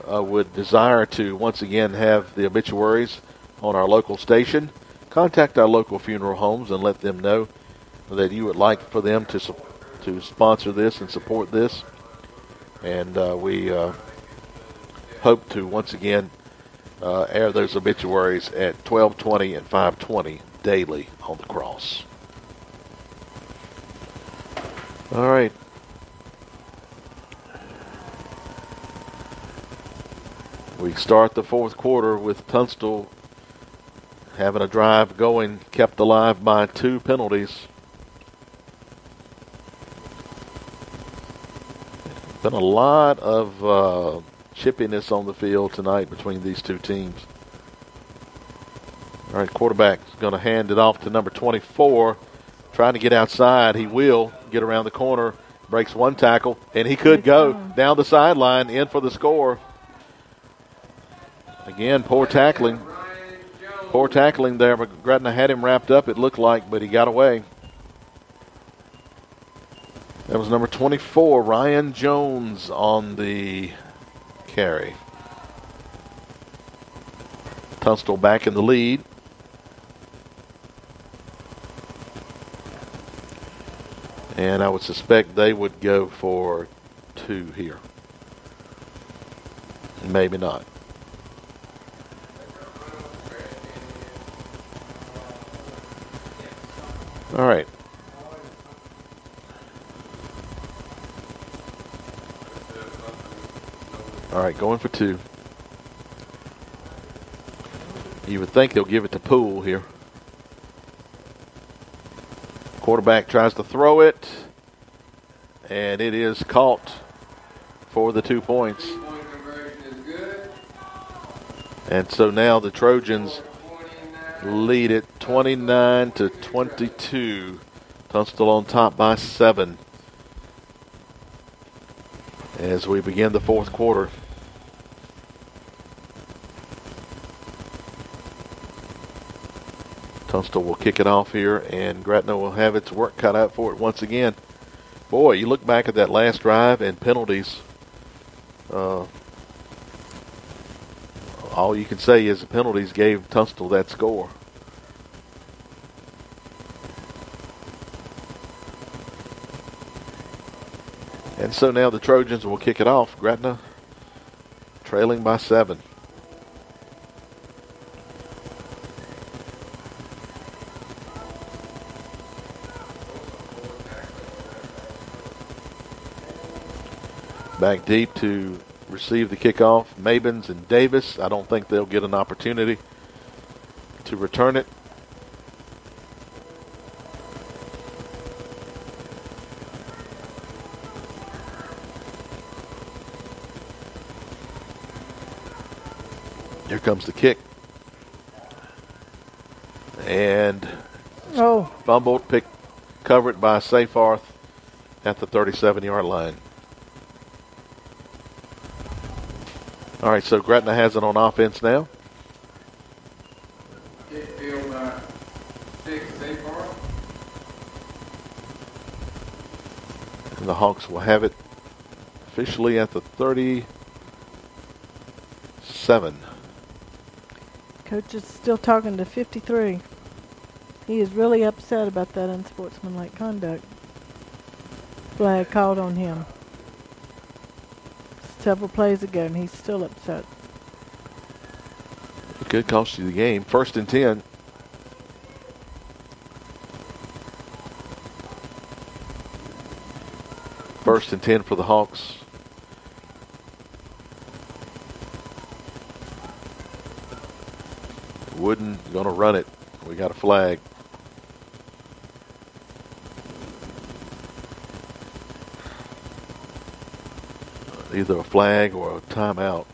Speaker 1: would desire to once again have the obituaries on our local station, contact our local funeral homes and let them know that you would like for them to sponsor this and support this. And we hope to once again air those obituaries at 12:20 and 5:20 daily on the Cross. All right. We start the fourth quarter with Tunstall having a drive going, kept alive by 2 penalties. Been a lot of chippiness on the field tonight between these two teams. All right, quarterback's going to hand it off to number 24. Trying to get outside. He will get around the corner, breaks one tackle, and he could go down the sideline, in for the score. Again, poor tackling. Poor tackling there, but Gretna had him wrapped up, it looked like, but he got away. That was number 24, Ryan Jones, on the carry. Tunstall back in the lead. And I would suspect they would go for 2 here. Maybe not. All right. All right, going for 2. You would think they'll give it to Poole here. Quarterback tries to throw it, and it is caught for the 2 points. And so now the Trojans lead it 29-22. Tunstall on top by 7 as we begin the fourth quarter. Tunstall will kick it off here, and Gretna will have its work cut out for it once again. Boy, you look back at that last drive and penalties. All you can say is the penalties gave Tunstall that score. And so now the Trojans will kick it off. Gretna trailing by 7. Back deep to receive the kickoff, Mabins and Davis. I don't think they'll get an opportunity to return it. Here comes the kick. And fumbled, covered by Seyfarth at the 37-yard line. All right, so Gretna has it on offense now.
Speaker 2: Kick field by 6, Zapar.
Speaker 1: And the Hawks will have it officially at the 37.
Speaker 3: Coach is still talking to 53. He is really upset about that unsportsmanlike conduct flag called on him several plays ago, and he's still upset.
Speaker 1: It could cost you the game. 1st and 10. First and 10 for the Hawks. Wooden going to run it. We got a flag. Either a flag or a timeout.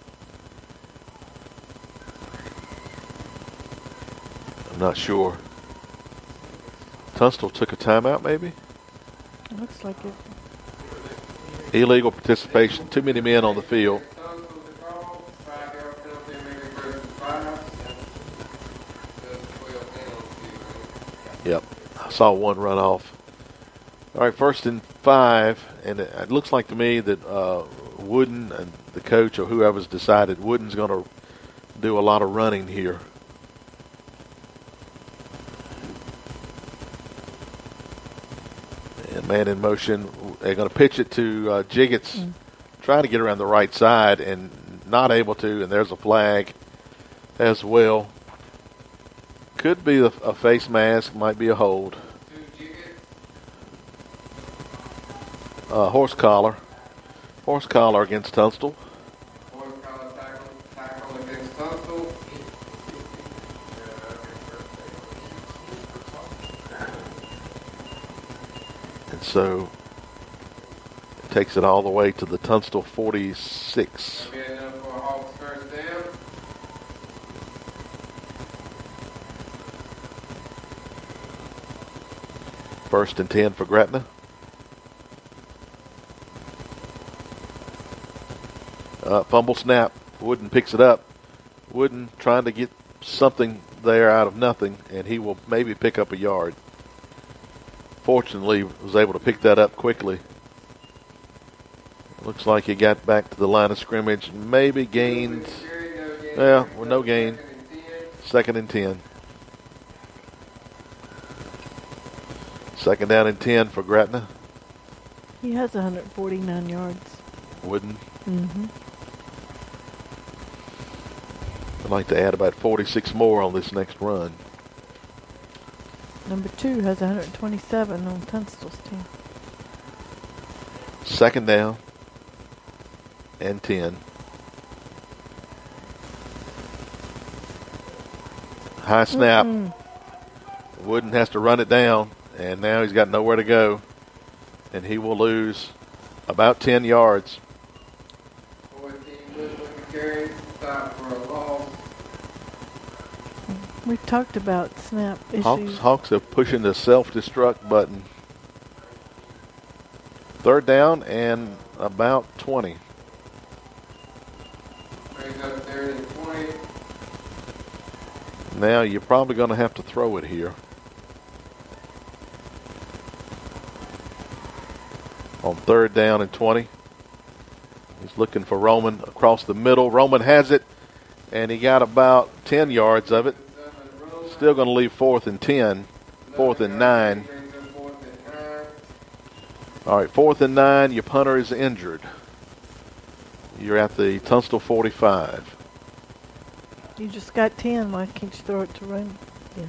Speaker 1: I'm not sure. Tunstall took a timeout, maybe?
Speaker 3: Looks like it.
Speaker 1: Illegal participation. Too many men on the field. Yep. I saw one run off. All right, 1st and 5. And it looks like to me that Wooden and the coach or whoever's decided Wooden's going to do a lot of running here. And man in motion. They're going to pitch it to Jiggets, trying to get around the right side and not able to. And there's a flag as well. Could be a face mask, might be a hold. Horse collar. Horse collar against Tunstall.
Speaker 2: Horse collar tackle against Tunstall.
Speaker 1: And so it takes it all the way to the Tunstall 46.
Speaker 2: Be enough for a Hawks 1st down.
Speaker 1: First and 10 for Gretna. Fumble snap. Wooden picks it up. Wooden trying to get something there out of nothing, and he will maybe pick up a yard. Fortunately, was able to pick that up quickly. Looks like he got back to the line of scrimmage. Maybe gained. Yeah, well, no gain. 2nd and 10. 2nd down and 10 for Gretna.
Speaker 3: He has 149 yards.
Speaker 1: Wooden.
Speaker 3: Mm-hmm.
Speaker 1: I'd like to add about 46 more on this next run.
Speaker 3: Number 2 has 127 on Tunstall's team.
Speaker 1: 2nd down and 10. High snap. Wooden has to run it down, and now he's got nowhere to go, and he will lose about 10 yards.
Speaker 2: 14 Wooden with the carry. Stop for a loss.
Speaker 3: We've talked about snap issues.
Speaker 1: Hawks are pushing the self-destruct button. 3rd down and about 20.
Speaker 2: Brings up 3rd and 20.
Speaker 1: Now you're probably going to have to throw it here. On 3rd down and 20. He's looking for Roman across the middle. Roman has it, and he got about 10 yards of it. Still going to leave 4th and 10. 4th and 9. All right, 4th and 9. Your punter is injured. You're at the Tunstall 45.
Speaker 3: You just got 10. Why can't you throw it to Roman? Yeah.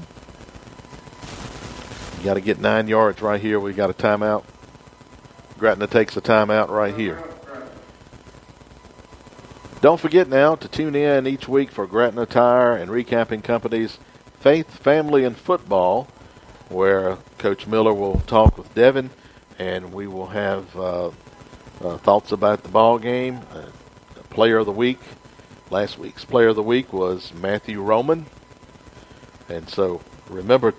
Speaker 1: You got to get 9 yards right here. We got a timeout. Gretna takes a timeout right here. Don't forget now to tune in each week for Gretna Tire and Recapping Company's Faith, Family, and Football, where Coach Miller will talk with Devin, and we will have thoughts about the ball game. Player of the week. Last week's Player of the Week was Matthew Roman. And so remember,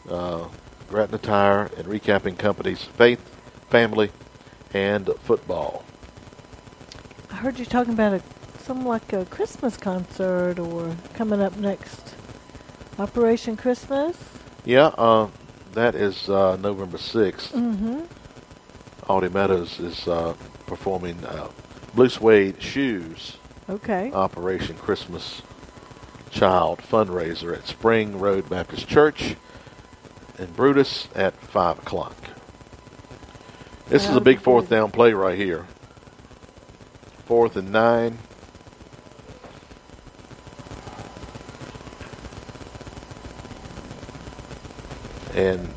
Speaker 1: Gretna Tire and Recapping Company's Faith, Family, and Football.
Speaker 3: I heard you talking about a some like a Christmas concert or coming up next. Operation Christmas.
Speaker 1: Yeah, that is November 6th.
Speaker 3: Mm-hmm.
Speaker 1: Audie Meadows is performing Blue Suede Shoes.
Speaker 3: Okay.
Speaker 1: Operation Christmas Child fundraiser at Spring Road Baptist Church in Brutus at 5 o'clock. This is a big fourth down play right here. 4th and 9. And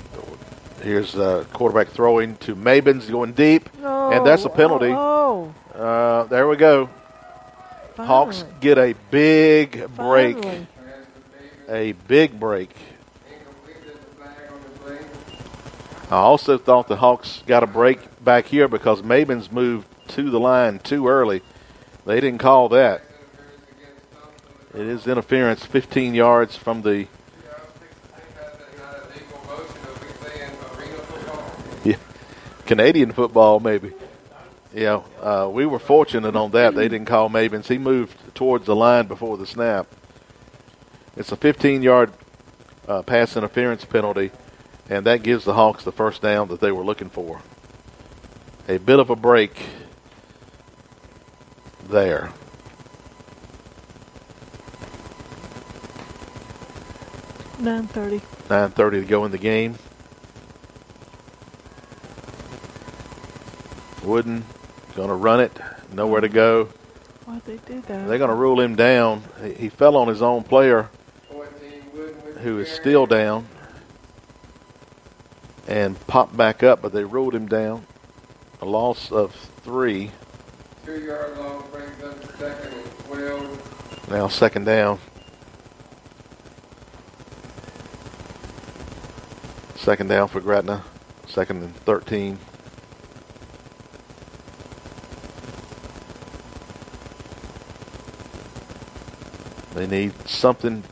Speaker 1: here's the quarterback throwing to Mabins, going deep.
Speaker 3: Oh,
Speaker 1: and that's a penalty. There we go.
Speaker 3: Finally.
Speaker 1: Hawks get a big break.
Speaker 3: Finally.
Speaker 1: A big break.
Speaker 2: Incomplete, there's a flag on the play.
Speaker 1: I also thought the Hawks got a break back here because Mabins moved to the line too early. They didn't call that. It is interference 15 yards from the Canadian football, maybe. Yeah, we were fortunate on that. They didn't call Mabins. He moved towards the line before the snap. It's a 15-yard pass interference penalty, and that gives the Hawks the first down that they were looking for. A bit of a break there. $9:30 to go in the game. Wooden going to run it. Nowhere to go.
Speaker 3: Why'd they do that?
Speaker 1: They're going to rule him down. He fell on his own player, who is still down, and popped back up, but they ruled him down. A loss of 3.
Speaker 2: 2-yard loss brings up to 2nd and 12.
Speaker 1: Now 2nd down. 2nd down for Gretna. 2nd and 13. They need something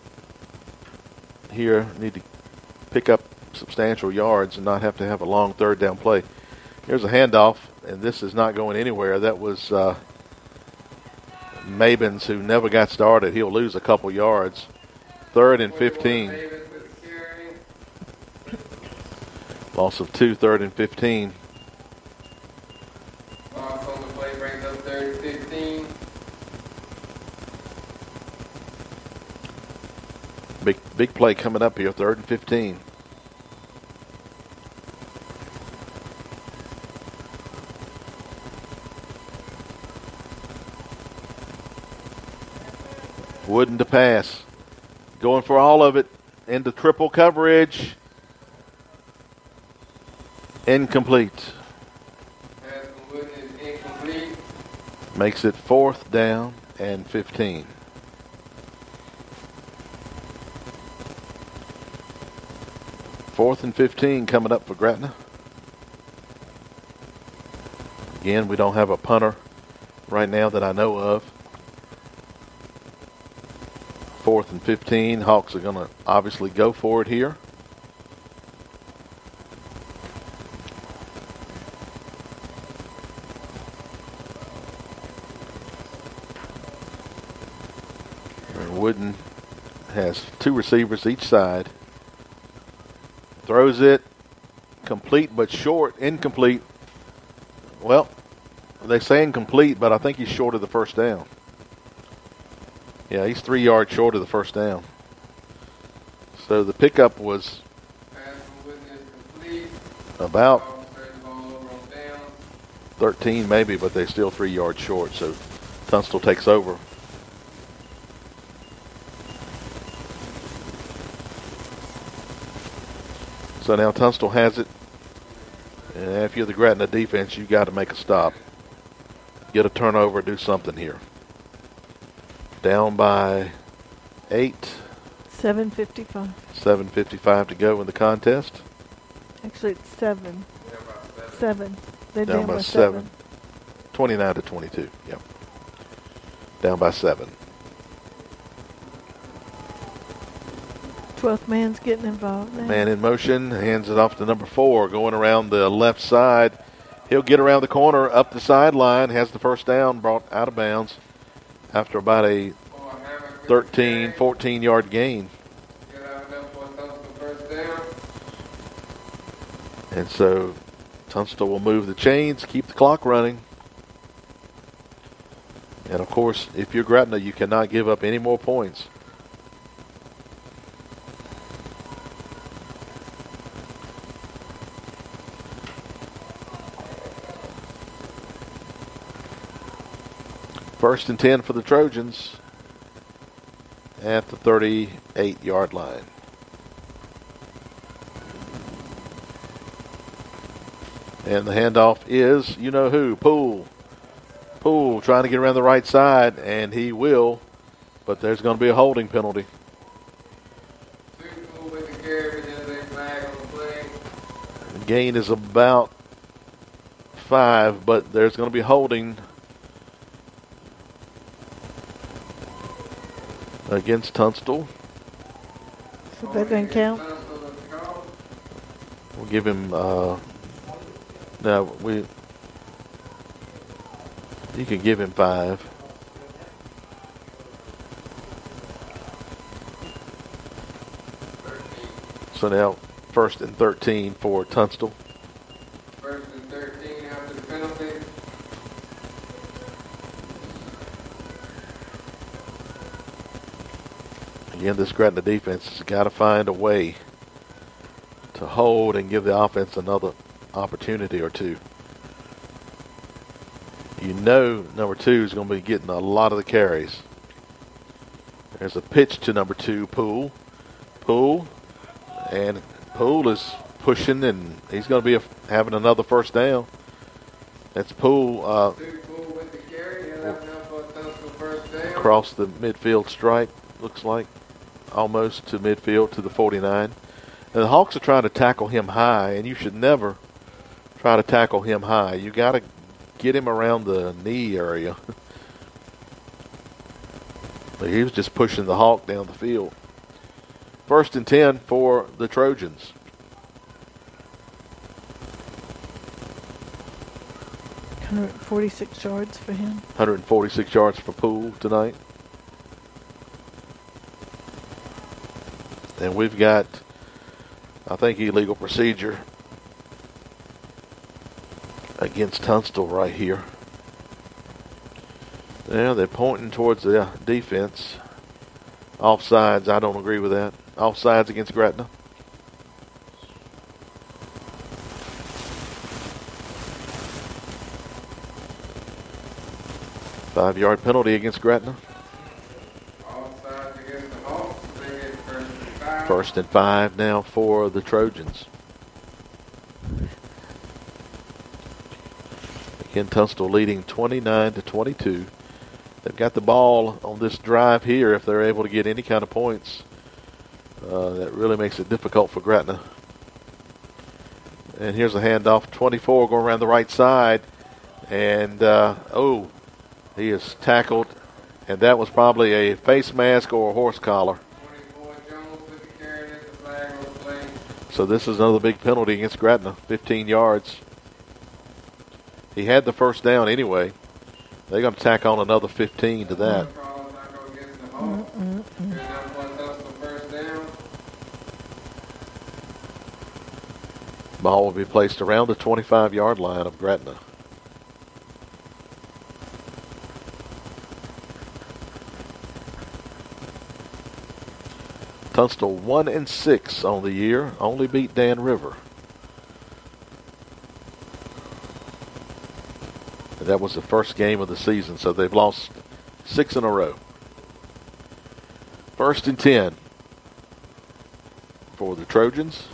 Speaker 1: here. Need to pick up substantial yards and not have to have a long 3rd down play. Here's a handoff, and this is not going anywhere. That was Mabins, who never got started. He'll lose a couple yards. 3rd and 15. Loss of 2, 3rd and 15.
Speaker 2: Loss on the play brings up 3rd and 15.
Speaker 1: Big play coming up here, 3rd and 15. Wooden to pass. Going for all of it. Into triple coverage. Incomplete.
Speaker 2: Pass from Wooden is incomplete.
Speaker 1: Makes it 4th down and 15. Fourth and 15 coming up for Gretna. Again, we don't have a punter right now that I know of. 4th and 15. Hawks are going to obviously go for it here. And Wooden has 2 receivers each side. Throws it, complete but short, incomplete. Well, they say incomplete, but I think he's short of the first down. Yeah, he's 3 yards short of the first down. So the pickup was about 13 maybe, but they're still 3 yards short, so Tunstall takes over. So now Tunstall has it. And if you're the Gretna defense, you've got to make a stop. Get a turnover, do something here. Down by 8.
Speaker 3: 7:55.
Speaker 1: 7:55 to go in the contest.
Speaker 3: Actually, it's 7. 7. They're
Speaker 1: Down by 7. 29 to 22. Yep. Down by 7.
Speaker 3: 12th man's getting involved now.
Speaker 1: Man in motion, hands it off to number 4, going around the left side. He'll get around the corner, up the sideline, has the first down, brought out of bounds. after about a
Speaker 2: For Hammock with the
Speaker 1: 13,
Speaker 2: carry.
Speaker 1: 14-yard gain.
Speaker 2: Good enough for Tunstall first down.
Speaker 1: And so Tunstall will move the chains, keep the clock running. And, of course, if you're Gretna, you cannot give up any more points. First and 10 for the Trojans at the 38-yard line. And the handoff is, you know who, Poole. Poole trying to get around the right side, and he will, but there's going to be a holding penalty.
Speaker 2: Tunstall with the carry, but there's a flag on the play.
Speaker 1: The gain is about 5, but there's going to be holding against Tunstall.
Speaker 3: So that didn't count.
Speaker 2: Tunstall is called.
Speaker 1: We'll give him, you can give him 5. So now first and 13 for Tunstall.
Speaker 2: First and 13 after the penalty.
Speaker 1: Again, this Gretna defense has got to find a way to hold and give the offense another opportunity or two. You know number 2 is going to be getting a lot of the carries. There's a pitch to number 2, Poole. And Poole is pushing, and he's going to be having another first down. That's Poole
Speaker 2: Poole with the carry. He'll have enough for Tunstall first down.
Speaker 1: across the midfield stripe, looks like, almost to midfield to the 49. And the Hawks are trying to tackle him high, and you should never try to tackle him high. You got to get him around the knee area. But he was just pushing the Hawk down the field. First and 10 for the Trojans.
Speaker 3: $146 yards for him.
Speaker 1: 146 yards for Poole tonight. And we've got, I think, illegal procedure against Tunstall right here. Yeah, they're pointing towards the defense. Offsides, I don't agree with that. Offsides against Gretna. Five-yard penalty against Gretna.
Speaker 2: Offsides against the Hawks. Bring it first and 5.
Speaker 1: First and 5 now for the Trojans. Again, Tunstall leading 29-22. They've got the ball on this drive here. If they're able to get any kind of points, that really makes it difficult for Gretna. And here's a handoff. 24 going around the right side. And, he is tackled. And that was probably a face mask or a horse collar.
Speaker 2: 24 Jones with the carry. There's a flag on the play.
Speaker 1: So this is another big penalty against Gretna. 15 yards. He had the first down anyway. They're going to tack on another 15 to that.
Speaker 2: Call back against the Hawks. Good enough for Tunstall first down.
Speaker 1: Ball will be placed around the 25-yard line of Gretna. Tunstall 1-6 on the year, only beat Dan River. And that was the first game of the season, so they've lost 6 in a row. First and 10 for the Trojans.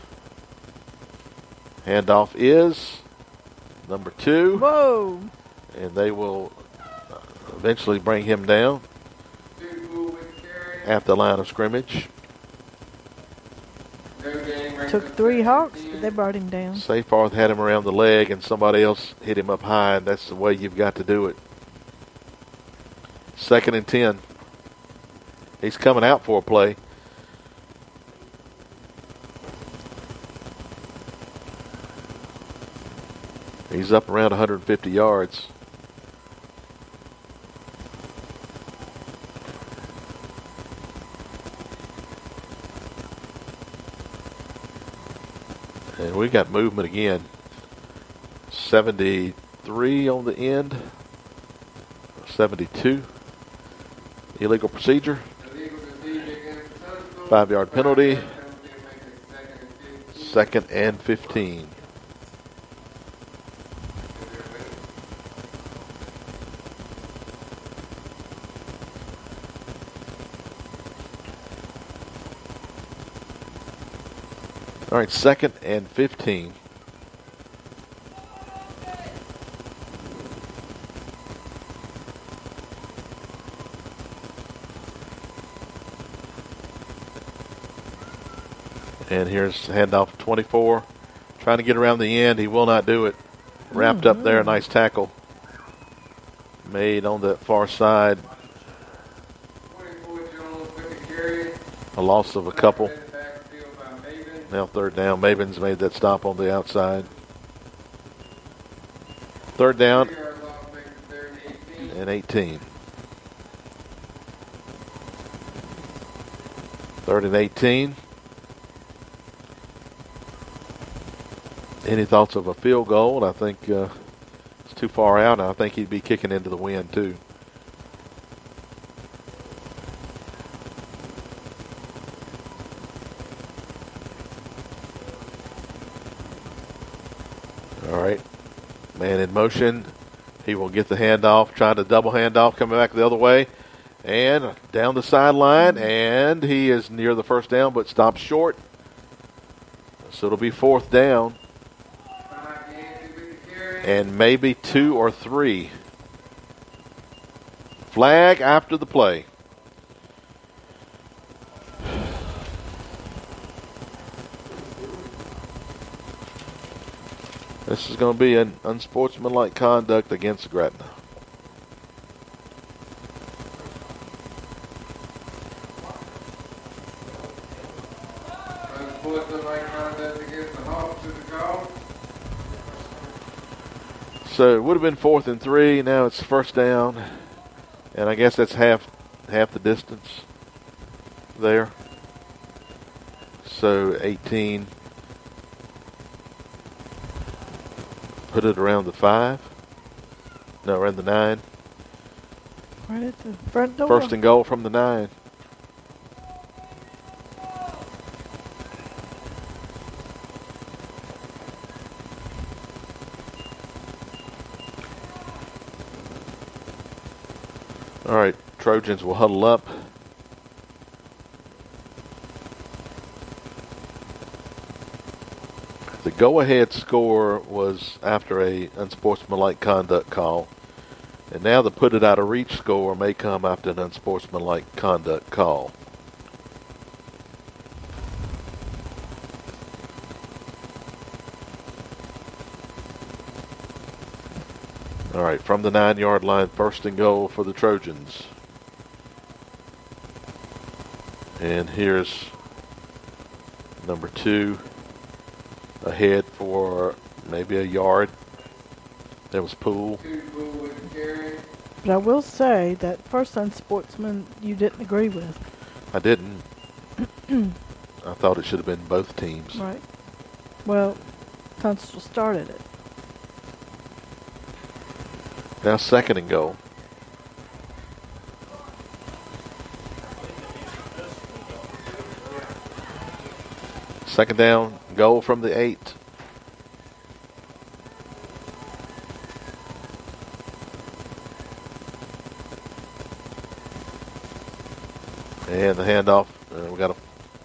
Speaker 1: Handoff is number 2.
Speaker 3: Whoa!
Speaker 1: And they will eventually bring him down
Speaker 2: Poole with the carry.
Speaker 1: at the line of scrimmage.
Speaker 2: No gain. Brings
Speaker 3: Took
Speaker 2: us
Speaker 3: 3
Speaker 2: to
Speaker 3: Hawks,
Speaker 2: 15.
Speaker 3: but they brought him down.
Speaker 1: Seyfarth had him around the leg, and somebody else hit him up high, and that's the way you've got to do it. Second and 10. He's coming out for a play. He's up around 150 yards. And we got movement again. 73 on the end. 72. Illegal procedure. 5-yard penalty. 2nd and 15. All right, 2nd and 15. And here's handoff 24. Trying to get around the end. He will not do it. Wrapped up there. Nice tackle. Made on the far side. A loss of a couple. Now 3rd down. Maven's made that stop on the outside. 3rd down and 18. 3rd and 18. Any thoughts of a field goal? I think it's too far out. I think he'd be kicking into the wind too. All right. Man in motion. He will get the handoff, trying to double handoff, coming back the other way. And down the sideline, and he is near the 1st down, but stops short. So it'll be 4th down. And maybe 2 or 3. Flag after the play. This is going to be an unsportsmanlike conduct against Gretna.
Speaker 2: Unsportsmanlike conduct against the Hawks is the call.
Speaker 1: So it would have been 4th and 3. Now it's 1st down, and I guess that's half the distance there. So 18. Put it around the 5. No, around the 9.
Speaker 3: Right at the front door.
Speaker 1: 1st and goal from the 9. All right, Trojans will huddle up. The go-ahead score was after a unsportsmanlike conduct call. And now the put it out of reach score may come after an unsportsmanlike conduct call. All right, from the 9-yard line, 1st and goal for the Trojans. And here's number 2 ahead for maybe a yard. There was Poole.
Speaker 3: But I will say that first unsportsman you didn't agree with.
Speaker 1: I didn't. I thought it should have been both teams.
Speaker 3: Right. Well, Tunstall started it.
Speaker 1: Now 2nd and goal. Second down, goal from the 8. And the handoff. We got a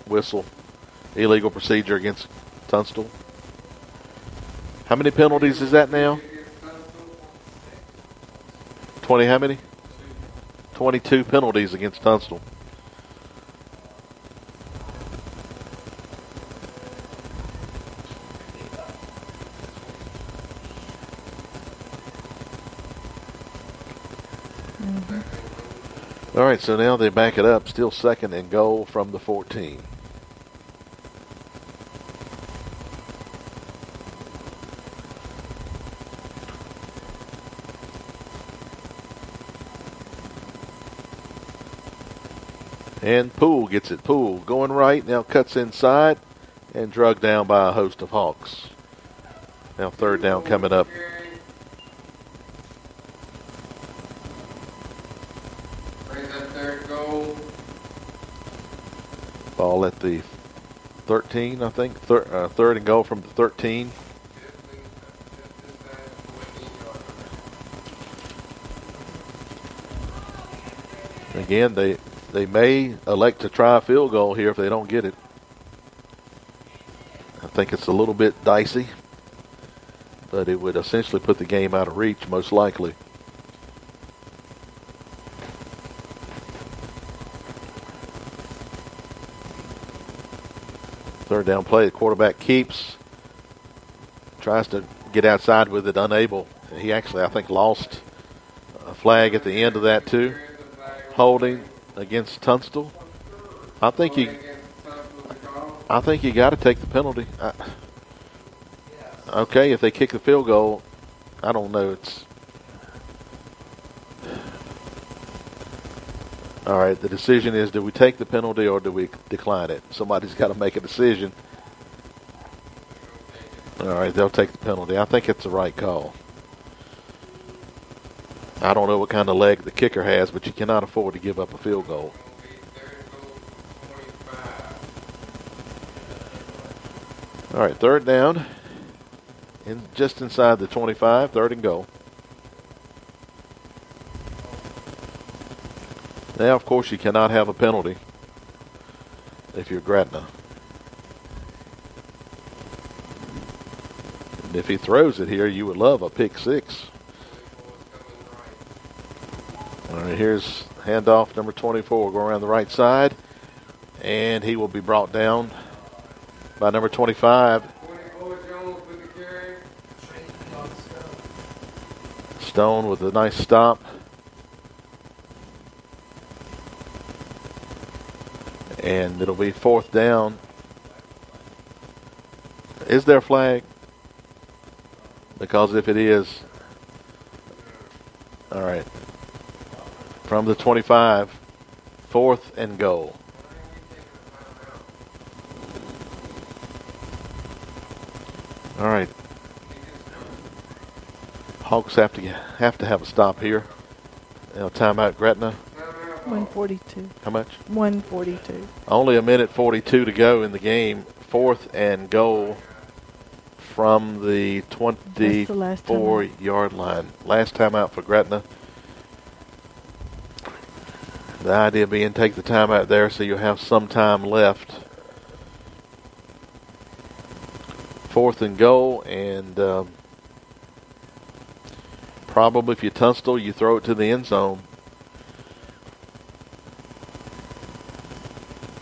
Speaker 1: whistle. Illegal procedure against Tunstall. How many penalties is that now? 20 how many? 22 penalties against Tunstall. All right, so now they back it up. Still 2nd and goal from the 14. And Poole gets it. Poole going right, now cuts inside. and drugged down by a host of Hawks. Now third down coming up.
Speaker 2: Brings up third goal.
Speaker 1: Ball at the 13, I think. Third and goal from the 13. Again, they may elect to try a field goal here if they don't get it. I think it's a little bit dicey, but it would essentially put the game out of reach, most likely. Third down play, the quarterback keeps, tries to get outside with it, unable. He actually, I think, lost a flag at the end of that too. Holding against Tunstall. I think you got to take the penalty. Okay, if they kick the field goal, I don't know. It's all right. The decision is: do we take the penalty or do we decline it? Somebody's got to make a decision. All right, they'll take the penalty. I think it's the right call. I don't know what kind of leg the kicker has, but you cannot afford to give up a field goal. All right, third down, just inside the 25, third and goal. Now, of course, you cannot have a penalty if you're Gretna. And if he throws it here, you would love a pick six. All right, here's handoff number 24. Go around the right side, and he will be brought down by number 25. Stone with a nice stop. And it'll be fourth down. Is there a flag? Because if it is, all right. From the 25, fourth and goal. All right. Hawks have to have a stop here. Timeout, Gretna.
Speaker 3: 142.
Speaker 1: How much?
Speaker 3: 142.
Speaker 1: Only a minute 42 to go in the game. Fourth and goal from the 24-yard line. Last timeout for Gretna. The idea being take the time out there so you'll have some time left. Fourth and goal, and probably if you Tunstall, you throw it to the end zone.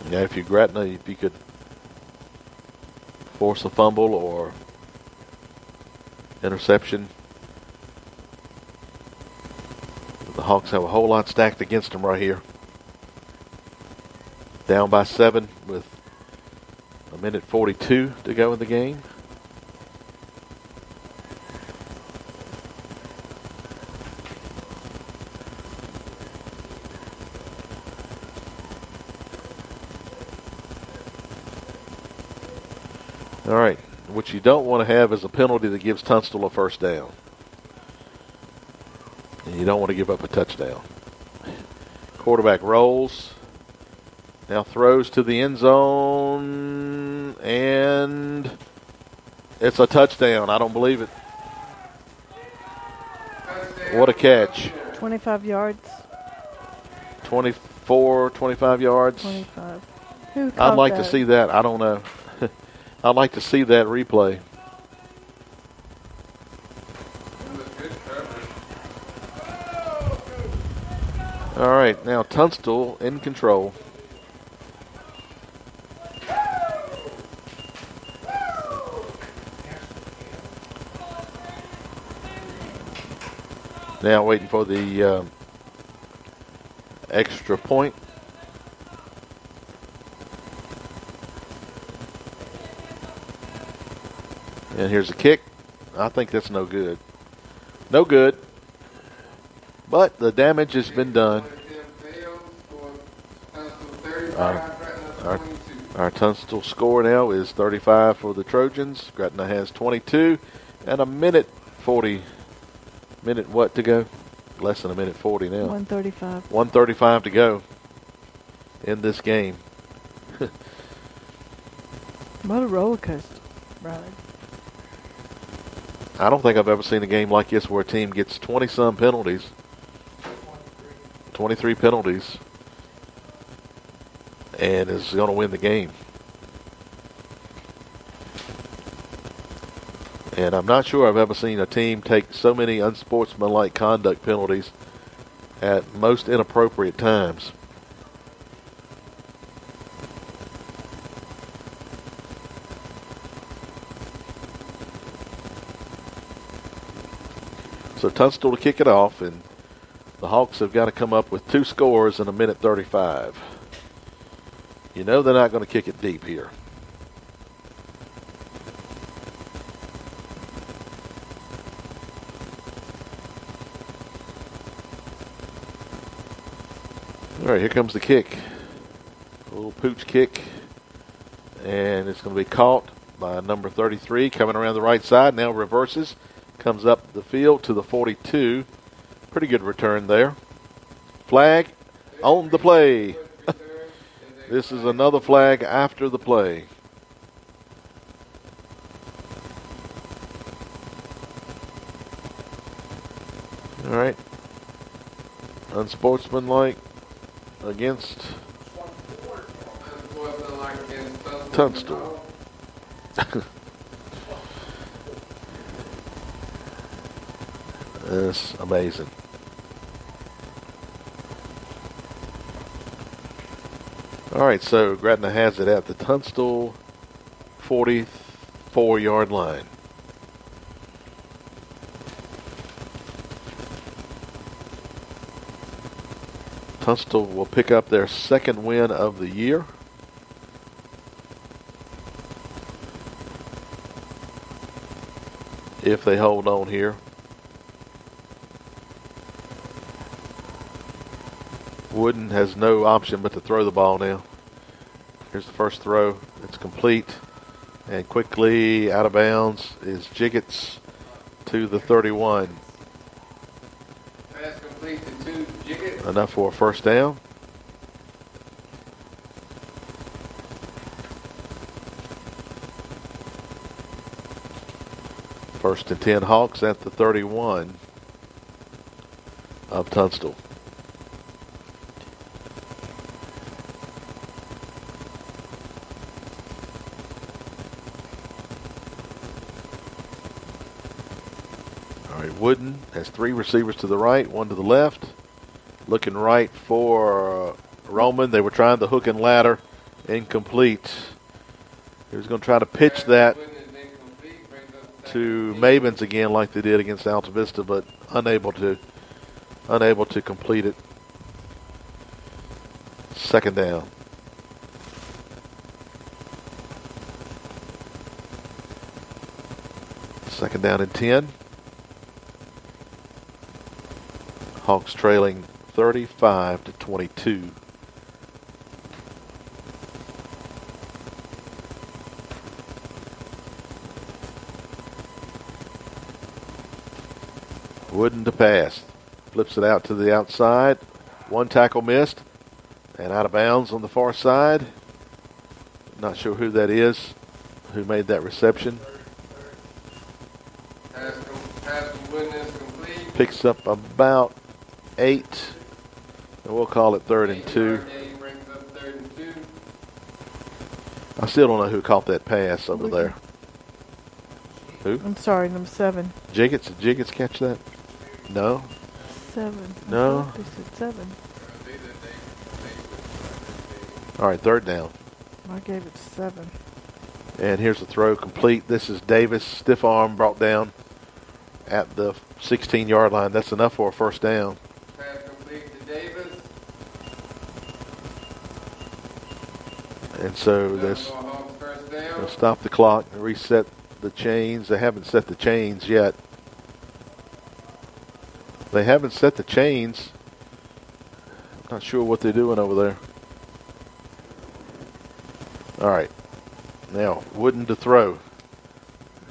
Speaker 1: Yeah, if you're Gretna, if you could force a fumble or interception. The Hawks have a whole lot stacked against them right here. Down by 7 with a minute 42 to go in the game. All right, what you don't want to have is a penalty that gives Tunstall a first down. And you don't want to give up a touchdown. Quarterback rolls. Now throws to the end zone. And it's a touchdown. I don't believe it. What a catch.
Speaker 3: 25 yards.
Speaker 1: 24, 25 yards.
Speaker 3: 25. Who
Speaker 1: I'd
Speaker 3: caught
Speaker 1: like
Speaker 3: that?
Speaker 1: to see that. I don't know. I'd like to see that replay. All right, now Tunstall in control. Now waiting for the extra point. And here's a kick. I think that's no good. No good. But the damage has been done. Our Tunstall score now is 35 for the Trojans. Gretna has 22. And a minute 40. Minute what to go? Less than a minute 40 now.
Speaker 3: 1:35.
Speaker 1: 1:35 to go in this game.
Speaker 3: What a roller coaster ride.
Speaker 1: I don't think I've ever seen a game like this where a team gets 20-some penalties. 23 penalties. And is going to win the game. And I'm not sure I've ever seen a team take so many unsportsmanlike conduct penalties at most inappropriate times. So Tunstall to kick it off, and the Hawks have got to come up with 2 scores in a minute 35. You know they're not going to kick it deep here. All right, here comes the kick. A little pooch kick. And it's going to be caught by number 33 coming around the right side. Now reverses. Comes up the field to the 42. Pretty good return there. Flag on the play. This is another flag after the play. All right. Unsportsmanlike against Tunstall. That's amazing. All right, so Gretna has it at the Tunstall 44-yard line. Tunstall will pick up their second win of the year. If they hold on here. Wooden has no option but to throw the ball now. Here's the first throw. It's complete. And quickly out of bounds is Jiggets to the 31.
Speaker 2: Pass complete to 2, Jiggets.
Speaker 1: Enough for a first down. First and 10 Hawks at the 31 of Tunstall. Wooden has 3 receivers to the right, 1 to the left. Looking right for Roman. They were trying the hook and ladder. Incomplete. He was going to try to pitch that to Mavens again like they did against Alta Vista, but unable to complete it. Second down. Second down and 10. Hawks trailing 35-22. Wooden to pass. Flips it out to the outside. 1 tackle missed. And out of bounds on the far side. Not sure who that is, who made that reception. Picks up about 8. And we'll call it 3rd and 2. I still don't know who caught that pass over there. Who?
Speaker 3: I'm sorry, number 7.
Speaker 1: Jiggets? Did Jiggets catch that? No.
Speaker 3: 7.
Speaker 1: No.
Speaker 3: I thought they said 7.
Speaker 1: All right, 3rd down.
Speaker 3: I gave it 7.
Speaker 1: And here's the throw complete. This is Davis. Stiff arm brought down at the 16-yard line. That's enough for a first down.
Speaker 2: Pass complete to Davis.
Speaker 1: And so they'll stop the clock and reset the chains. They haven't set the chains yet. They haven't set the chains. Not sure what they're doing over there. All right. Now, Wooden to throw.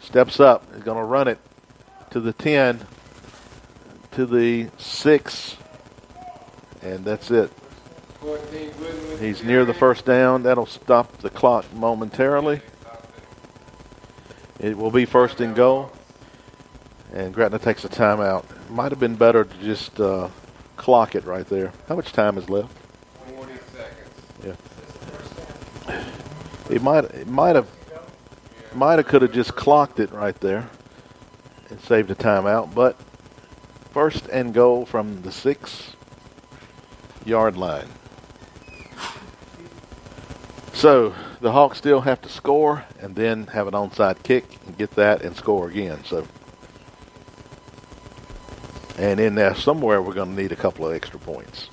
Speaker 1: Steps up. He's going to run it to the 10, to the 6, and that's it.
Speaker 2: 14 Wooden with
Speaker 1: He's
Speaker 2: the
Speaker 1: near the
Speaker 2: carry.
Speaker 1: first down. That'll stop the clock momentarily. It will be first and goal. And Gretna takes a timeout. Might have been better to just clock it right there. How much time is left?
Speaker 2: 40 seconds.
Speaker 1: Yeah. He might have could have just clocked it right there and saved a timeout. But first and goal from the 6-yard line. So the Hawks still have to score and then have an onside kick and get that and score again. So, and in there somewhere we're going to need a couple of extra points.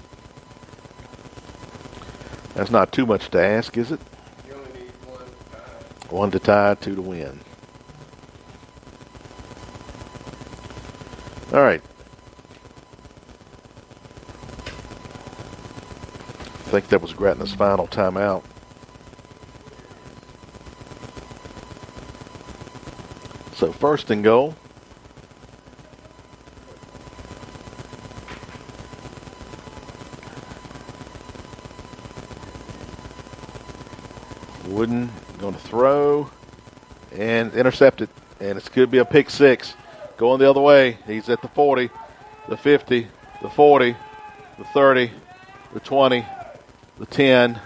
Speaker 1: That's not too much to ask, is it?
Speaker 2: You only need one to tie.
Speaker 1: 1 to tie, 2 to win. All right. I think that was Gretna's final timeout. So first and goal. Wooden going to throw and intercept it. And it's going to be a pick 6. Going the other way. He's at the 40, the 50, the 40, the 30, the 20, the 10.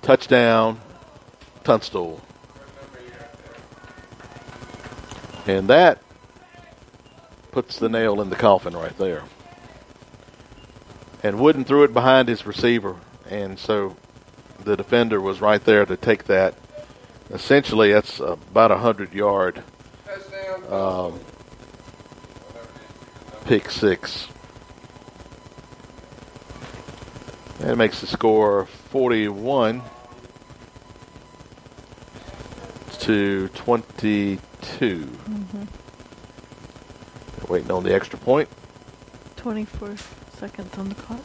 Speaker 1: Touchdown, Tunstall. And that puts the nail in the coffin right there. And Wooden threw it behind his receiver. And so the defender was right there to take that. Essentially, that's about 100-yard
Speaker 2: Touchdown.
Speaker 1: pick 6. That makes the score 41 to 22. Waiting on the extra point.
Speaker 3: 24 seconds on the clock.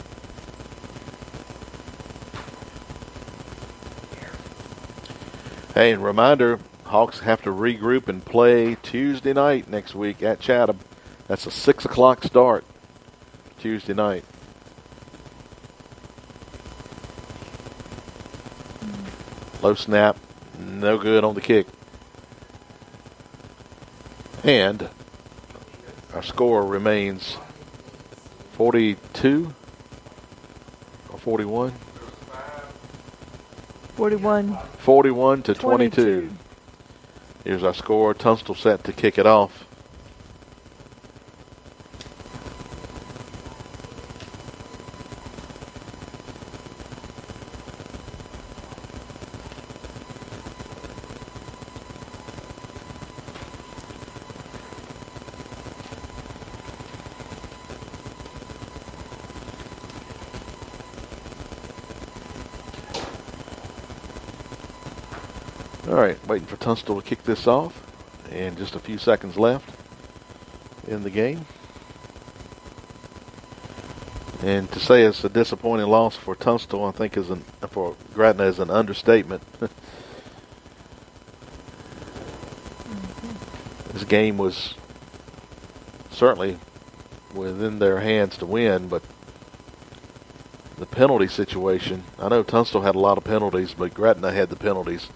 Speaker 1: Hey, and reminder, Hawks have to regroup and play Tuesday night next week at Chatham. That's a 6 o'clock start Tuesday night. Low snap, no good on the kick. And our score remains 42 or 41?
Speaker 3: 41.
Speaker 1: 41 to 22. Here's our score. Tunstall set to kick it off. All right, waiting for Tunstall to kick this off. And just a few seconds left in the game. And to say it's a disappointing loss for Tunstall, I think for Gretna is an understatement. This game was certainly within their hands to win, but the penalty situation, I know Tunstall had a lot of penalties, but Gretna had the penalties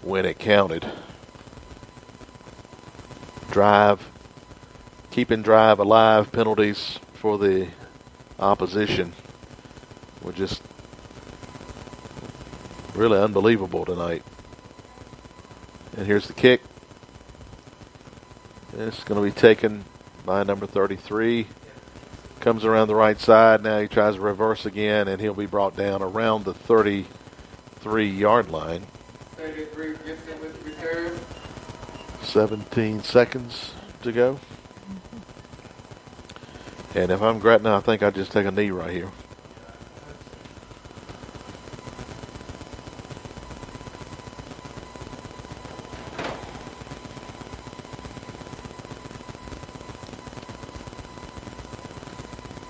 Speaker 1: when it counted. Keeping drive alive penalties for the opposition were just really unbelievable tonight. And here's the kick. It's going to be taken by number 33. Comes around the right side. Now he tries to reverse again, and he'll be brought down around the 33-yard line.
Speaker 2: 33 gets it with return.
Speaker 1: 17 seconds to go. And if I'm Gretna, I think I'd just take a knee right here.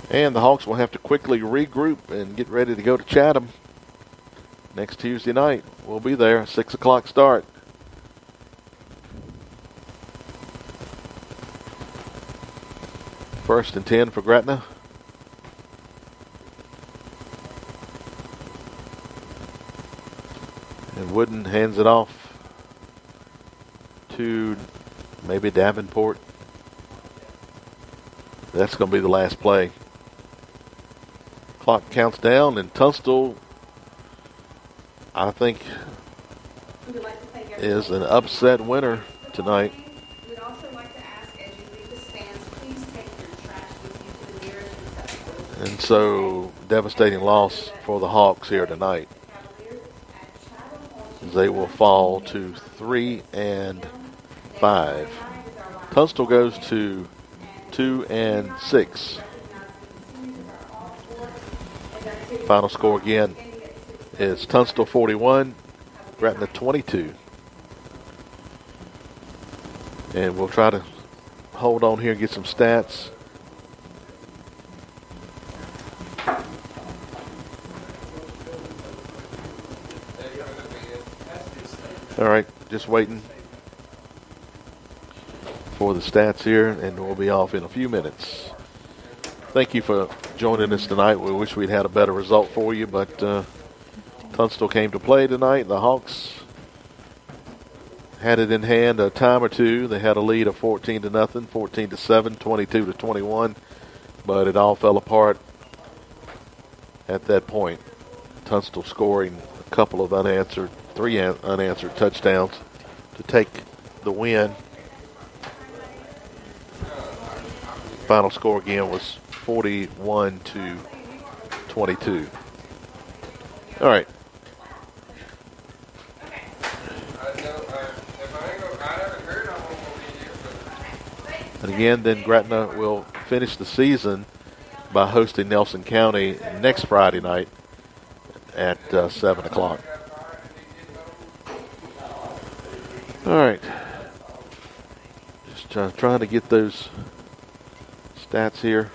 Speaker 1: And the Hawks will have to quickly regroup and get ready to go to Chatham next Tuesday night. We'll be there, 6 o'clock start. First and 10 for Gretna. And Wooden hands it off to maybe Davenport. That's going to be the last play. Clock counts down, and Tunstall, I think, is an upset winner tonight.
Speaker 5: We'd also like to ask, as you leave the stands, please take your trash with you to the nearest receptacle.
Speaker 1: And so, devastating loss for the Hawks here tonight. They will fall to 3-5. Tunstall goes to 2-6. Final score again is Tunstall 41, Gretna 22. And we'll try to hold on here and get some stats. All right, just waiting for the stats here, and we'll be off in a few minutes. Thank you for joining us tonight. We wish we'd had a better result for you, but Tunstall came to play tonight. The Hawks had it in hand a time or two. They had a lead of 14-0, 14-7, 22-21, but it all fell apart at that point. Tunstall scoring a couple of three unanswered touchdowns to take the win. Final score again was 41-22. All right. And again, then Gretna will finish the season by hosting Nelson County next Friday night at 7 o'clock. All right. Just trying to get those stats here.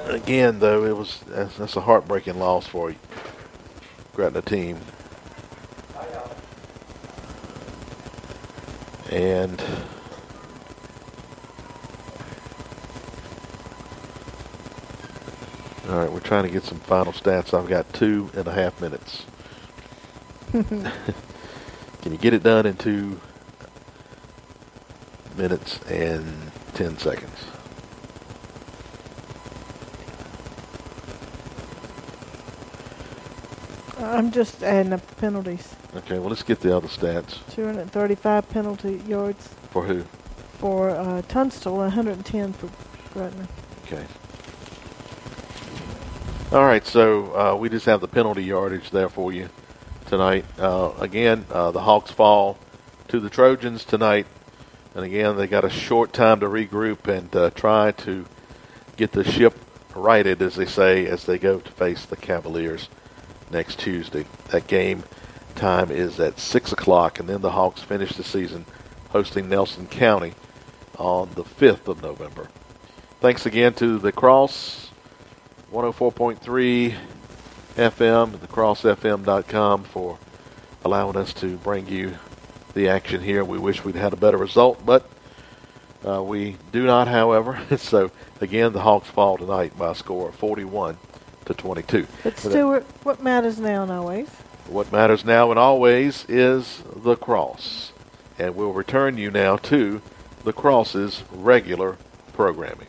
Speaker 1: Again, though, that's a heartbreaking loss for you, Gretna team. And all right, we're trying to get some final stats. I've got 2.5 minutes. Can you get it done in 2 minutes and 10 seconds?
Speaker 3: I'm just adding up the penalties.
Speaker 1: Okay, well, let's get the other stats.
Speaker 3: 235 penalty yards.
Speaker 1: For who?
Speaker 3: For Tunstall, 110 for Gretna.
Speaker 1: Okay. All right, so we just have the penalty yardage there for you tonight. Again, the Hawks fall to the Trojans tonight. And again, they got a short time to regroup and try to get the ship righted, as they say, as they go to face the Cavaliers next Tuesday. That game time is at 6 o'clock, and then the Hawks finish the season hosting Nelson County on the 5th of November. Thanks again to the Cross, 104.3 FM, thecrossfm.com, for allowing us to bring you the action here. We wish we'd had a better result, but we do not, however. So, again, the Hawks fall tonight by a score of 41-22.
Speaker 3: But Stuart, what matters now and always?
Speaker 1: What matters now and always is the Cross. And we'll return you now to the Cross's regular programming.